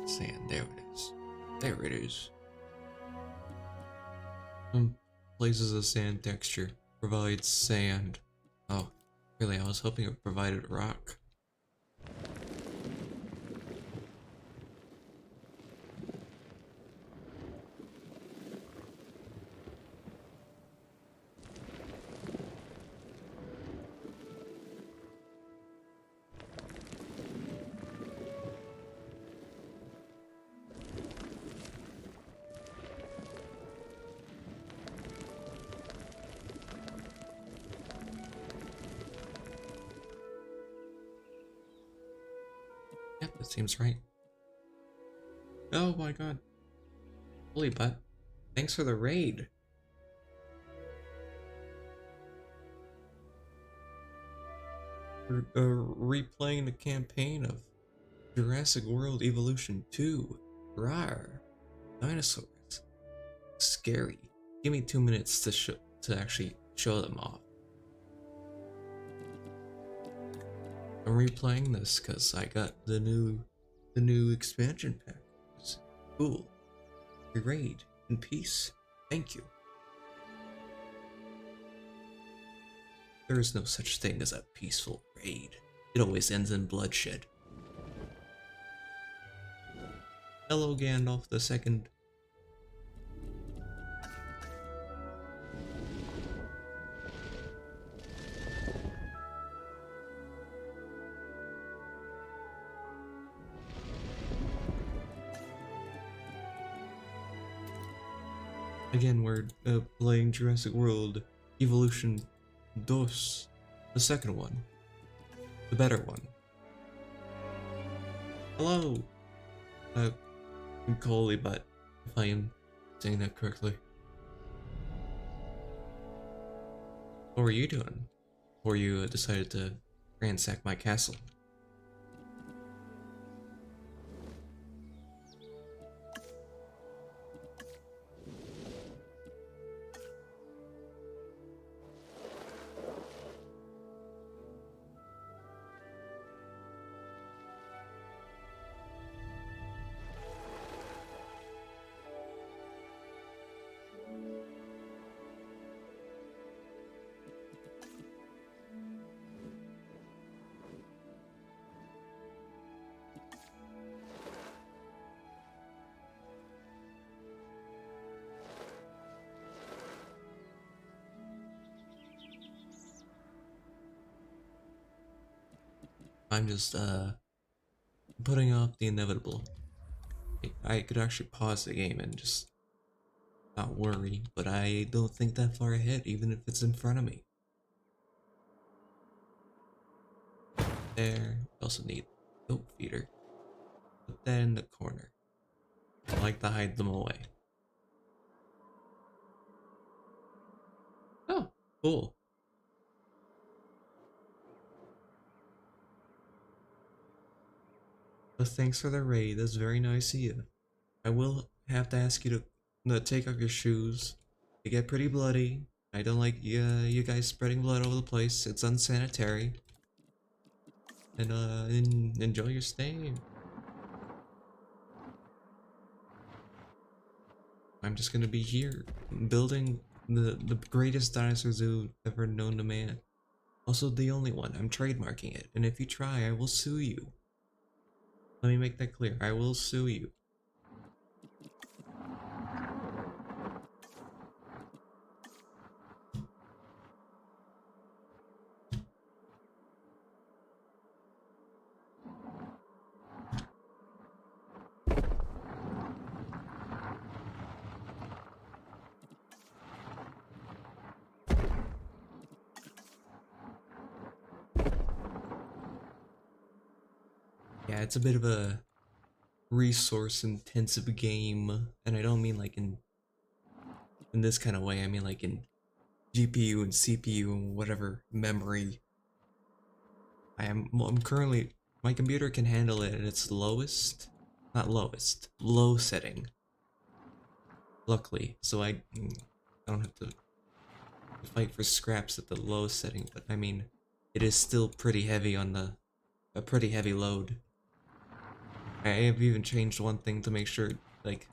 Sand, there it is. There it is. Some places of sand texture provides sand. Oh, really? I was hoping it provided rock. Yep, that seems right. Oh my god. Holy butt. Thanks for the raid. We're replaying the campaign of Jurassic World Evolution 2. Rawr. Dinosaurs. Scary. Give me 2 minutes to actually show them off. I'm replaying this because I got the new expansion pack. It's cool. Your raid in peace. Thank you. There is no such thing as a peaceful raid. It always ends in bloodshed. Hello, Gandalf the Second. Again, we're playing Jurassic World Evolution 2, the second one, the better one. Hello, Coley, but if I am saying that correctly. What were you doing before you decided to ransack my castle? I'm just putting off the inevitable. I could actually pause the game and just not worry, but I don't think that far ahead, even if it's in front of me. There. Also need goat feeder. Put that in the corner. I like to hide them away. Oh, cool. But thanks for the raid, that's very nice of you. I will have to ask you to take off your shoes. They get pretty bloody. I don't like you guys spreading blood over the place. It's unsanitary. And enjoy your stay. I'm just gonna be here, building the greatest dinosaur zoo ever known to man. Also the only one. I'm trademarking it, and if you try, I will sue you. Let me make that clear. I will sue you. Yeah, it's a bit of a resource-intensive game, and I don't mean like in this kind of way. I mean like in GPU and CPU and whatever memory. I'm currently, my computer can handle it at its lowest, not lowest, low setting. Luckily, so I don't have to fight for scraps at the low setting, but I mean, it is still pretty heavy on a pretty heavy load. I have even changed one thing to make sure, like,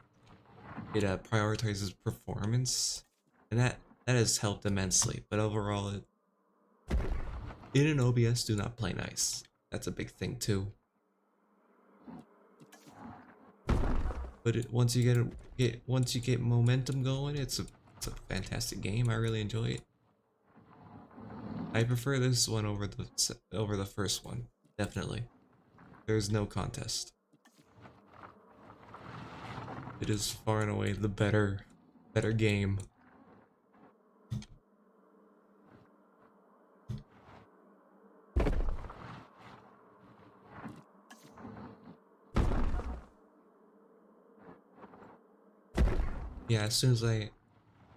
it prioritizes performance, and that has helped immensely. But overall, in an OBS, do not play nice. That's a big thing too. But once you get momentum going, it's a fantastic game. I really enjoy it. I prefer this one over the first one, definitely. There's no contest. It is far and away the better game. Yeah, as soon as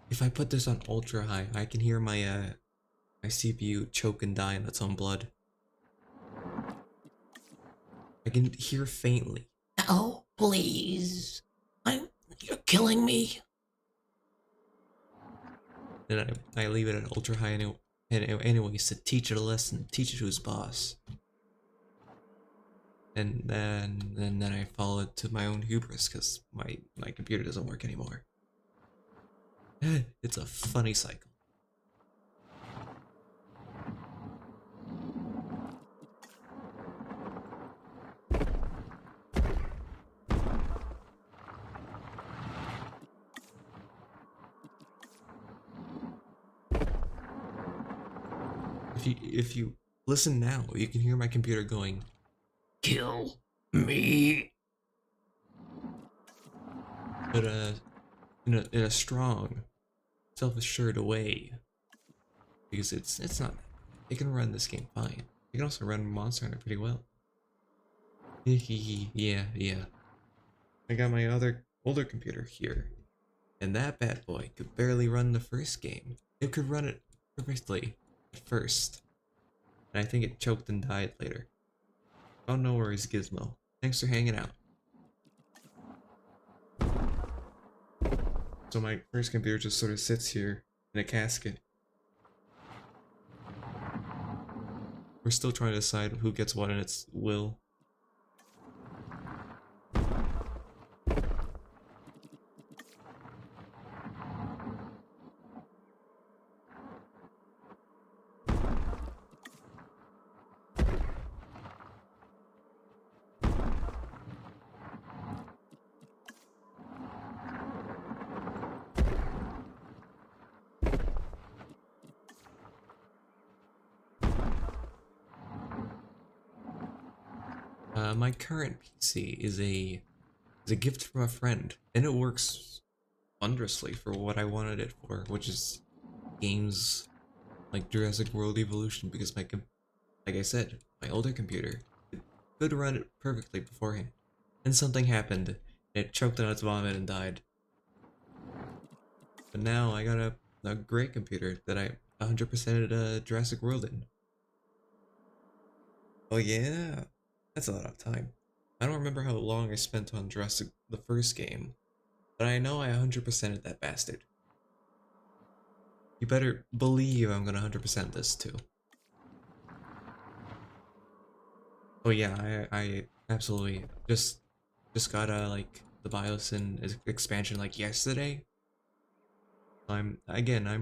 if I put this on ultra high, I can hear my CPU choke and die in its own blood. I can hear faintly. Oh, please. You're killing me. Then I leave it at ultra high anyways to teach it a lesson, teach it who's boss. And then I follow it to my own hubris because my computer doesn't work anymore. It's a funny cycle. If you listen now, you can hear my computer going, "Kill me." But in a strong, self-assured way, because it's not. It can run this game fine. It can also run Monster Hunter pretty well. Yeah. I got my older computer here, and that bad boy could barely run the first game. It could run it perfectly at first, and I think it choked and died later. Oh, no worries, Gizmo. Thanks for hanging out. So my first computer just sort of sits here in a casket. We're still trying to decide who gets what in its will. My current PC is a gift from a friend, and it works wondrously for what I wanted it for, which is games like Jurassic World Evolution. Because like I said, my older computer could run it perfectly beforehand, and something happened, and it choked on its vomit and died. But now I got a great computer that I 100%ed Jurassic World in. Oh yeah. That's a lot of time. I don't remember how long I spent on Jurassic, the first game, but I know I 100%ed that bastard. You better believe I'm gonna 100% this too. Oh yeah, I absolutely just got like the BIOS and expansion like yesterday. I'm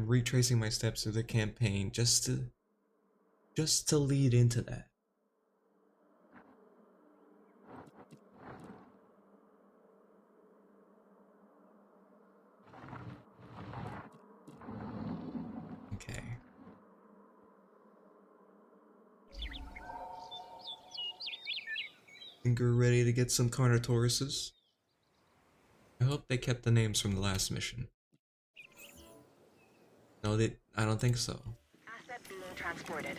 retracing my steps through the campaign just to lead into that. Okay. Think we're ready to get some Carnotauruses? I hope they kept the names from the last mission. No, I don't think so. Asset being transported.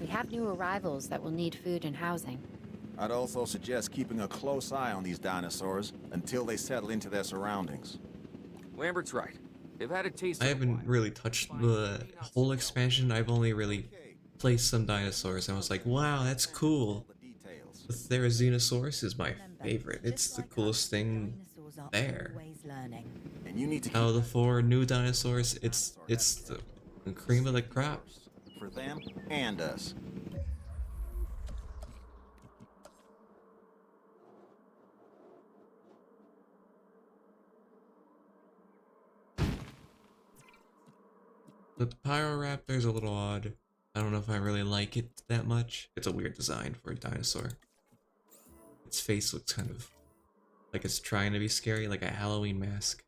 We have new arrivals that will need food and housing. I'd also suggest keeping a close eye on these dinosaurs until they settle into their surroundings. Lambert's right. They've had a taste I of the haven't wild. really touched the whole expansion. I've only really placed some dinosaurs, and I was like, wow, that's cool. The Therizinosaurus is my favorite. It's the coolest thing there. And you need to Out of keep the 4 new dinosaurs, it's the cream of the crop. for them and us. But the Pyro Raptor is a little odd. I don't know if I really like it that much. It's a weird design for a dinosaur. Its face looks kind of like it's trying to be scary, like a Halloween mask.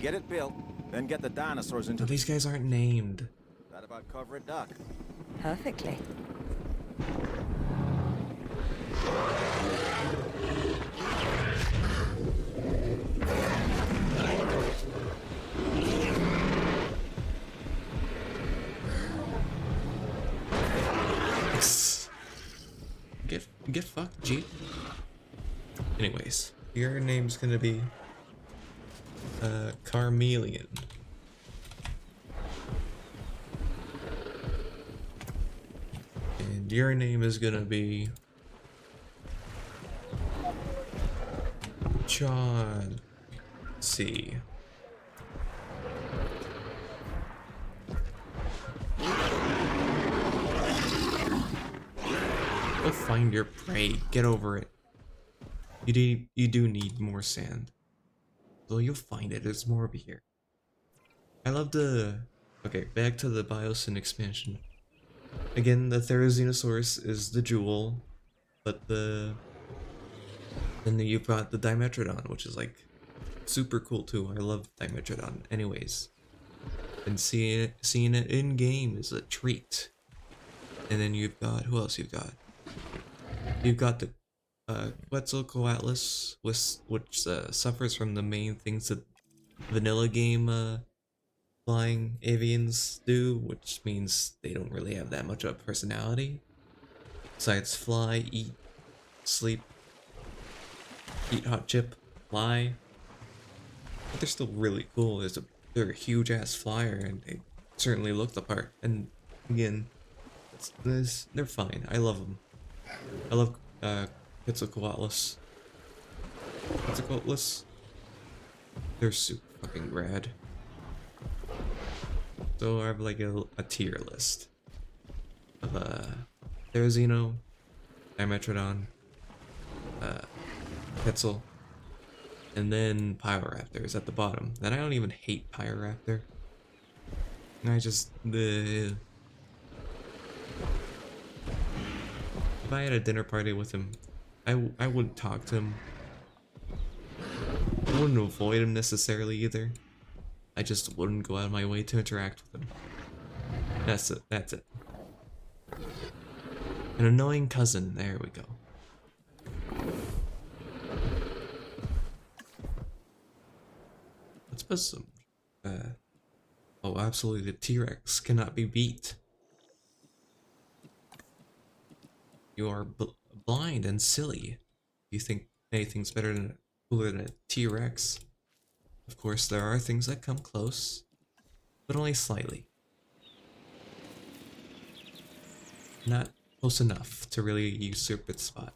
Get it built, then get the dinosaurs into But these guys aren't named. That about cover it, Doc. Perfectly. Get fucked, G. Anyways, your name's gonna be Carmelian. And your name is gonna be John C. Go find your prey. Get over it. You do need more sand. So you'll find it. There's more over here. I love the... Okay, back to the Biosyn expansion. Again, the Therizinosaurus is the jewel, but the... Then you've got the Dimetrodon, which is like super cool too. I love Dimetrodon. Anyways, and seeing it in game is a treat. And then you've got, who else you've got? You've got the Quetzalcoatlus, which suffers from the main things that vanilla game flying avians do, which means they don't really have that much of a personality. Besides fly, eat, sleep, eat hot chip, fly. But they're still really cool. They're a huge ass flyer, and they certainly look the part. And again, they're fine. I love them. I love Quetzalcoatlus. They're super fucking rad. So I have like a tier list of Therizino, Dimetrodon, Quetzal, and then Pyro Raptor is at the bottom. And I don't even hate Pyro Raptor. I just if I had a dinner party with him, I wouldn't talk to him. I wouldn't avoid him necessarily either. I just wouldn't go out of my way to interact with him. That's it. That's it. An annoying cousin. There we go. Let's put some. Oh, absolutely! The T-Rex cannot be beat. You are blind and silly. You think anything's cooler than a T-Rex? Of course, there are things that come close, but only slightly. Not close enough to really usurp its spot.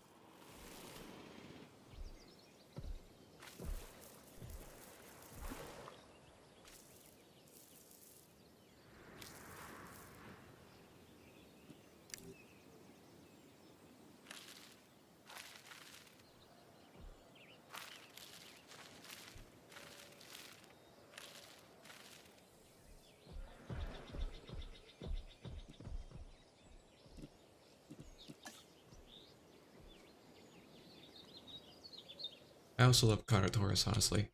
I also love Carnotaurus, honestly.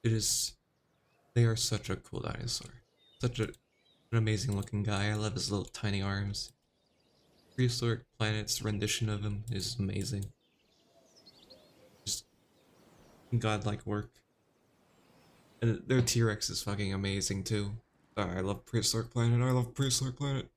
They are such a cool dinosaur. An amazing looking guy. I love his little tiny arms. Prehistoric Planet's rendition of him is amazing. Just godlike work. And their T-Rex is fucking amazing too. I love Prehistoric Planet. I love Prehistoric Planet.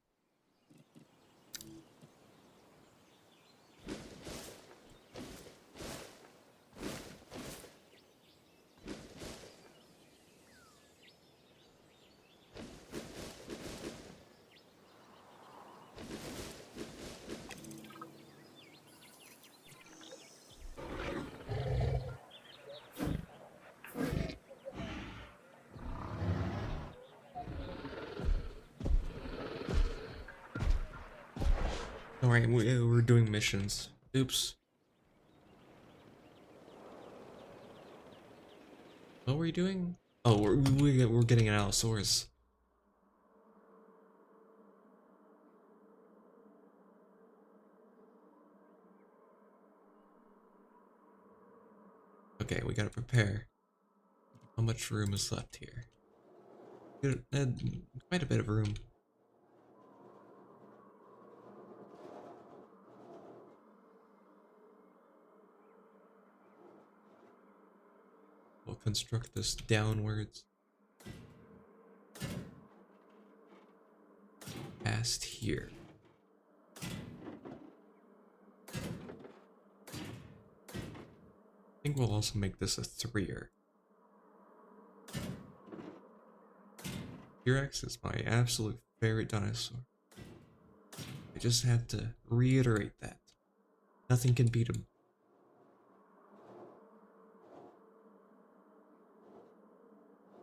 Alright, we're doing missions. Oops. What were you doing? Oh, we're getting an Allosaurus. Okay, we gotta prepare. How much room is left here? Quite a bit of room. We'll construct this downwards. Past here. I think we'll also make this a 3-er. T-Rex is my absolute favorite dinosaur. I just have to reiterate that. Nothing can beat him.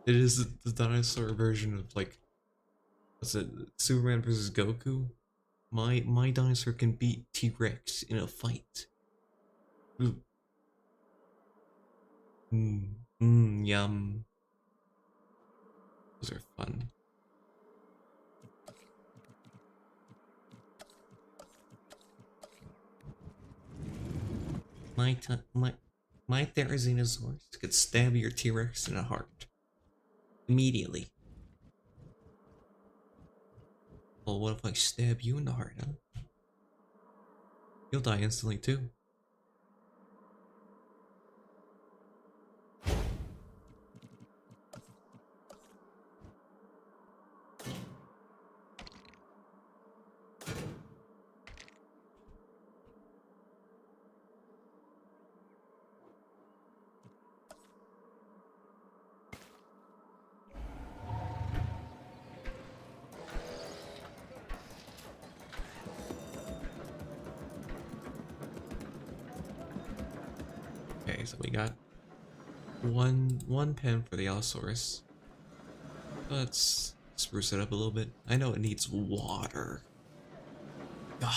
It is the dinosaur version of, like, what's it, Superman versus Goku? My dinosaur can beat T-Rex in a fight. Ooh. Yum. Those are fun. My Therizinosaurus could stab your T-Rex in the heart. Immediately. Well, what if I stab you in the heart, huh? You'll die instantly too. Okay, so we got one pen for the Allosaurus. Let's spruce it up a little bit. I know it needs water. Ugh.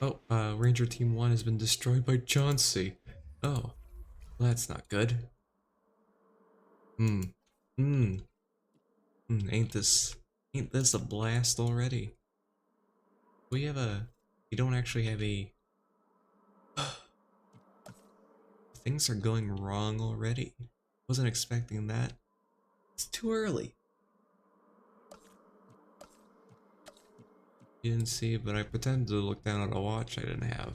Oh, Ranger Team 1 has been destroyed by Chauncey. Oh, well, that's not good. Ain't this a blast already? We don't actually have a... Things are going wrong already. Wasn't expecting that. It's too early. You didn't see, but I pretended to look down at a watch I didn't have.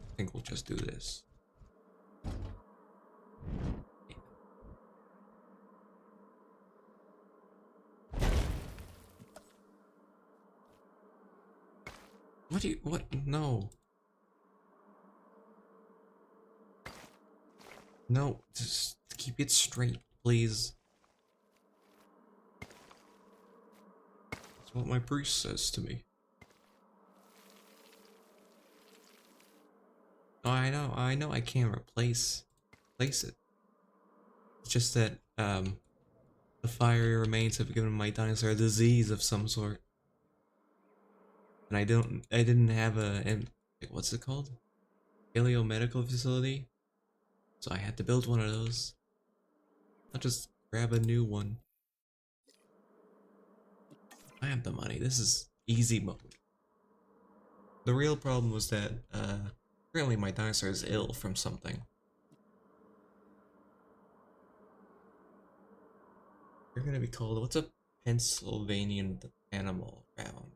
I think we'll just do this. What? No. No, just keep it straight, please. That's what my priest says to me. Oh, I know I can't replace it. It's just that, the fiery remains have given my dinosaur a disease of some sort. And I didn't have what's it called? Paleomedical facility? So I had to build one of those. I'll just grab a new one. I have the money. This is easy mode. The real problem was that, apparently my dinosaur is ill from something. You're gonna be called, what's a Pennsylvanian animal around?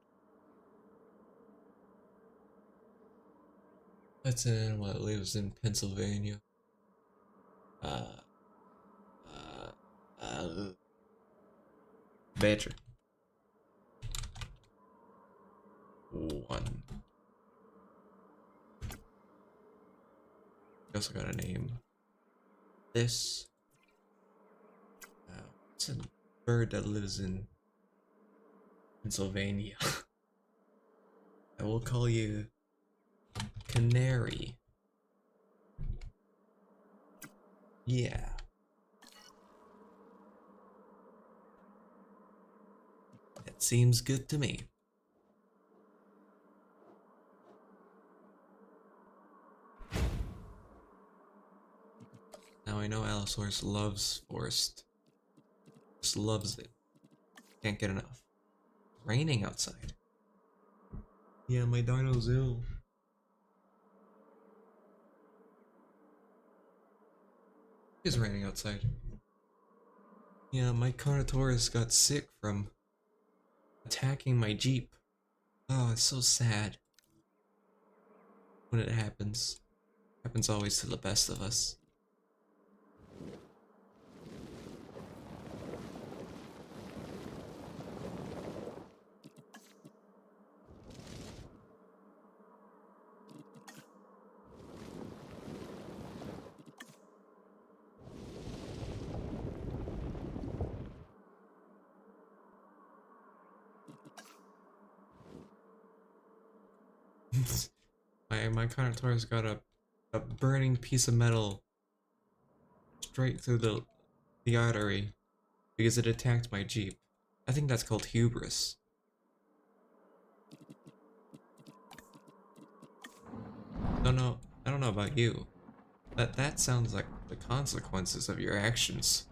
That's an animal that lives in Pennsylvania. Badger. 1. also got a name. This. It's a bird that lives in Pennsylvania. I will call you Canary. Yeah. That seems good to me. Now I know Allosaurus loves forest. Just loves it. Can't get enough. It's raining outside. Yeah, my dino's ill. It's raining outside. Yeah, my Carnotaurus got sick from attacking my Jeep. Oh, it's so sad. When it happens. Happens always to the best of us. My Carnotaurus got a burning piece of metal straight through the artery because it attacked my Jeep. I think that's called hubris. I don't know about you. That sounds like the consequences of your actions.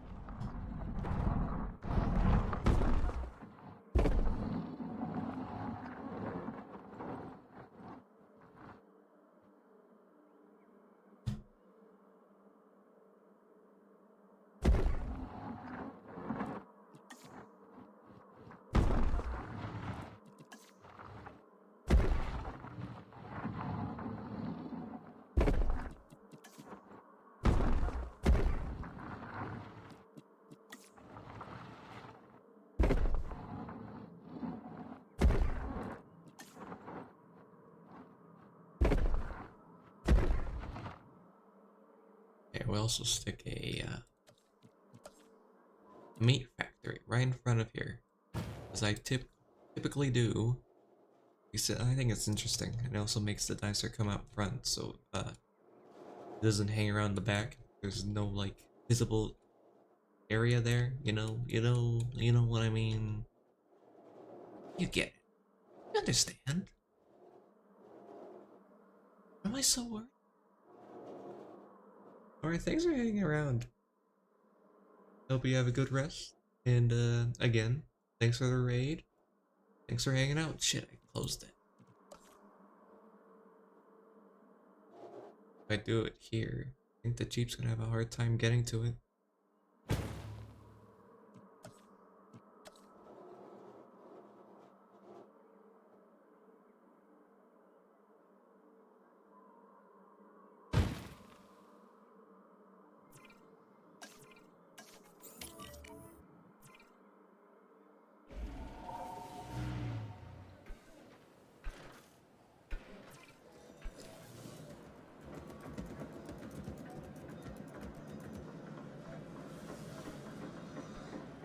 We also stick a meat factory right in front of here, as I typically do. I think it's interesting, and it also makes the dinosaur come out front, so it doesn't hang around the back. There's no like visible area there. You know what I mean. You get it. You understand. Am I so worried? Alright, thanks for hanging around. Hope you have a good rest. And, again, thanks for the raid. Thanks for hanging out. Shit, I closed it. If I do it here, I think the Jeep's gonna have a hard time getting to it.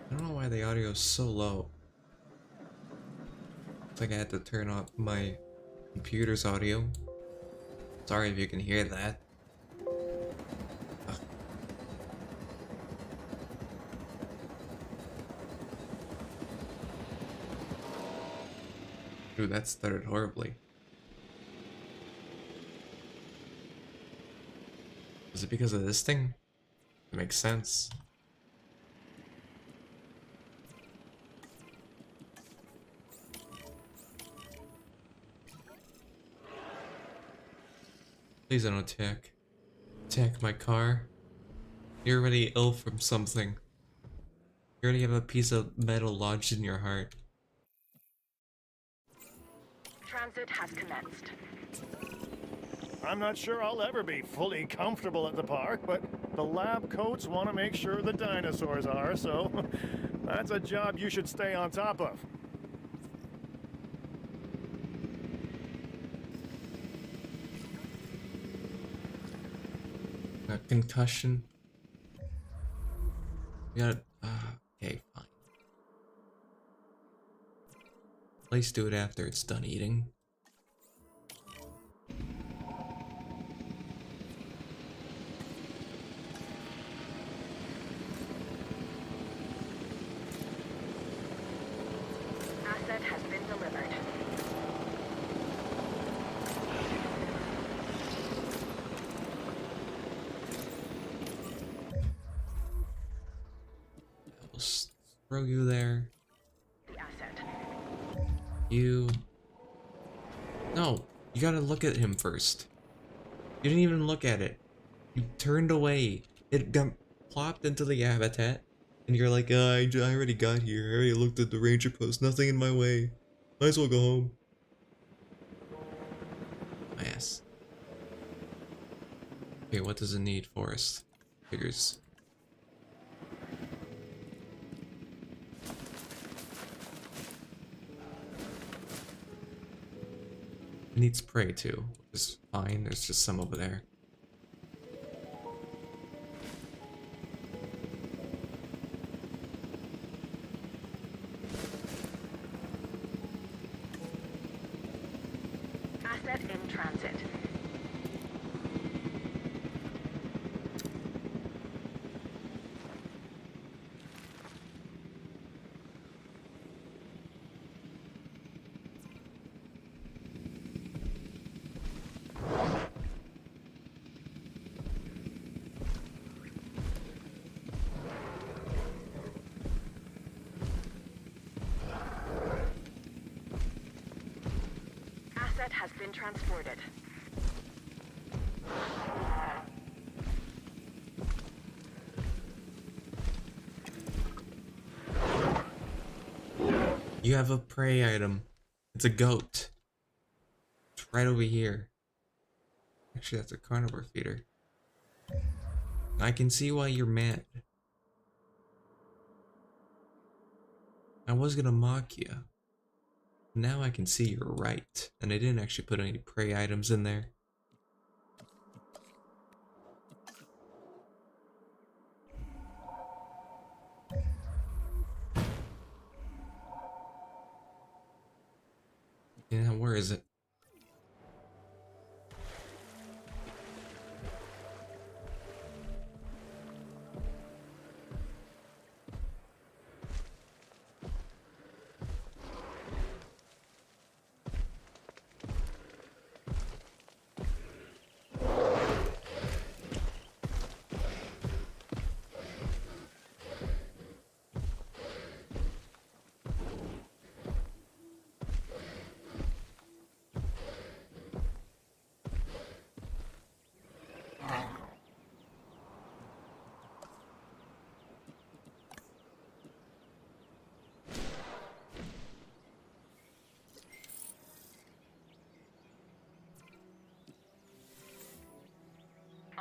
I don't know why the audio is so low. It's like I had to turn off my computer's audio. Sorry if you can hear that. Ugh. Dude, that stuttered horribly. Is it because of this thing? It makes sense. Please don't attack. Attack my car. You're already ill from something. You already have a piece of metal lodged in your heart. Transit has commenced. I'm not sure I'll ever be fully comfortable at the park, but the lab coats want to make sure the dinosaurs are, so that's a job you should stay on top of. A concussion. We got okay, fine. Let's do it after it's done eating. Asset has been delivered. We'll throw you there. The asset. You... No, you gotta look at him first. You didn't even look at it. You turned away. It got plopped into the habitat. And you're like, I already got here. I already looked at the ranger post. Nothing in my way. Might as well go home. My ass. Okay, what does it need, Forest? Figures. It needs prey too, which is fine. There's just some over there. Asset in transit. Asset has been transported. You have a prey item. It's a goat. It's right over here. Actually, that's a carnivore feeder. I can see why you're mad. I was gonna mock you. Now I can see you're right. And I didn't actually put any prey items in there. Yeah, where is it?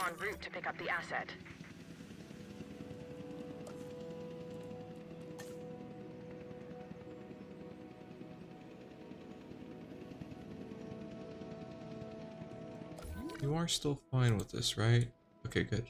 En route to pick up the asset. You are still fine with this, right? Okay, good.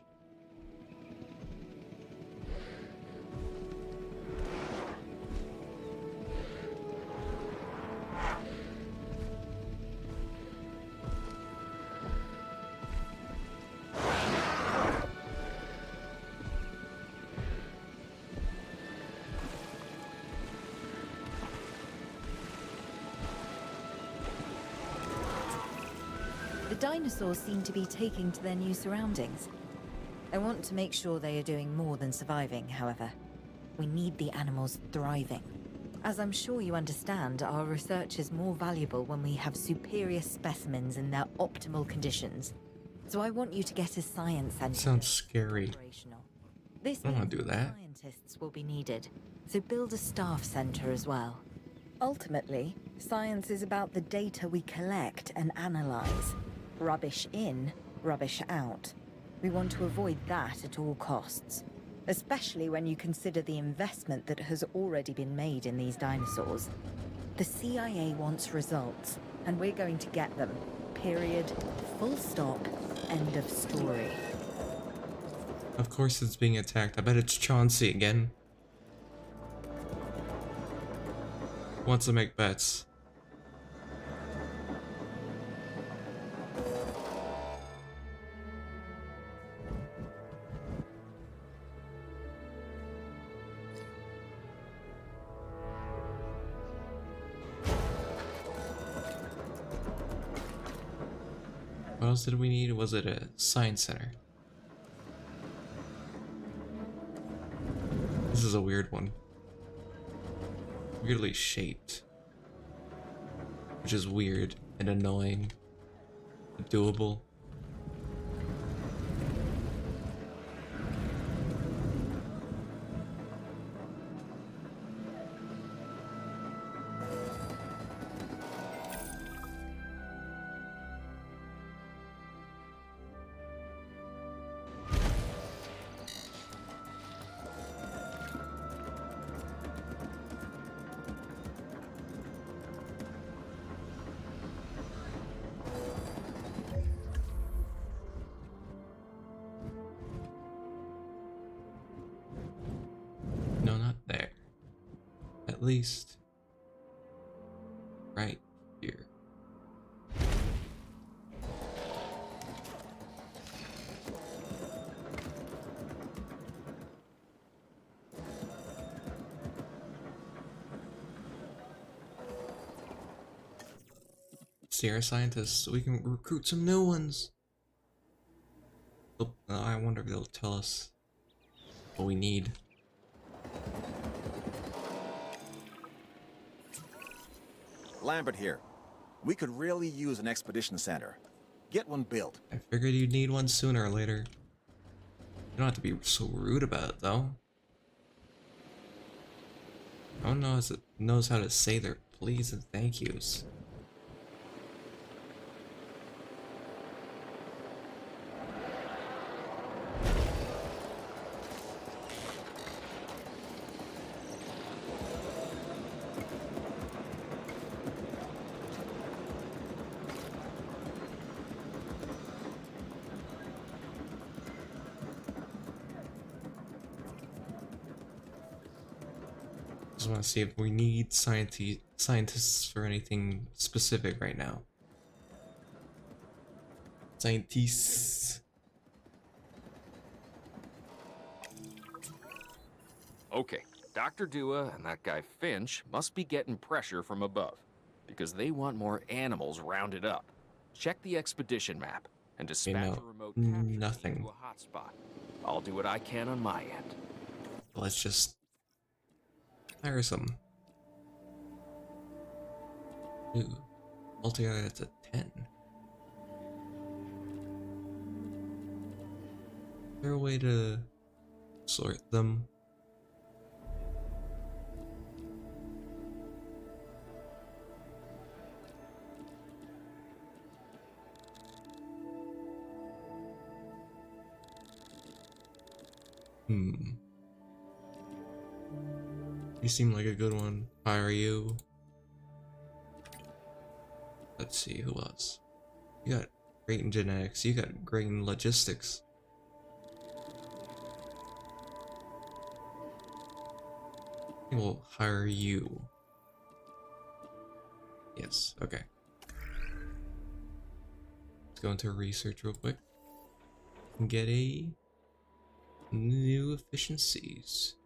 The dinosaurs seem to be taking to their new surroundings. I want to make sure they are doing more than surviving, however. We need the animals thriving. As I'm sure you understand, our research is more valuable when we have superior specimens in their optimal conditions. So I want you to get a science center. Sounds scary. This I don't want to do that. Scientists will be needed, so build a staff center as well. Ultimately, science is about the data we collect and analyze. Rubbish in, rubbish out. We want to avoid that at all costs, especially when you consider the investment that has already been made in these dinosaurs. The CIA wants results, and we're going to get them. Period. Full stop. End of story. Of course it's being attacked. I bet it's Chauncey again. Wants to make bets. What else did we need? Was it a science center? This is a weird one. Weirdly shaped. Which is weird and annoying. But doable. No, not there. At least right here. See our scientists, we can recruit some new ones. I wonder if they'll tell us what we need. Lambert here. We could really use an expedition center. Get one built. I figured you'd need one sooner or later. You don't have to be so rude about it, though. No one knows how to say their please and thank yous. Just want to see if we need scientists for anything specific right now. Scientists. Okay, Dr. Dua and that guy Finch must be getting pressure from above, because they want more animals rounded up. Check the expedition map and dispatch a remote capture to a hotspot. I'll do what I can on my end. Let's just hire some. Ooh, altogether that's a 10. Is there a way to sort them? You seem like a good one. Hire you. Let's see, who else? You got great in genetics, you got great in logistics. I think we'll hire you. Yes, okay. Let's go into research real quick and get a new efficiencies.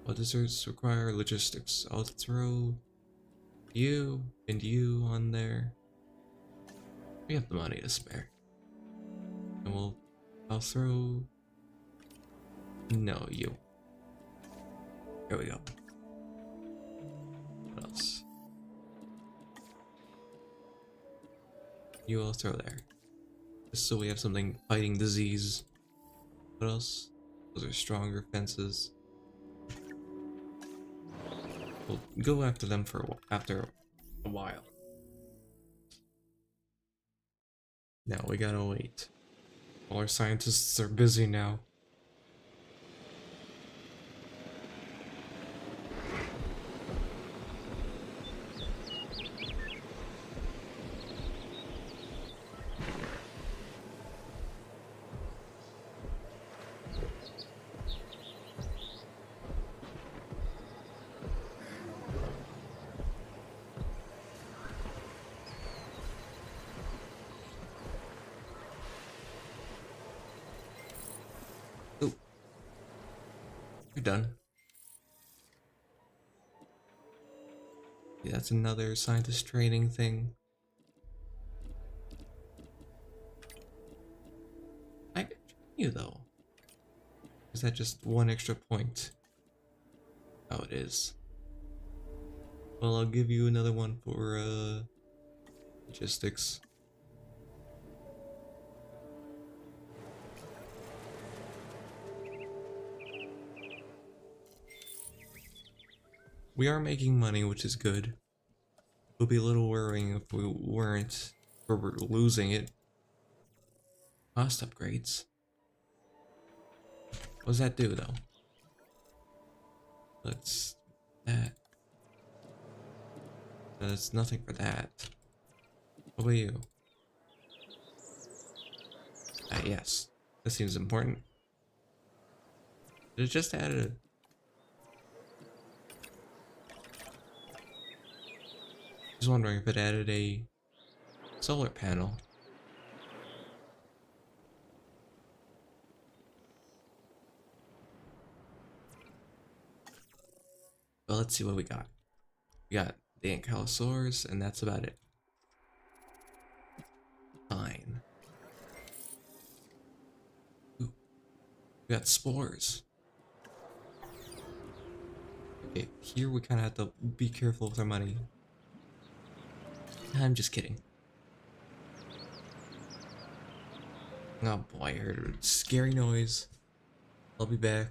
What desserts require logistics? I'll throw you and you on there. We have the money to spare. And I'll throw, no, you. There we go. What else? You all throw there. Just so we have something fighting disease. What else? Those are stronger fences. We'll go after them after a while. Now we gotta wait. All our scientists are busy now. You're done. Yeah, that's another scientist training thing. I could train you though. Is that just one extra point? Oh, it is. Well, I'll give you another one for logistics. We are making money, which is good. It would be a little worrying if we weren't, or we're losing it. Cost upgrades. What does that do, though? Let's that. There's nothing for that. What about you? Ah, yes. This seems important. It just added a... Just wondering if it added a solar panel. Well, let's see what we got. We got the Ankylosaurs, and that's about it. Fine. Ooh. We got spores. Okay, here we kind of have to be careful with our money. I'm just kidding. Oh boy, I heard a scary noise. I'll be back.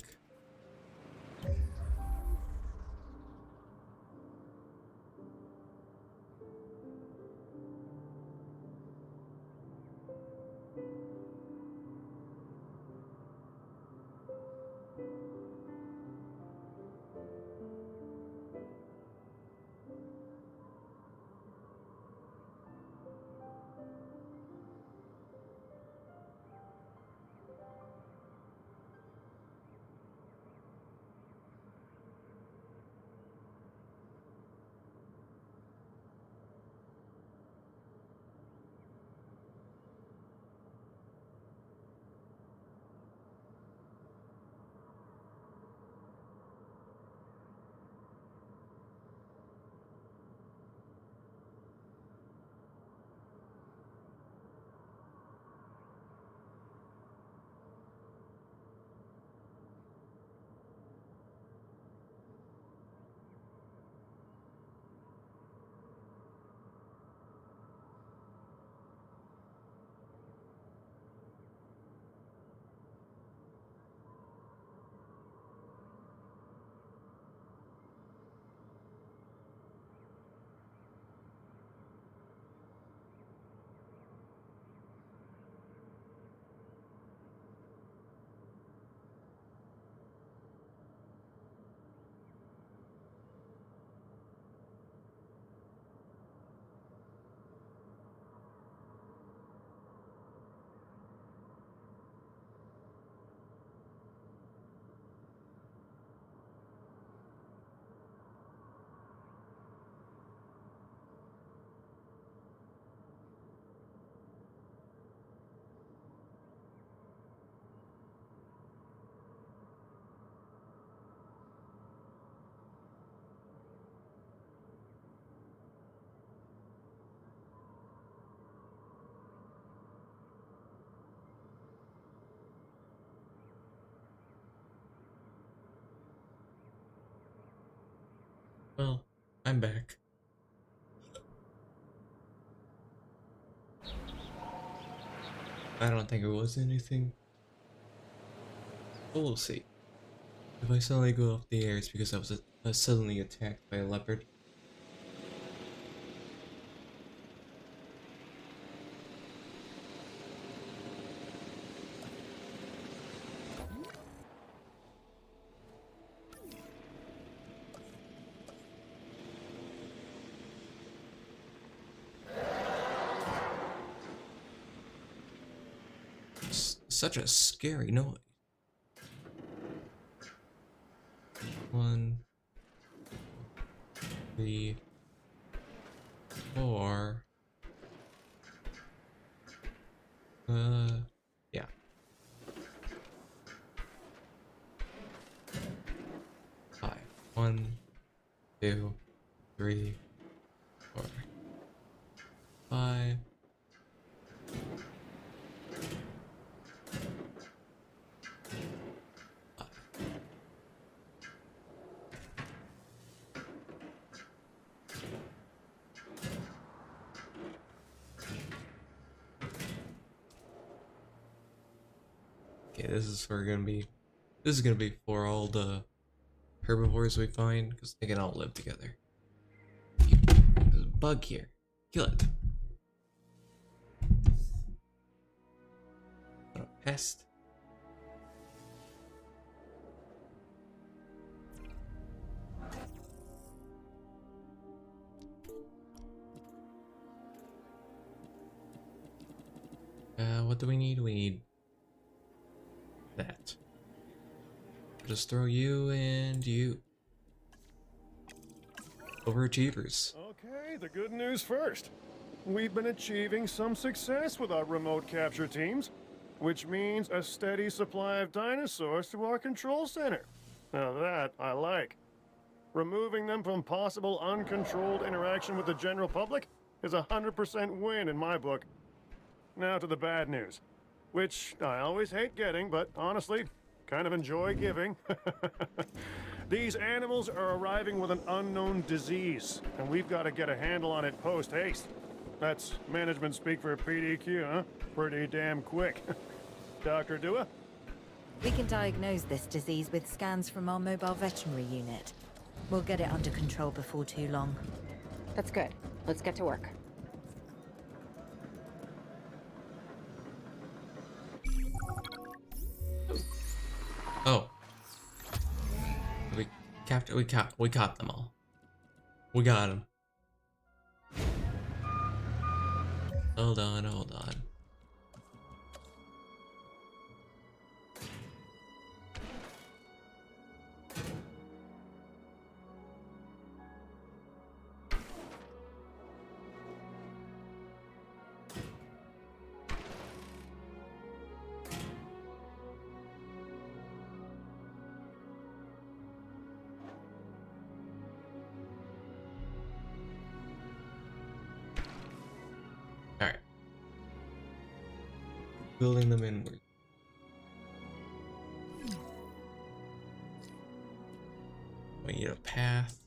Well, I'm back. I don't think it was anything. But we'll see. If I suddenly go off the air, it's because I was suddenly attacked by a leopard. Such a scary noise. 1, 3, 4. Yeah. 2, 3, 4, 5. Okay, this is gonna be for all the herbivores we find, because they can all live together. There's a bug here. Kill it. What a pest. What do we need? We need that. Just throw you and you. Overachievers. Okay, the good news first. We've been achieving some success with our remote capture teams, which means a steady supply of dinosaurs to our control center. Now that I like. Removing them from possible uncontrolled interaction with the general public is a 100% win in my book. Now to the bad news, which I always hate getting, but honestly, kind of enjoy giving. These animals are arriving with an unknown disease, and we've got to get a handle on it post-haste. That's management speak for PDQ, huh? Pretty damn quick. Dr. Dua? We can diagnose this disease with scans from our mobile veterinary unit. We'll get it under control before too long. That's good. Let's get to work. Oh. We caught them all. We got them. Hold on. Alright. Building them inward. We need a path.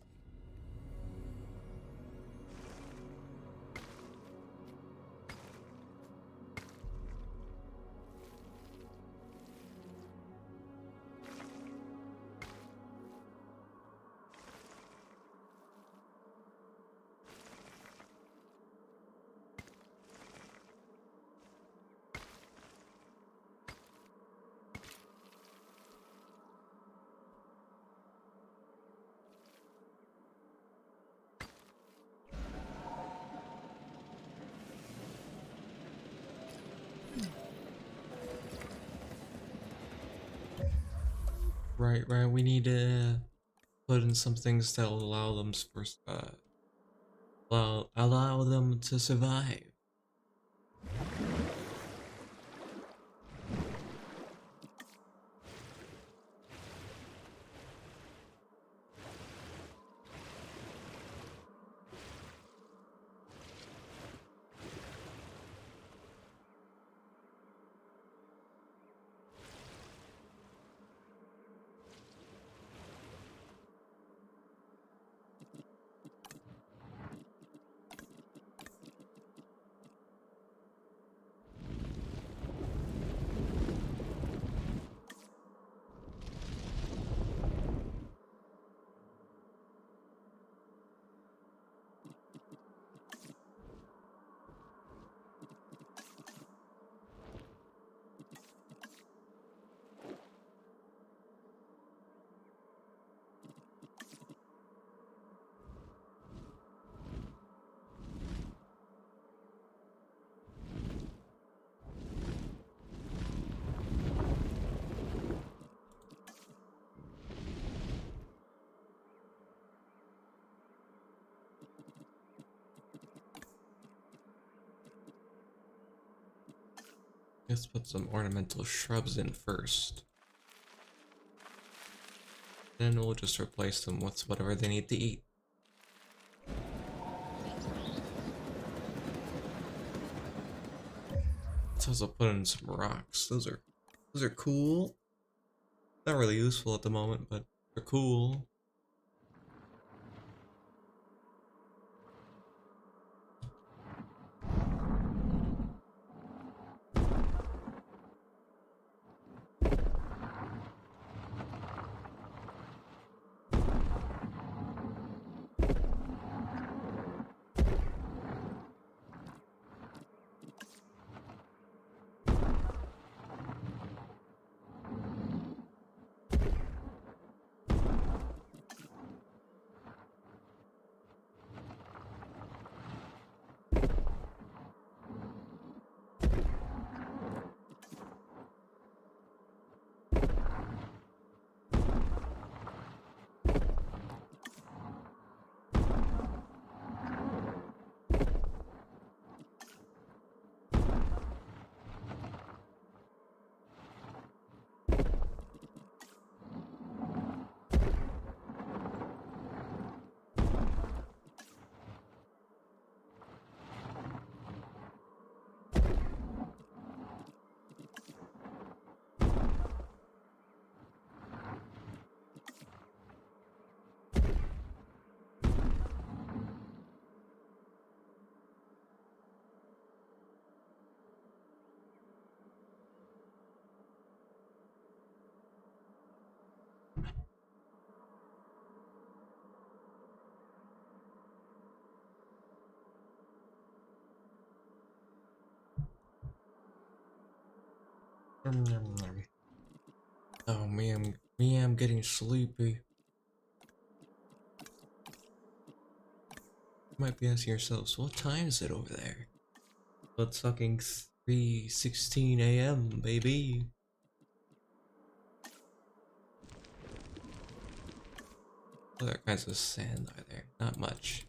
Right. We need to put in some things that'll allow them allow them to survive. Let's put some ornamental shrubs in first. Then we'll just replace them with whatever they need to eat. Let's also put in some rocks. Those are cool. Not really useful at the moment, but they're cool. Oh man, I'm getting sleepy. You might be asking yourselves, what time is it over there? Well, it's fucking 3:16 a.m., baby. What other kinds of sand are there? Not much.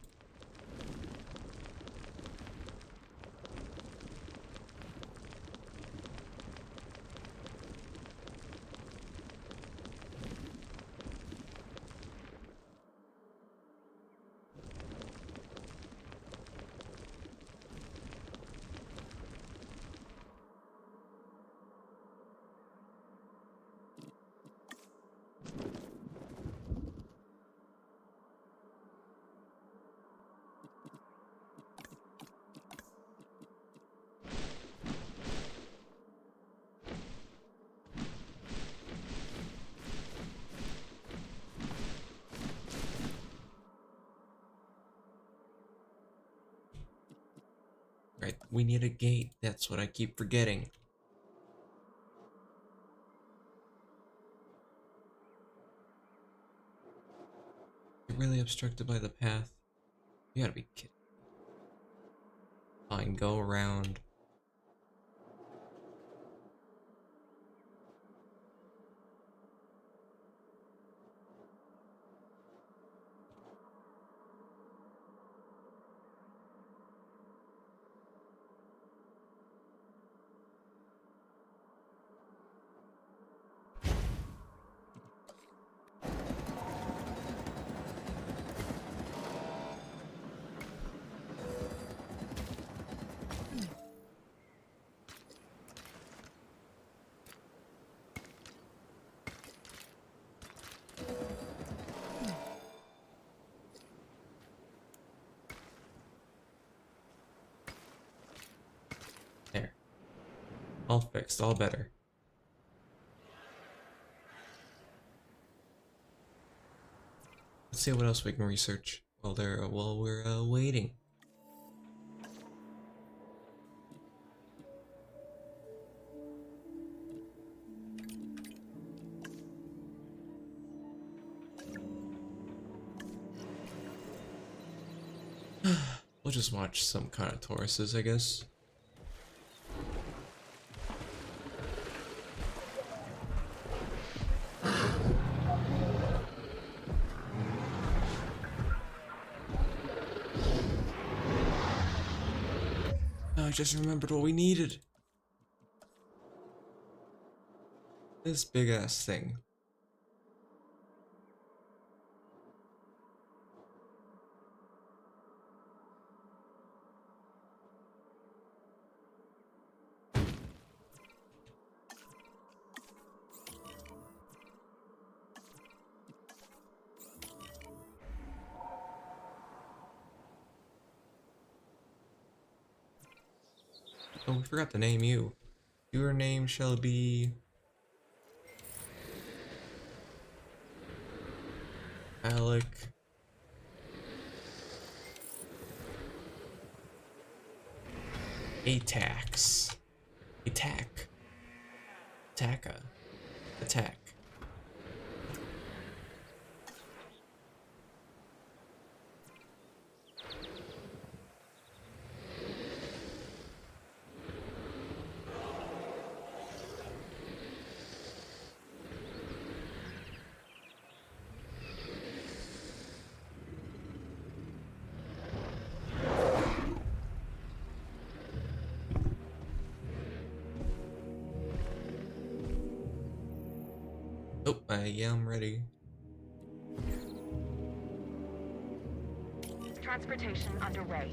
Right, we need a gate. That's what I keep forgetting. You're really obstructed by the path. You gotta be kidding. Fine, go around. There. All fixed, all better. Let's see what else we can research while we're waiting. We'll just watch some kind of Tauruses, I guess. I just remembered what we needed. This big ass thing. Oh, we forgot to name you. Your name shall be... Alec... Atax. Attack. Attacka. Attack. Oh, yeah, I'm ready. Transportation underway.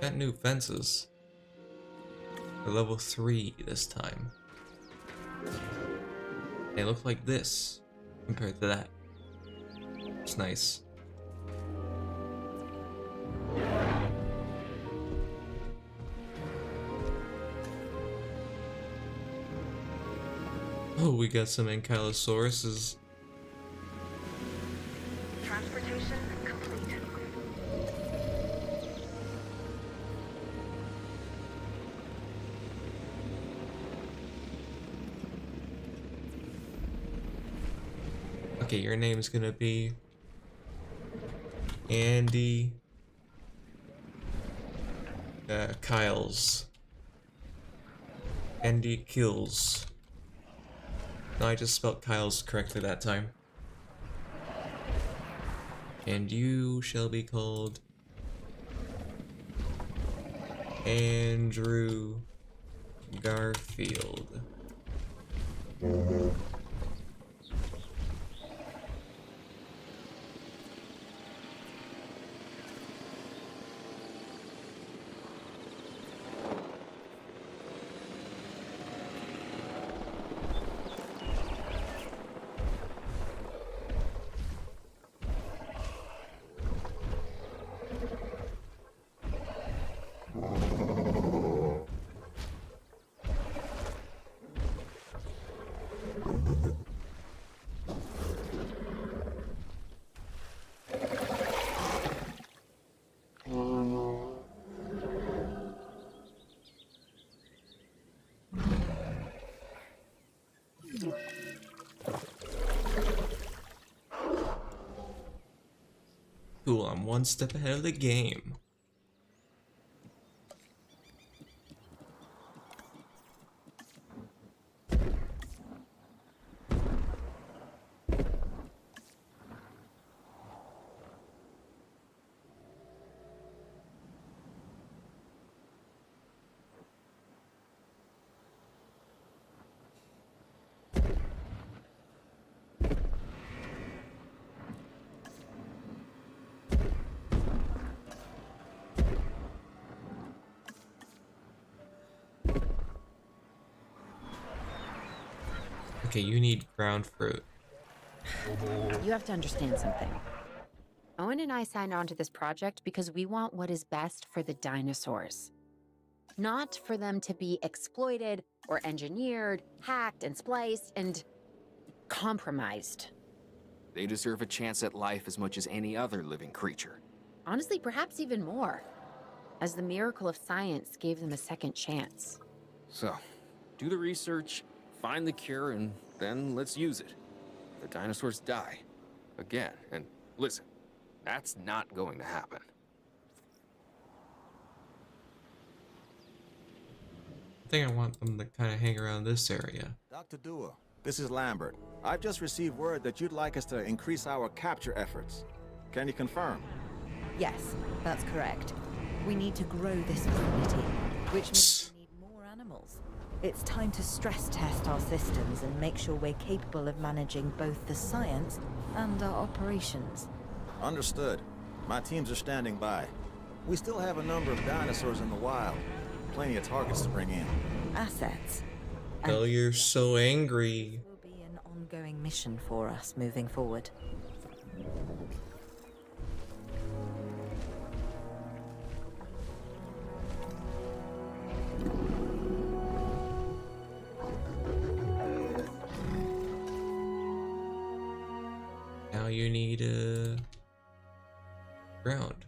Got new fences. They're level 3 this time. They look like this compared to that. It's nice. Oh, we got some Ancylosauruses. Transportation complete. Okay, your name's gonna be Andy Kyles. Andy Kills. No, I just spelled Kyles correctly that time. And you shall be called Andrew Garfield. Cool, I'm one step ahead of the game. Okay, you need ground fruit. You have to understand something. Owen and I signed on to this project because we want what is best for the dinosaurs. Not for them to be exploited or engineered, hacked and spliced and compromised. They deserve a chance at life as much as any other living creature. Honestly, perhaps even more, as the miracle of science gave them a second chance. So, do the research, find the cure, and then let's use it. The dinosaurs die. Again. And listen, that's not going to happen. I think I want them to kind of hang around this area. Dr. Dua, this is Lambert. I've just received word that you'd like us to increase our capture efforts. Can you confirm? Yes, that's correct. We need to grow this facility, which means we need more animals. It's time to stress test our systems and make sure we're capable of managing both the science and our operations. Understood. My teams are standing by. We still have a number of dinosaurs in the wild. Plenty of targets to bring in. Assets. Oh, you're so angry. Will be an ongoing mission for us moving forward. now you need ground.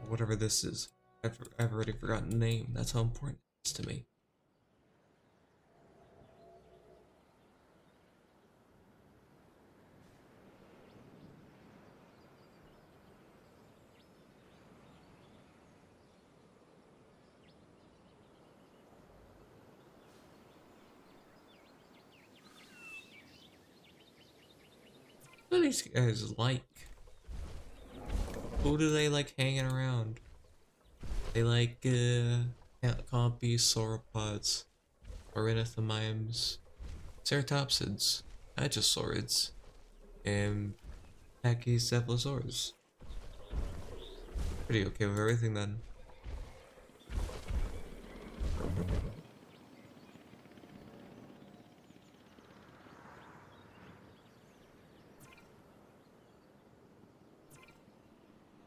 Whatever this is. I've already forgotten the name. That's how important it is to me. What do these guys like? Who do they like hanging around? They like compies, sauropods, ornithomimes, ceratopsids, agisaurids, and pachycephalosaurs. Pretty okay with everything then.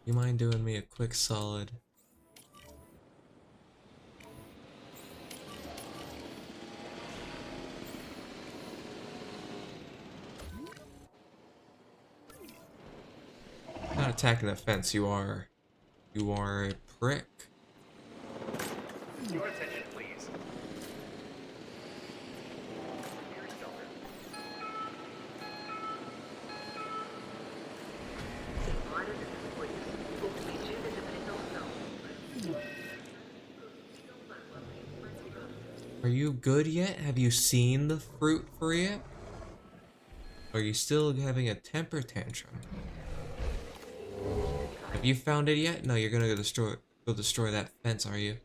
You mind doing me a quick solid? Not attacking the fence, you are a prick. Your attention, please. Are you good yet? Have you seen the fruit for yet? Are you still having a temper tantrum? Have you found it yet? No, you're gonna go destroy that fence, are you?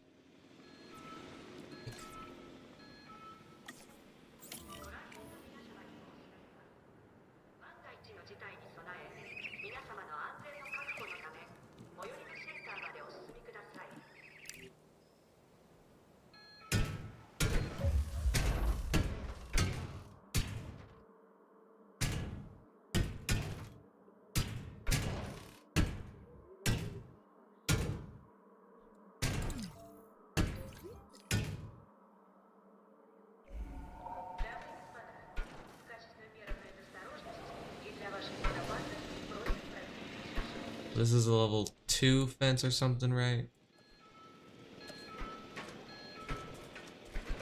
This is a level 2 fence or something, right?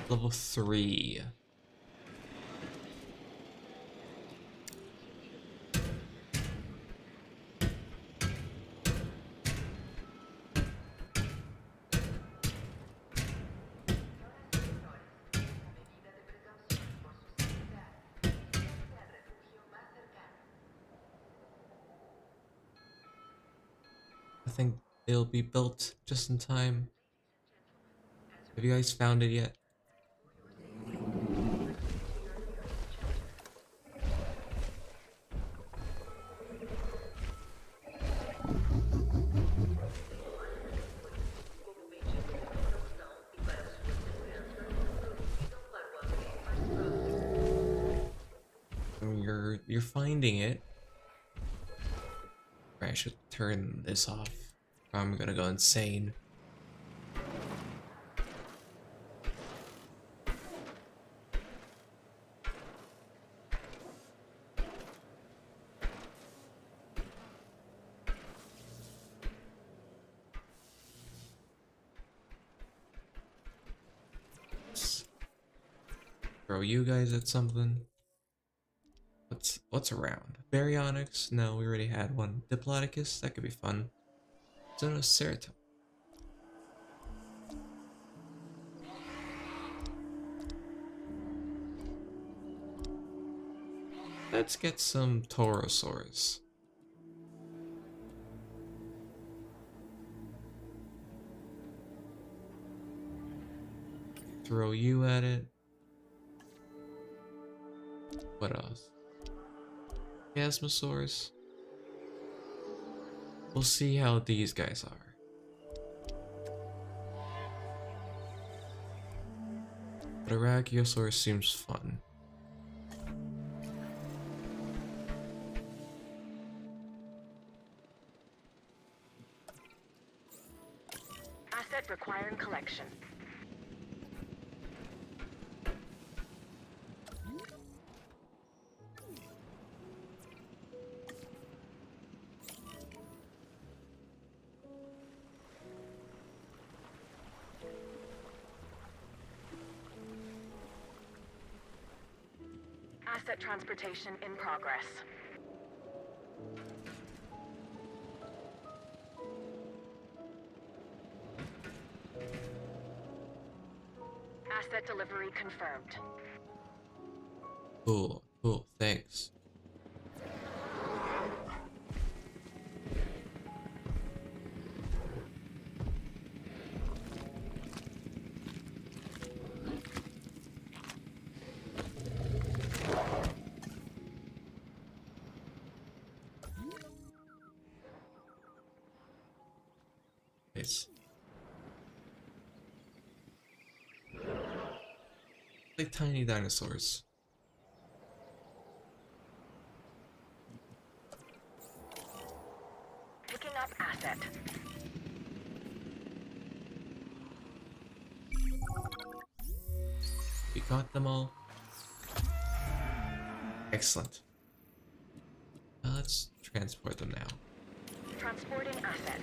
Level 3. I think it'll be built just in time. Have you guys found it yet? You're finding it. I should turn this off. I'm gonna go insane. Let's throw you guys at something. What's around? Baryonyx? No, we already had one. Diplodocus? That could be fun. Zonoceratops. Let's get some Taurosaurs. Throw you at it. What else? Chasmosaurus. We'll see how these guys are. But a Brachiosaurus seems fun. Asset requiring collection. Asset transportation in progress. Asset delivery confirmed. Cool, cool, thanks. Nice. Like tiny dinosaurs. Picking up asset. We got them all. Excellent. Let's transport them now. Transporting asset.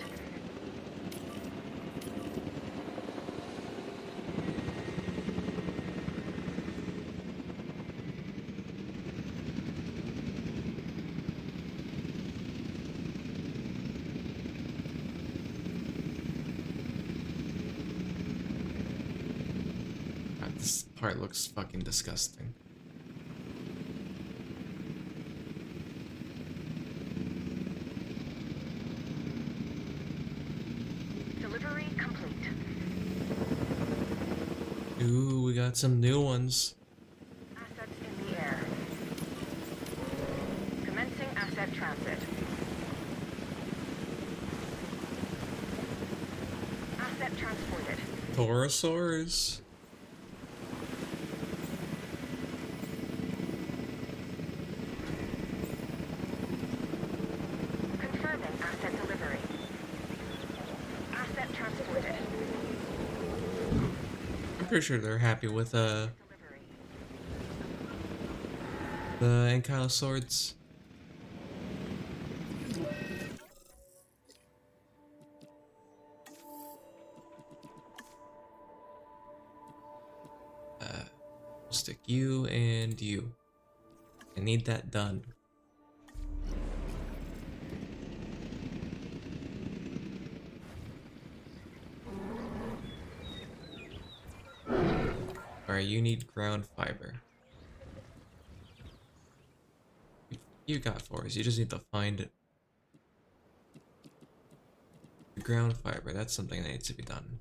This part looks fucking disgusting. Delivery complete. Ooh, we got some new ones. Assets in the air. Commencing asset transit. Asset transported. Parasaurolophus. Confirming asset delivery. Asset transported. I'm pretty sure they're happy with Delivery. the Ankylosaurs. We'll stick you and you. I need that done. Alright, you need ground fiber. You got fours, you just need to find it. The ground fiber, that's something that needs to be done.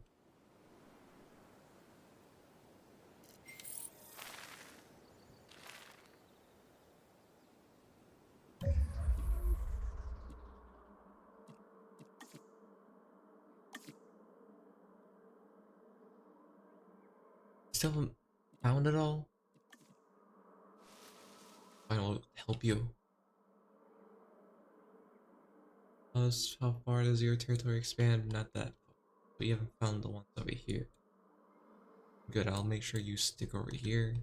Still haven't found it all? I will help you. How far does your territory expand? Not that far. We haven't found the ones over here. Good, I'll make sure you stick over here.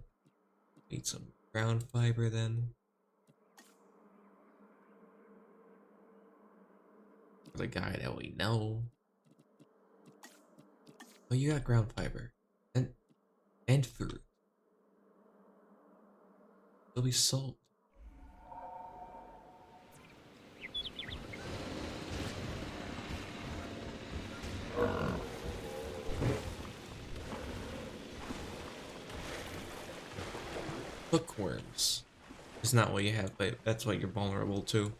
Need some ground fiber then. For the guy that we know. Oh, you got ground fiber. And food. They'll be sold. Hookworms. It's not what you have, but that's what you're vulnerable to.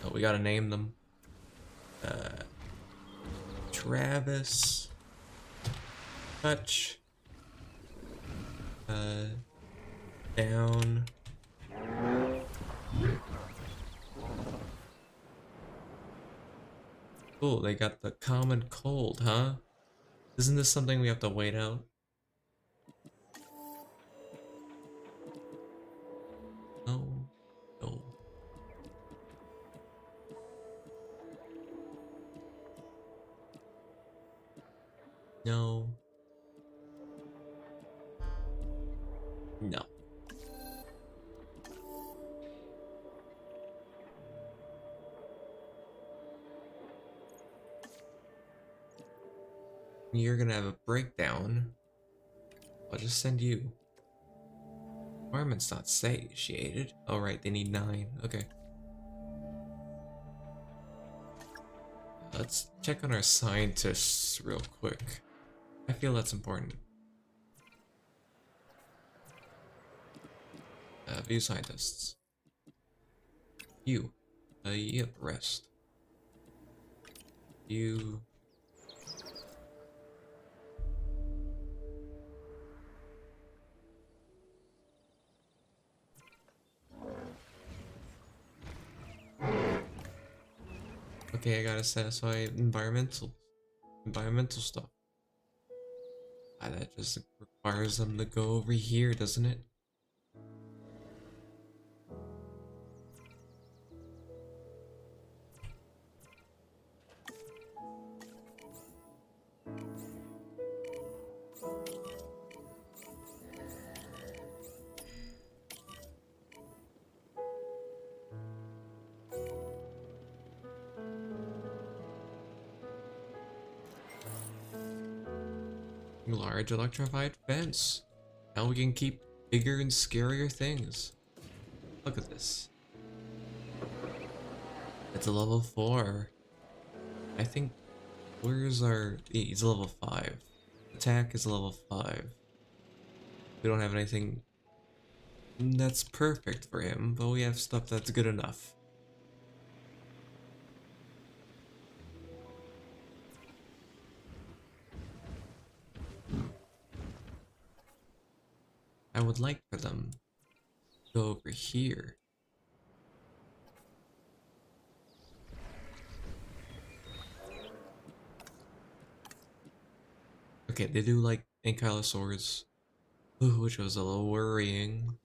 Oh, we gotta name them. Travis. Touch. Down. Cool, they got the common cold, huh? Isn't this something we have to wait out? No. No. No. No. You're gonna have a breakdown. I'll just send you. Requirement's not satiated. Oh right, they need 9. Okay. Let's check on our scientists real quick. I feel that's important. View scientists. You. Yep, rest. You. Okay, I gotta satisfy environmental stuff. That just requires them to go over here, doesn't it? Large electrified fence. Now we can keep bigger and scarier things. Look at this. It's a level 4. I think. Where's our. He's a level 5. Attack is a level 5. We don't have anything that's perfect for him, but we have stuff that's good enough. I would like for them to go over here. Okay, they do like Ankylosaurs, which was a little worrying.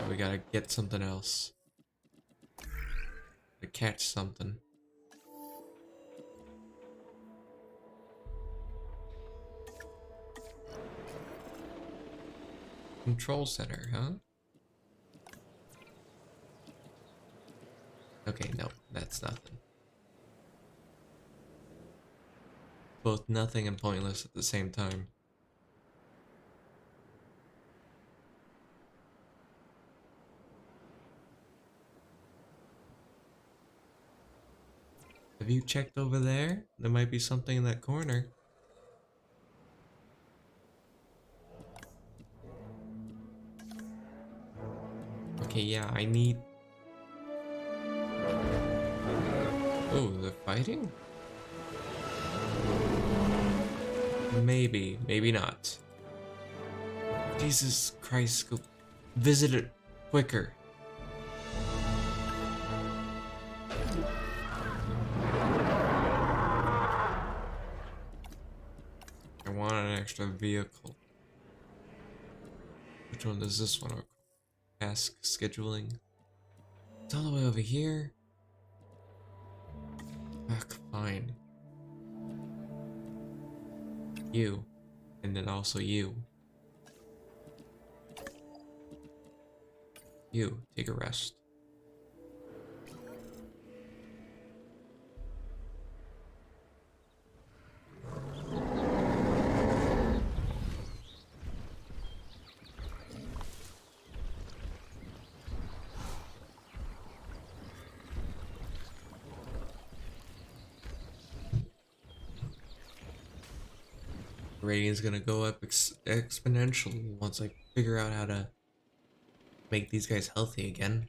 We gotta get something else. To catch something. Control center, huh? Okay, no, that's nothing. Both nothing and pointless at the same time. Have you checked over there? There might be something in that corner. Okay, yeah, I need... Oh, they're fighting? Maybe, maybe not. Jesus Christ, go visit it quicker. I want an extra vehicle. Which one does this one require? Task scheduling. It's all the way over here. Ugh, fine. You. And then also you. You, take a rest. Rating is gonna go up exponentially once I figure out how to make these guys healthy again.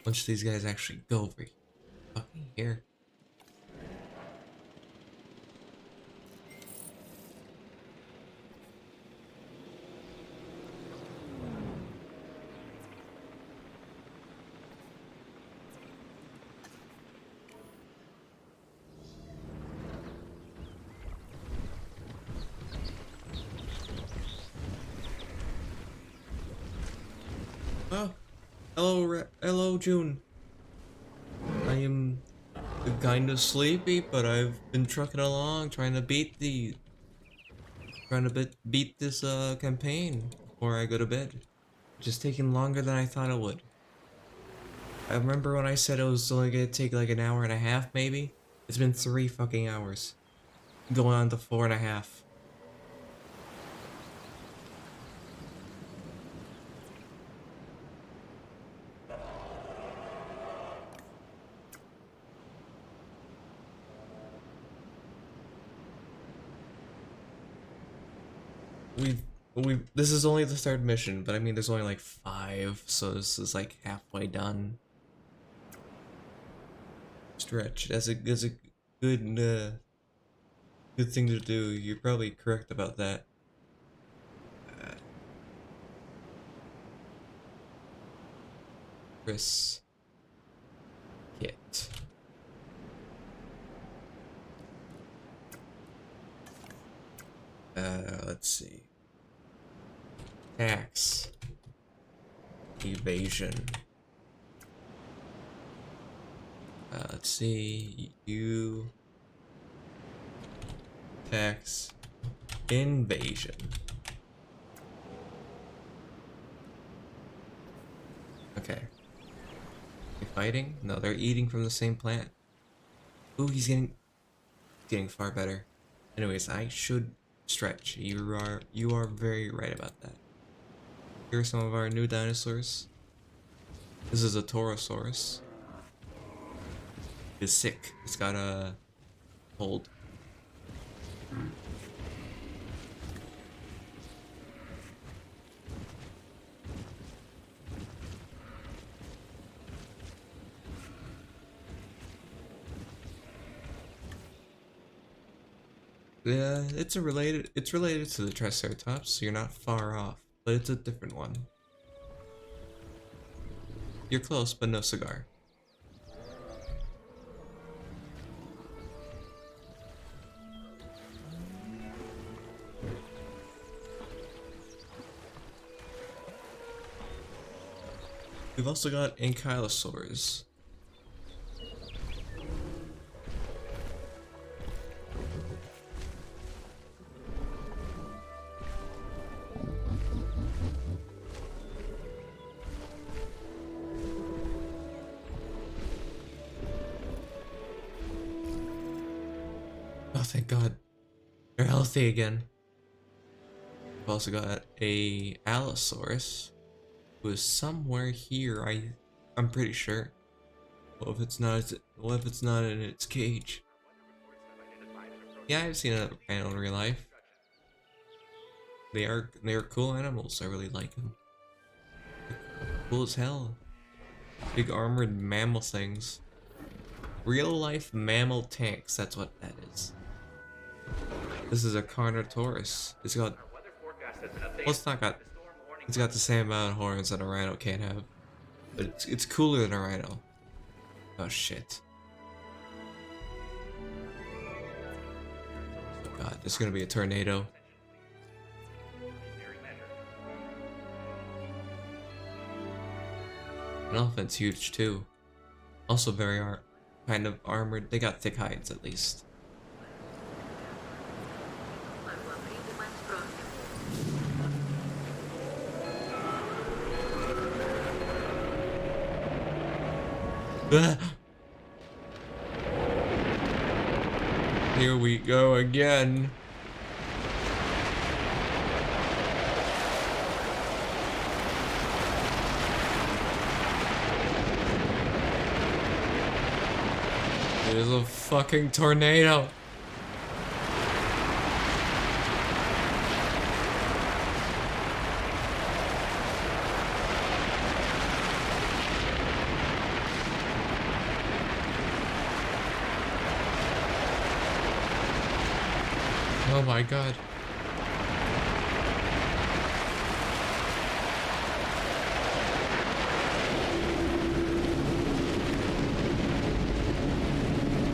Once these guys actually go over fucking here. Oh, hello, hello, June. I am kind of sleepy, but I've been trucking along, trying to beat beat this campaign before I go to bed. Just taking longer than I thought it would. I remember when I said it was only gonna take like an hour and a half, maybe. It's been 3 fucking hours, going on to 4.5. This is only the 3rd mission, but I mean there's only like 5, so this is like halfway done. Stretch. That's a good good thing to do. You're probably correct about that. Chris Kit. Let's see. Tax. Evasion. Let's see. You. Tax. Invasion. Okay. They fighting? No, they're eating from the same plant. Ooh, he's getting far better. Anyways, I should stretch. You are very right about that. Here are some of our new dinosaurs. This is a Torosaurus. It's sick. It's got a hold. Yeah, it's related to the Triceratops, so you're not far off, but it's a different one. You're close, but no cigar. We've also got Ankylosaurs. Oh, thank God. They're healthy again. We've also got a Allosaurus, who is somewhere here, I'm pretty sure. What if it's not in its cage? Yeah, I've seen a rhino in real life. They are cool animals. I really like them. Cool as hell. Big armored mammal things. Real life mammal tanks, that's what that is. This is a Carnotaurus. It's got, well, it's got the same amount of horns that a rhino can't have, but it's cooler than a rhino. Oh shit. Oh God, there's gonna be a tornado. An elephant's huge too. Also very kind of armored. They got thick hides at least. Here we go again. There's a fucking tornado. Oh my God.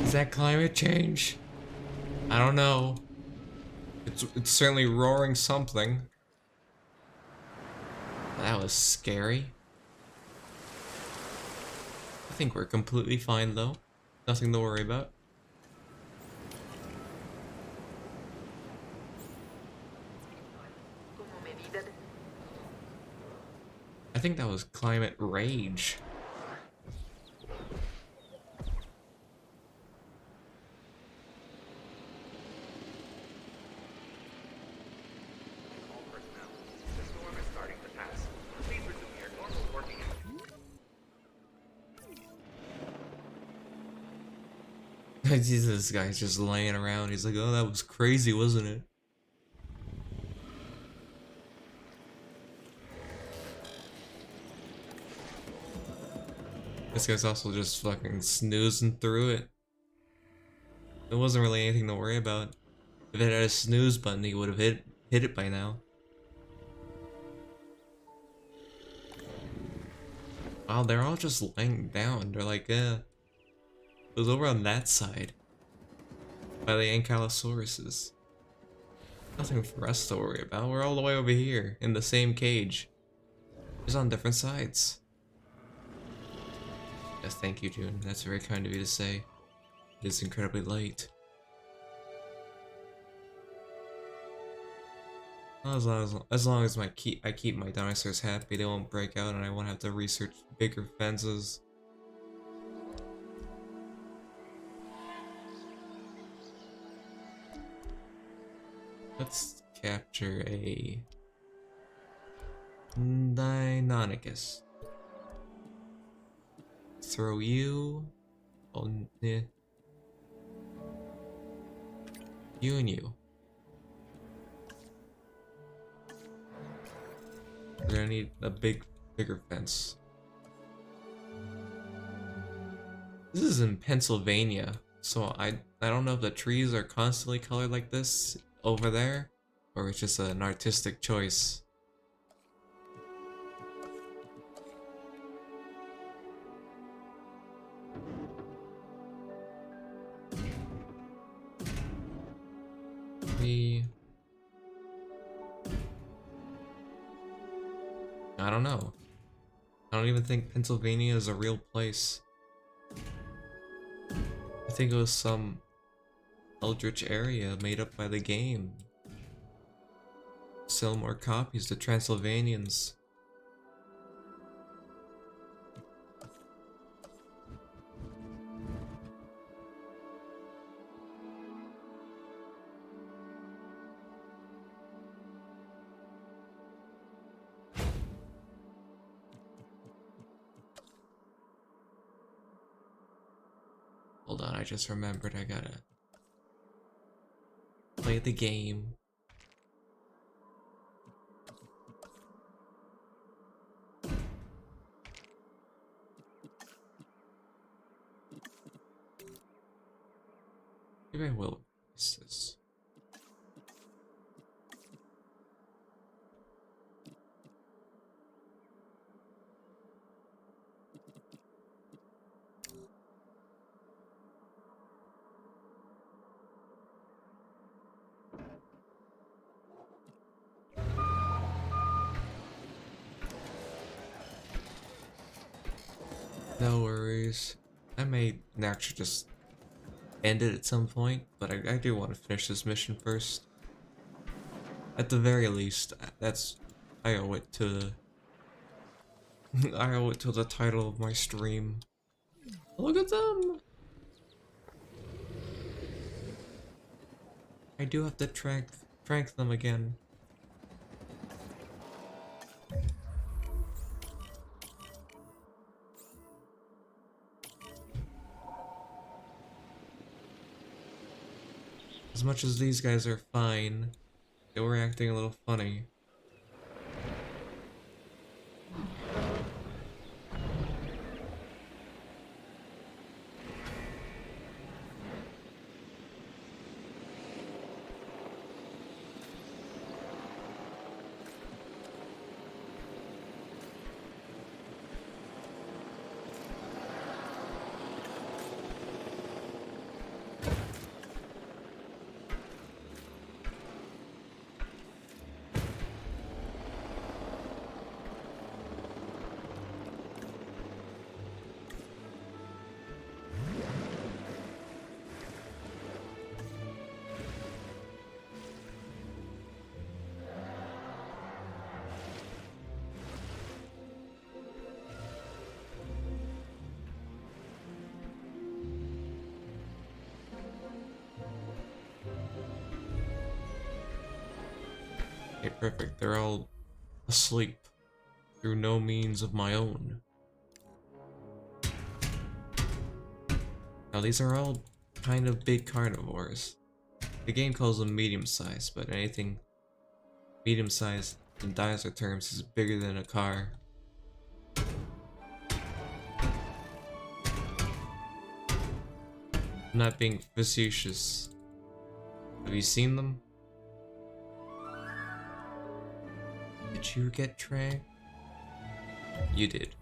Is that climate change? I don't know. It's certainly roaring something. That was scary. I think we're completely fine though. Nothing to worry about. I think that was climate rage. All personnel, the storm is starting to pass. Please resume your normal working activity. This guy's just laying around. He's like, oh, that was crazy, wasn't it? This guy's also just fucking snoozing through it. There wasn't really anything to worry about. If it had a snooze button, he would have hit it by now. Wow, they're all just laying down. They're like, it was over on that side. By the Ankylosauruses. Nothing for us to worry about. We're all the way over here, in the same cage. Just on different sides. Yes, thank you, June. That's very kind of you to say. It is incredibly late. As long as I keep my dinosaurs happy, they won't break out, and I won't have to research bigger fences. Let's capture a Deinonychus. Throw you on you and you. We're gonna need a bigger fence. This is in Pennsylvania, so I don't know if the trees are constantly colored like this over there, or it's just an artistic choice. I don't know. I don't even think Pennsylvania is a real place. I think it was some eldritch area made up by the game. Sell more copies to Transylvanians. Hold on, I just remembered I gotta play the game. Maybe I will miss this. No worries. I may actually just end it at some point, but I do want to finish this mission first. At the very least, I owe it to I owe it to the title of my stream. Look at them! I do have to trank them again. As much as these guys are fine, they were acting a little funny. Okay, perfect. They're all asleep through no means of my own. Now these are all kind of big carnivores. The game calls them medium-sized, but anything medium-sized in dinosaur terms is bigger than a car. I'm not being facetious. Have you seen them? Did you get Trey? You did.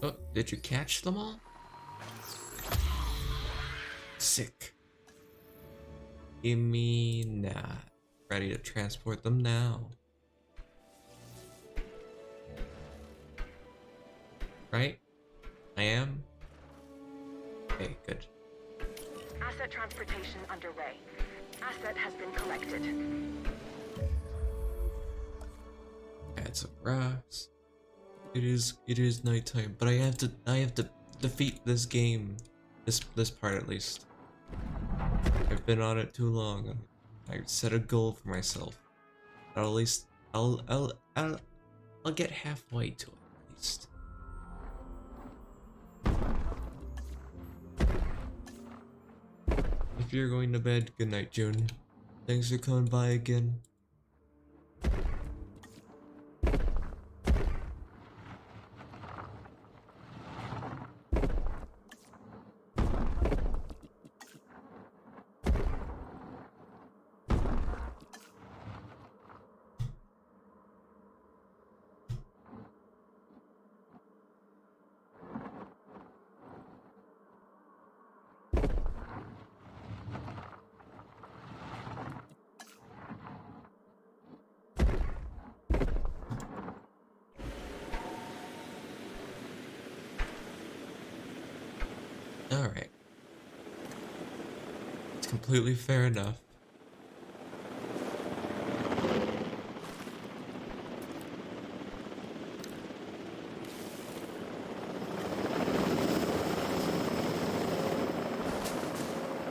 Oh, did you catch them all? Sick. Give me that. Ready to transport them now. Right? I am? Okay, good. Asset transportation underway. Asset has been collected. Add some rocks. It is nighttime, but I have to defeat this game. This part at least. I've been on it too long. I set a goal for myself. At least I'll get halfway to it at least. If you're going to bed, good night, June. Thanks for coming by again. Alright. It's completely fair enough.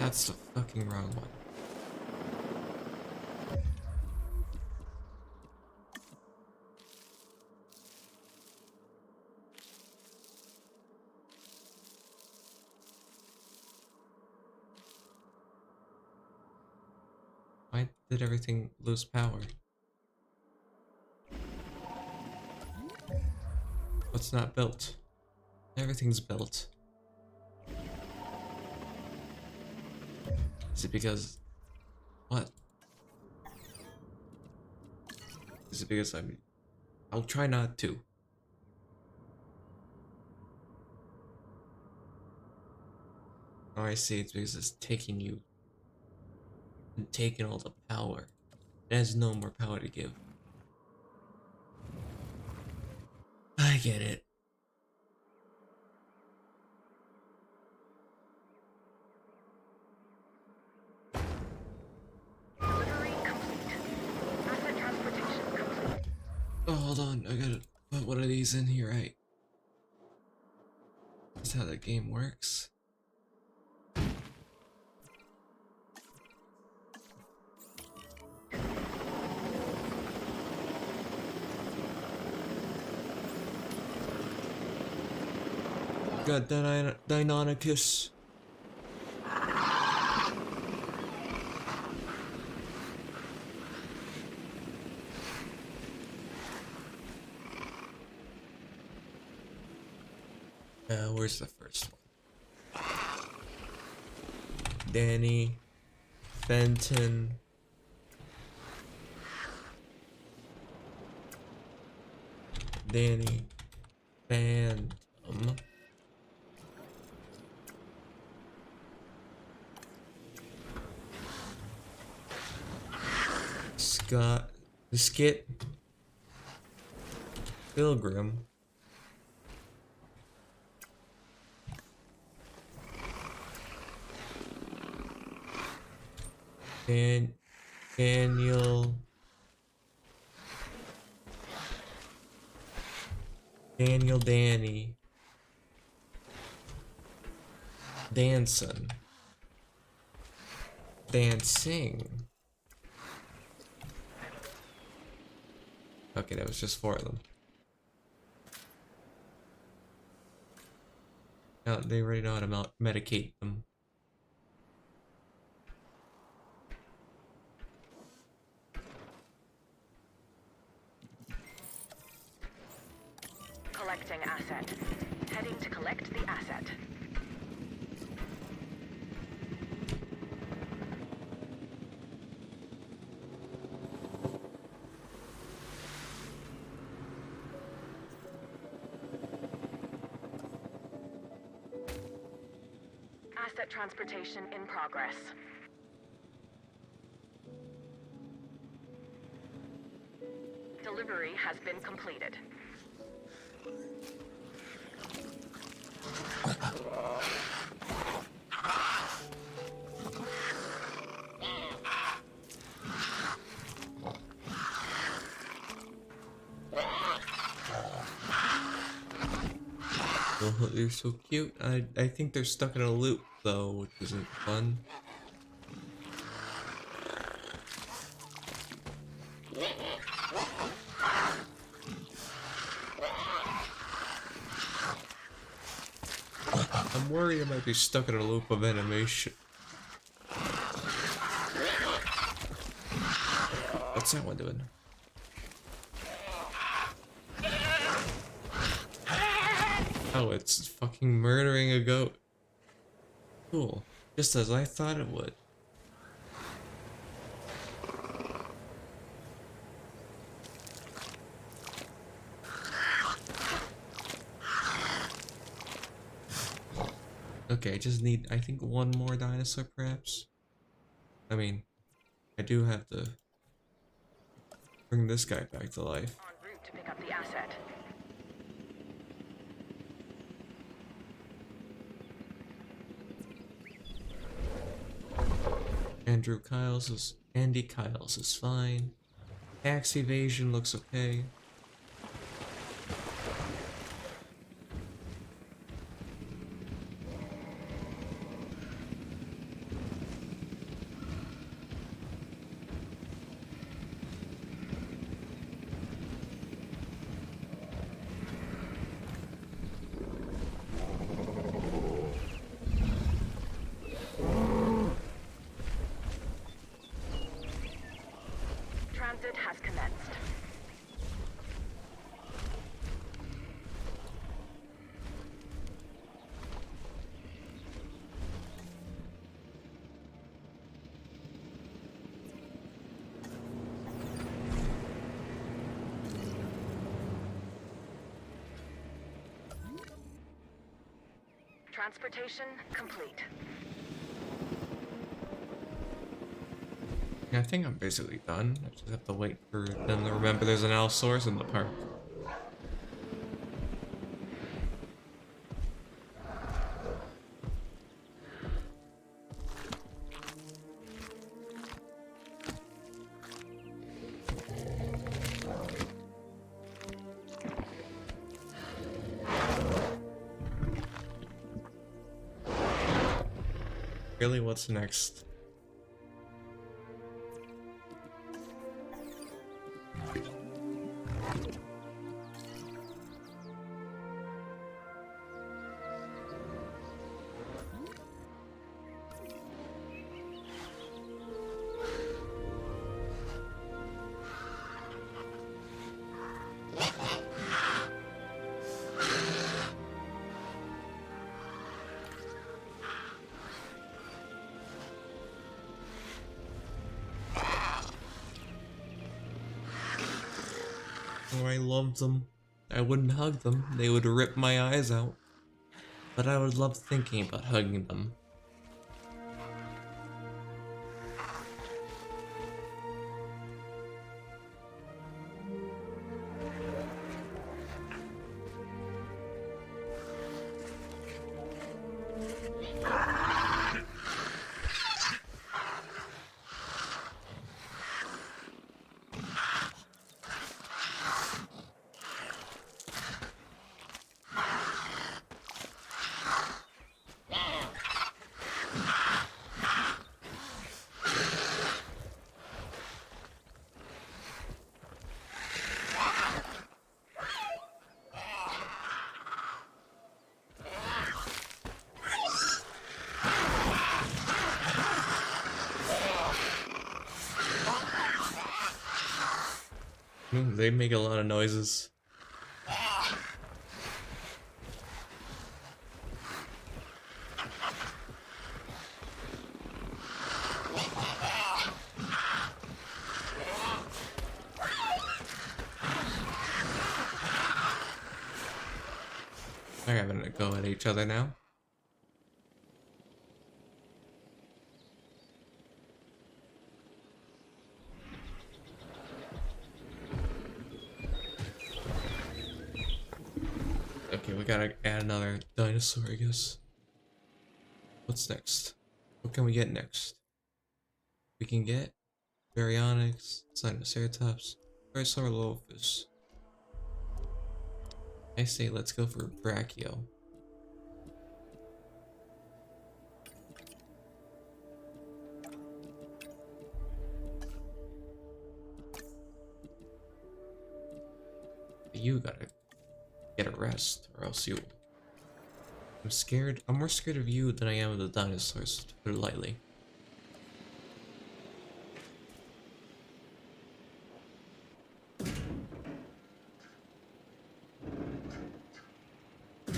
That's the fucking wrong one. Why did everything lose power? What's not built? Everything's built. Is it because... what? Is it because I'll try not to. Oh, I see, it's because it's taking you... and taking all the power. It has no more power to give. I get it. Delivery complete. Asset transportation complete. Oh, hold on. I gotta put one of these in here, right? That's how the game works. got Deinonychus. Where's the first one? Danny, Fenton. Danny, Phantom. Scott, the Skit, Pilgrim, and Daniel, Danny, Danson, Dancing. Okay, that was just 4 of them. Now they already know how to medicate them. Collecting asset. Heading to collect the asset. Asset transportation in progress. Delivery has been completed. Oh, they're so cute. I think they're stuck in a loop though, which isn't fun. I'm worried I might be stuck in a loop of animation. What's that one doing? Oh, it's fucking murdering a goat. Cool. Just as I thought it would. Okay, I just need, I think, one more dinosaur, perhaps? I mean, I do have to bring this guy back to life. En route to pick up the asset. Andy Kyles is fine. Axe evasion looks okay. Transit has commenced. Transportation complete. Yeah, I think I'm basically done. I just have to wait for them to remember there's an Allosaurus in the park. Really, what's next? Oh, I loved them. I wouldn't hug them. They would rip my eyes out. But I would love thinking about hugging them. They make a lot of noises. They're having a go at each other now. Okay, we gotta add another dinosaur, I guess. What's next? What can we get next? We can get Baryonyx, Sinoceratops, Parasaurolophus. I say let's go for Brachio. You gotta get a rest, or else you... I'm scared. I'm more scared of you than I am of the dinosaurs, to put it lightly.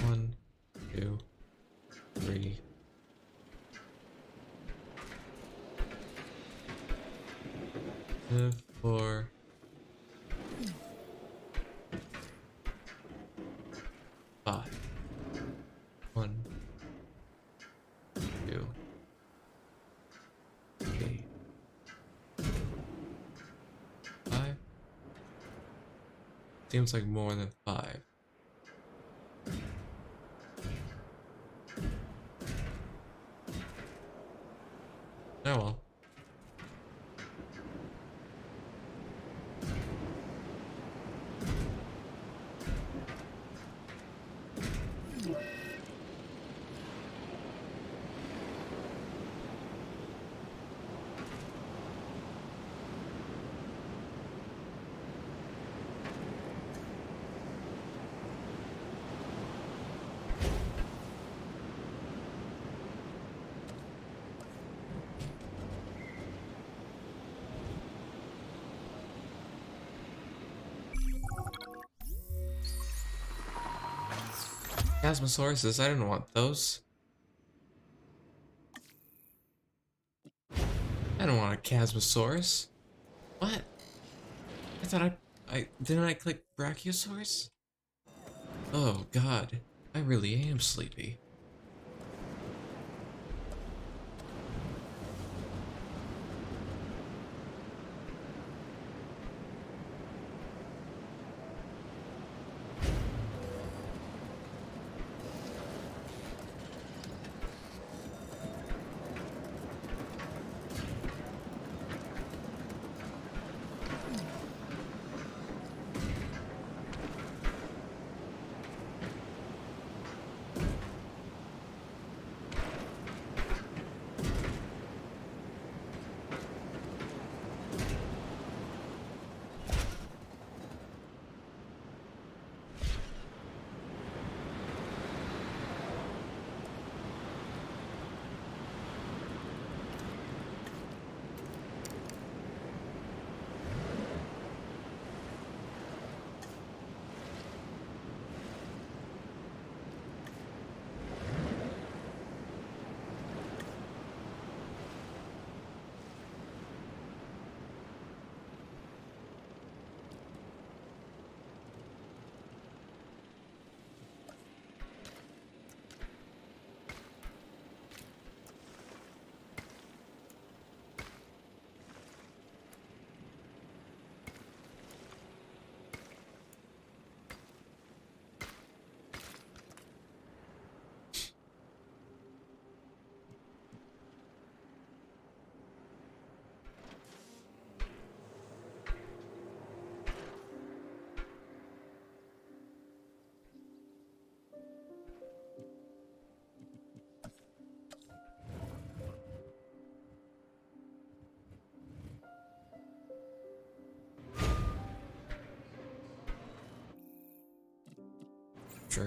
One, two, three. Four. 5. 1, 2, 3, 5. Seems like more than 5. Oh well. Chasmosauruses, I didn't want those. I don't want a Chasmosaurus. What? I thought didn't I click Brachiosaurus? Oh god, I really am sleepy.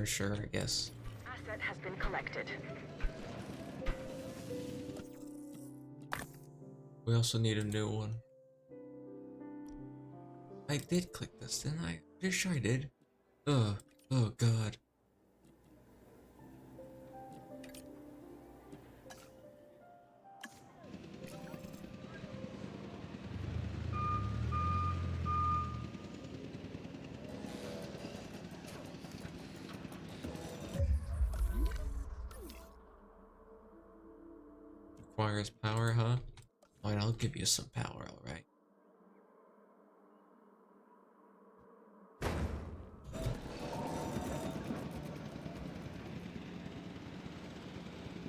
Sure, I guess. Asset has been collected. We also need a new one. I did click this, didn't I? Pretty sure I did. Oh god. Requires power, huh? Alright, I'll give you some power, alright.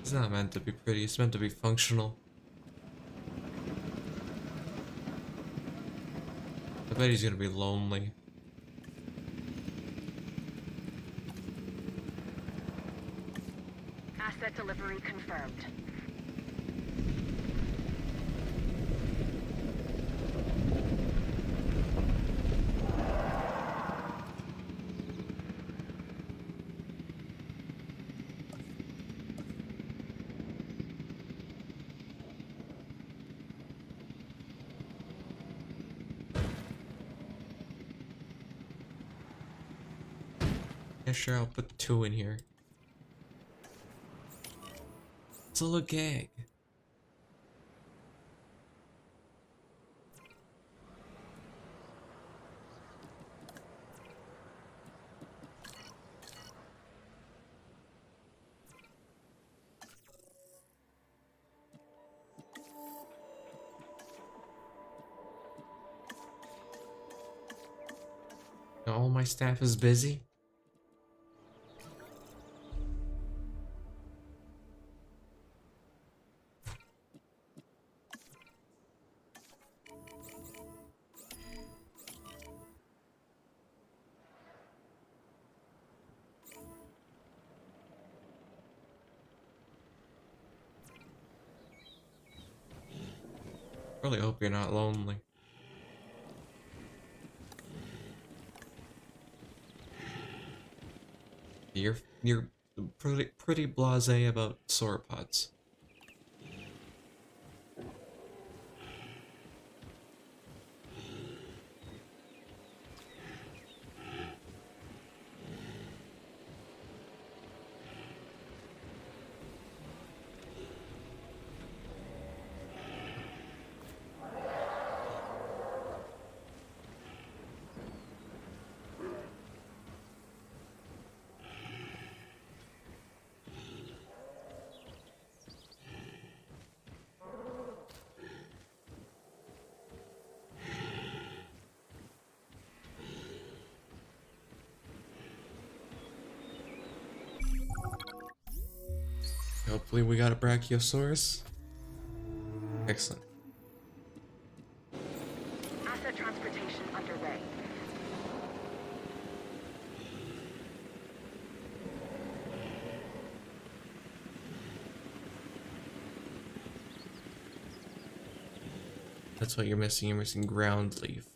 It's not meant to be pretty, it's meant to be functional. I bet he's gonna be lonely. Asset delivery confirmed. Yeah, sure, I'll put 2 in here. It's a little gag. Now all my staff is busy. Really hope you're not lonely. You're pretty blasé about sauropods. Hopefully we got a Brachiosaurus. Excellent. Asset transportation underway. That's what you're missing. You're missing ground leaf.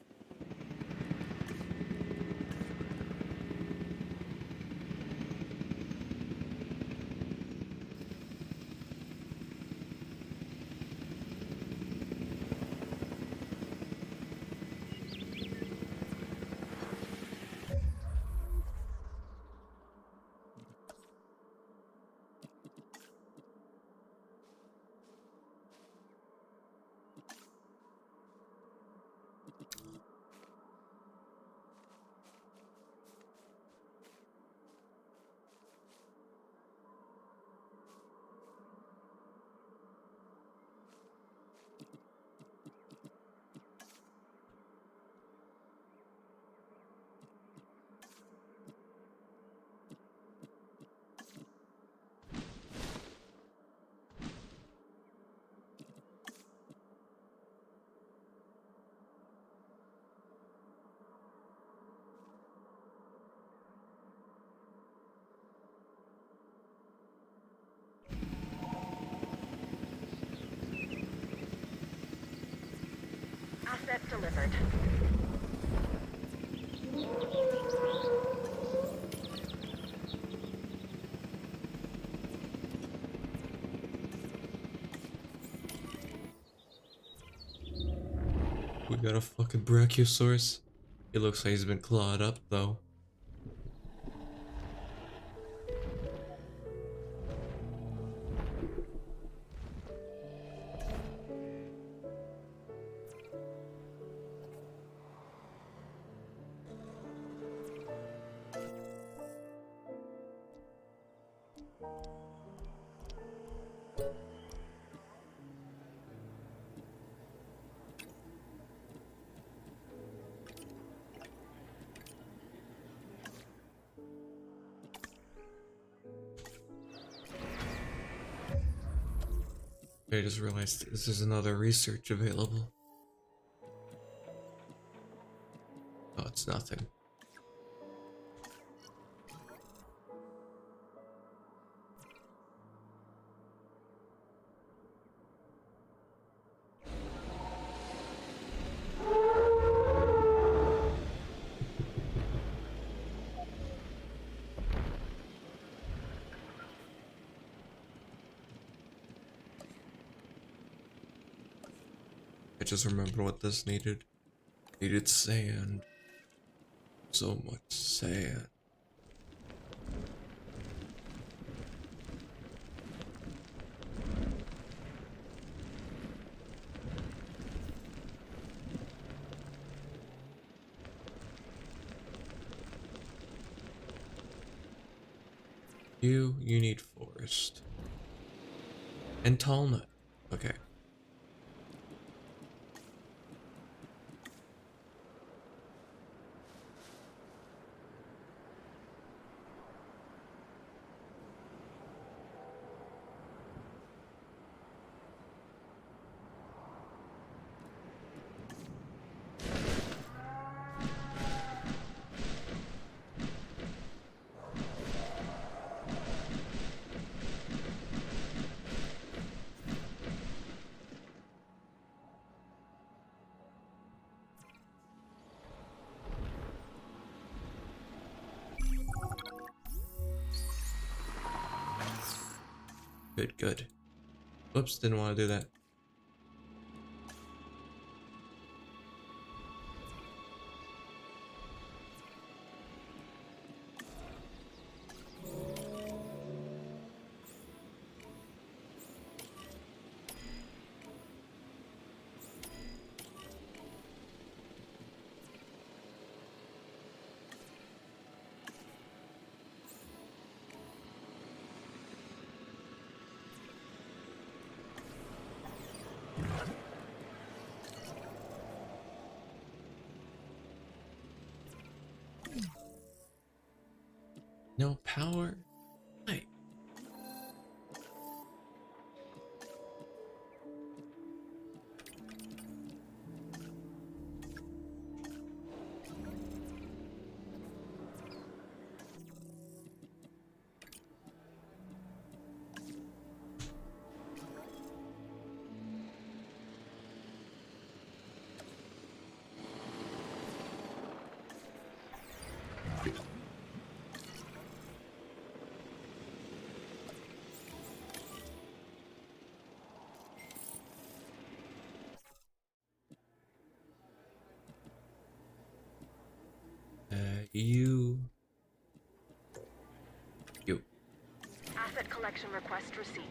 Asset delivered. we got a fucking Brachiosaurus. He looks like he's been clawed up though. I just realized this is another research available. Oh, it's nothing. I just remember what this needed. Needed sand. So much sand. You need forest. And tall nut. Okay. Good, good. Whoops, didn't want to do that. No power? Wait. You. Asset collection request received.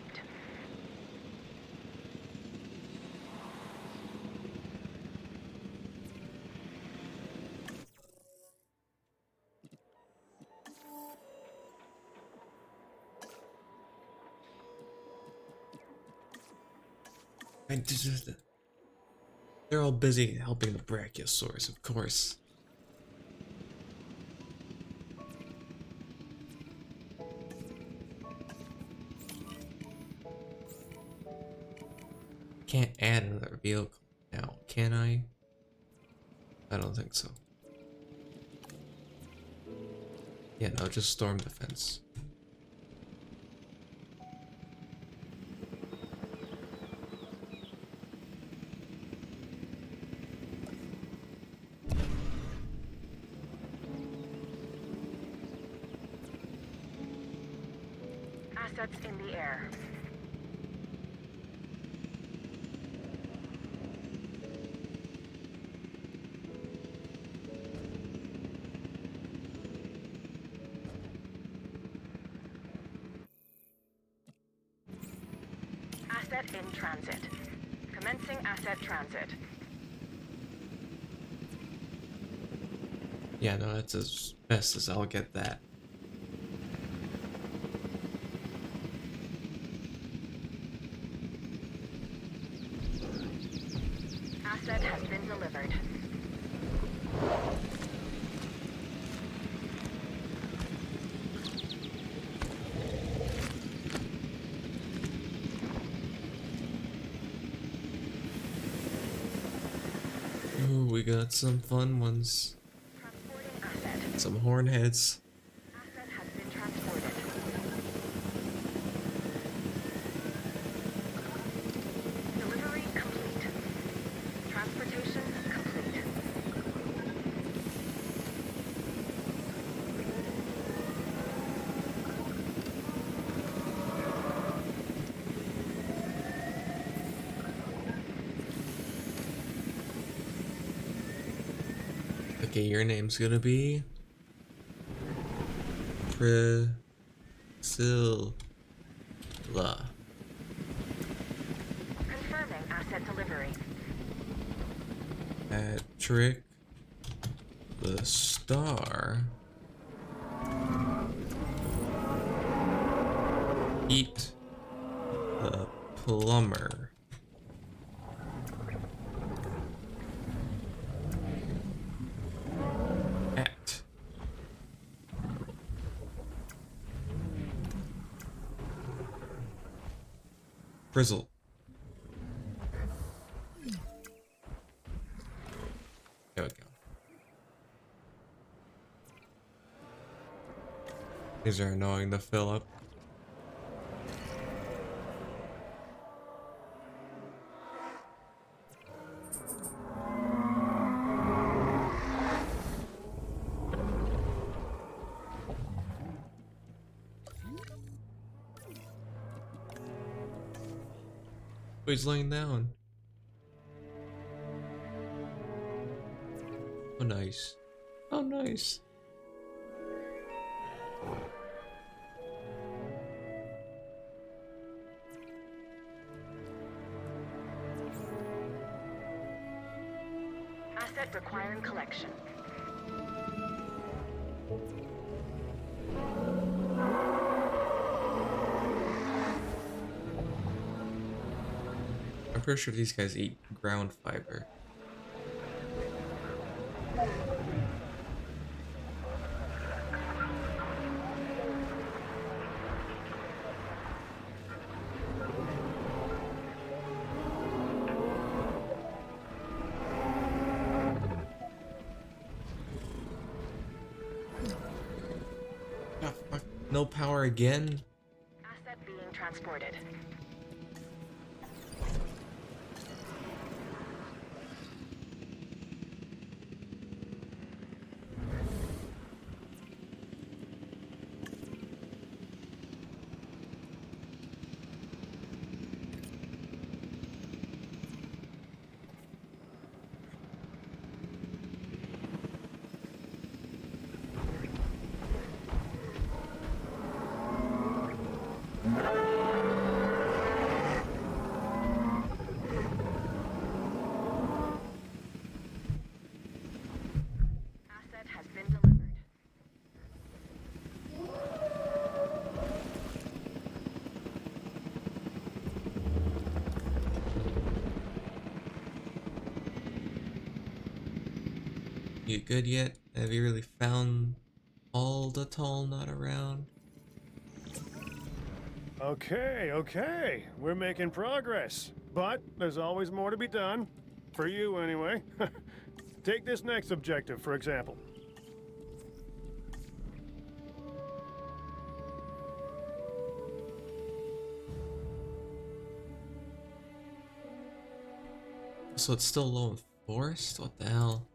They're all busy helping the Brachiosaurus, of course. Can't add another vehicle now, can I? I don't think so. Yeah, no, just storm defense. Assets in the air. Asset in transit. Commencing asset transit. Yeah, no, that's as best as I'll get that. Asset has been delivered. Ooh, we got some fun ones. Transporting asset. Some hornheads. Asset has been transported. Delivery complete. Transportation complete. Okay, your name's gonna be Priscilla. Confirming asset delivery. Patrick the Star. Eat the Plumber. At Frizzle. There we go. These are annoying to fill up. Oh, he's laying down. Oh, nice. Oh, nice. Asset requiring collection. I'm pretty sure these guys eat ground fiber. Ah, fuck. No power again? Asset being transported. Asset has been delivered. You good yet? Have you really found all the tall nut around? Okay, okay. We're making progress. But there's always more to be done. For you, anyway. Take this next objective, for example. So it's still low in forest? What the hell?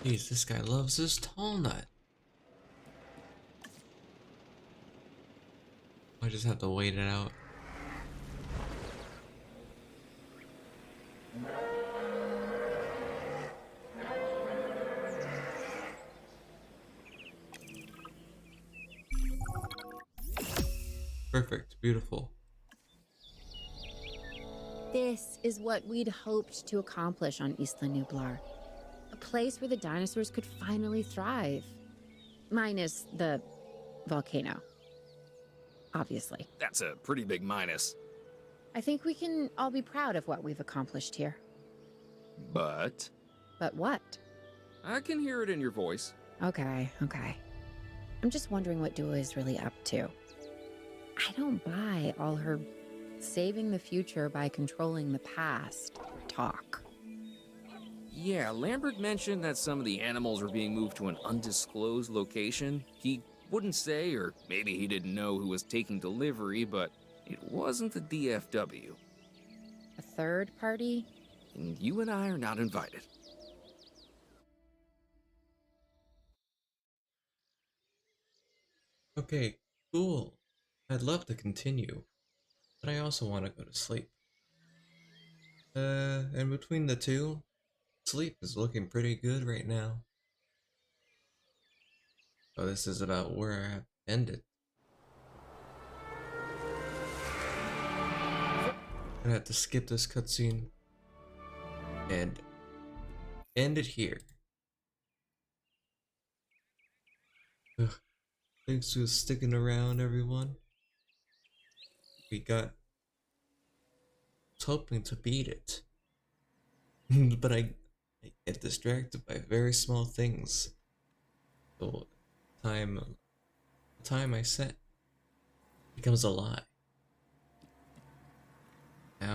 Jeez, this guy loves his tall nut. I just have to wait it out. Perfect, beautiful. This is what we'd hoped to accomplish on Isla Nublar. A place where the dinosaurs could finally thrive. Minus the volcano. Obviously. That's a pretty big minus. I think we can all be proud of what we've accomplished here. But But what? I can hear it in your voice. Okay. I'm just wondering what Dua is really up to. I don't buy all her saving the future by controlling the past talk. Yeah, Lambert mentioned that some of the animals were being moved to an undisclosed location. He wouldn't say, or maybe he didn't know who was taking delivery, but it wasn't the DFW. A third party? And you and I are not invited. Okay, cool. I'd love to continue, but I also want to go to sleep. And between the two, sleep is looking pretty good right now. So this is about where I have ended. I'm gonna have to skip this cutscene and end it here. Ugh. Thanks for sticking around, everyone. I was hoping to beat it, but I get distracted by very small things. So the time I set becomes a lie.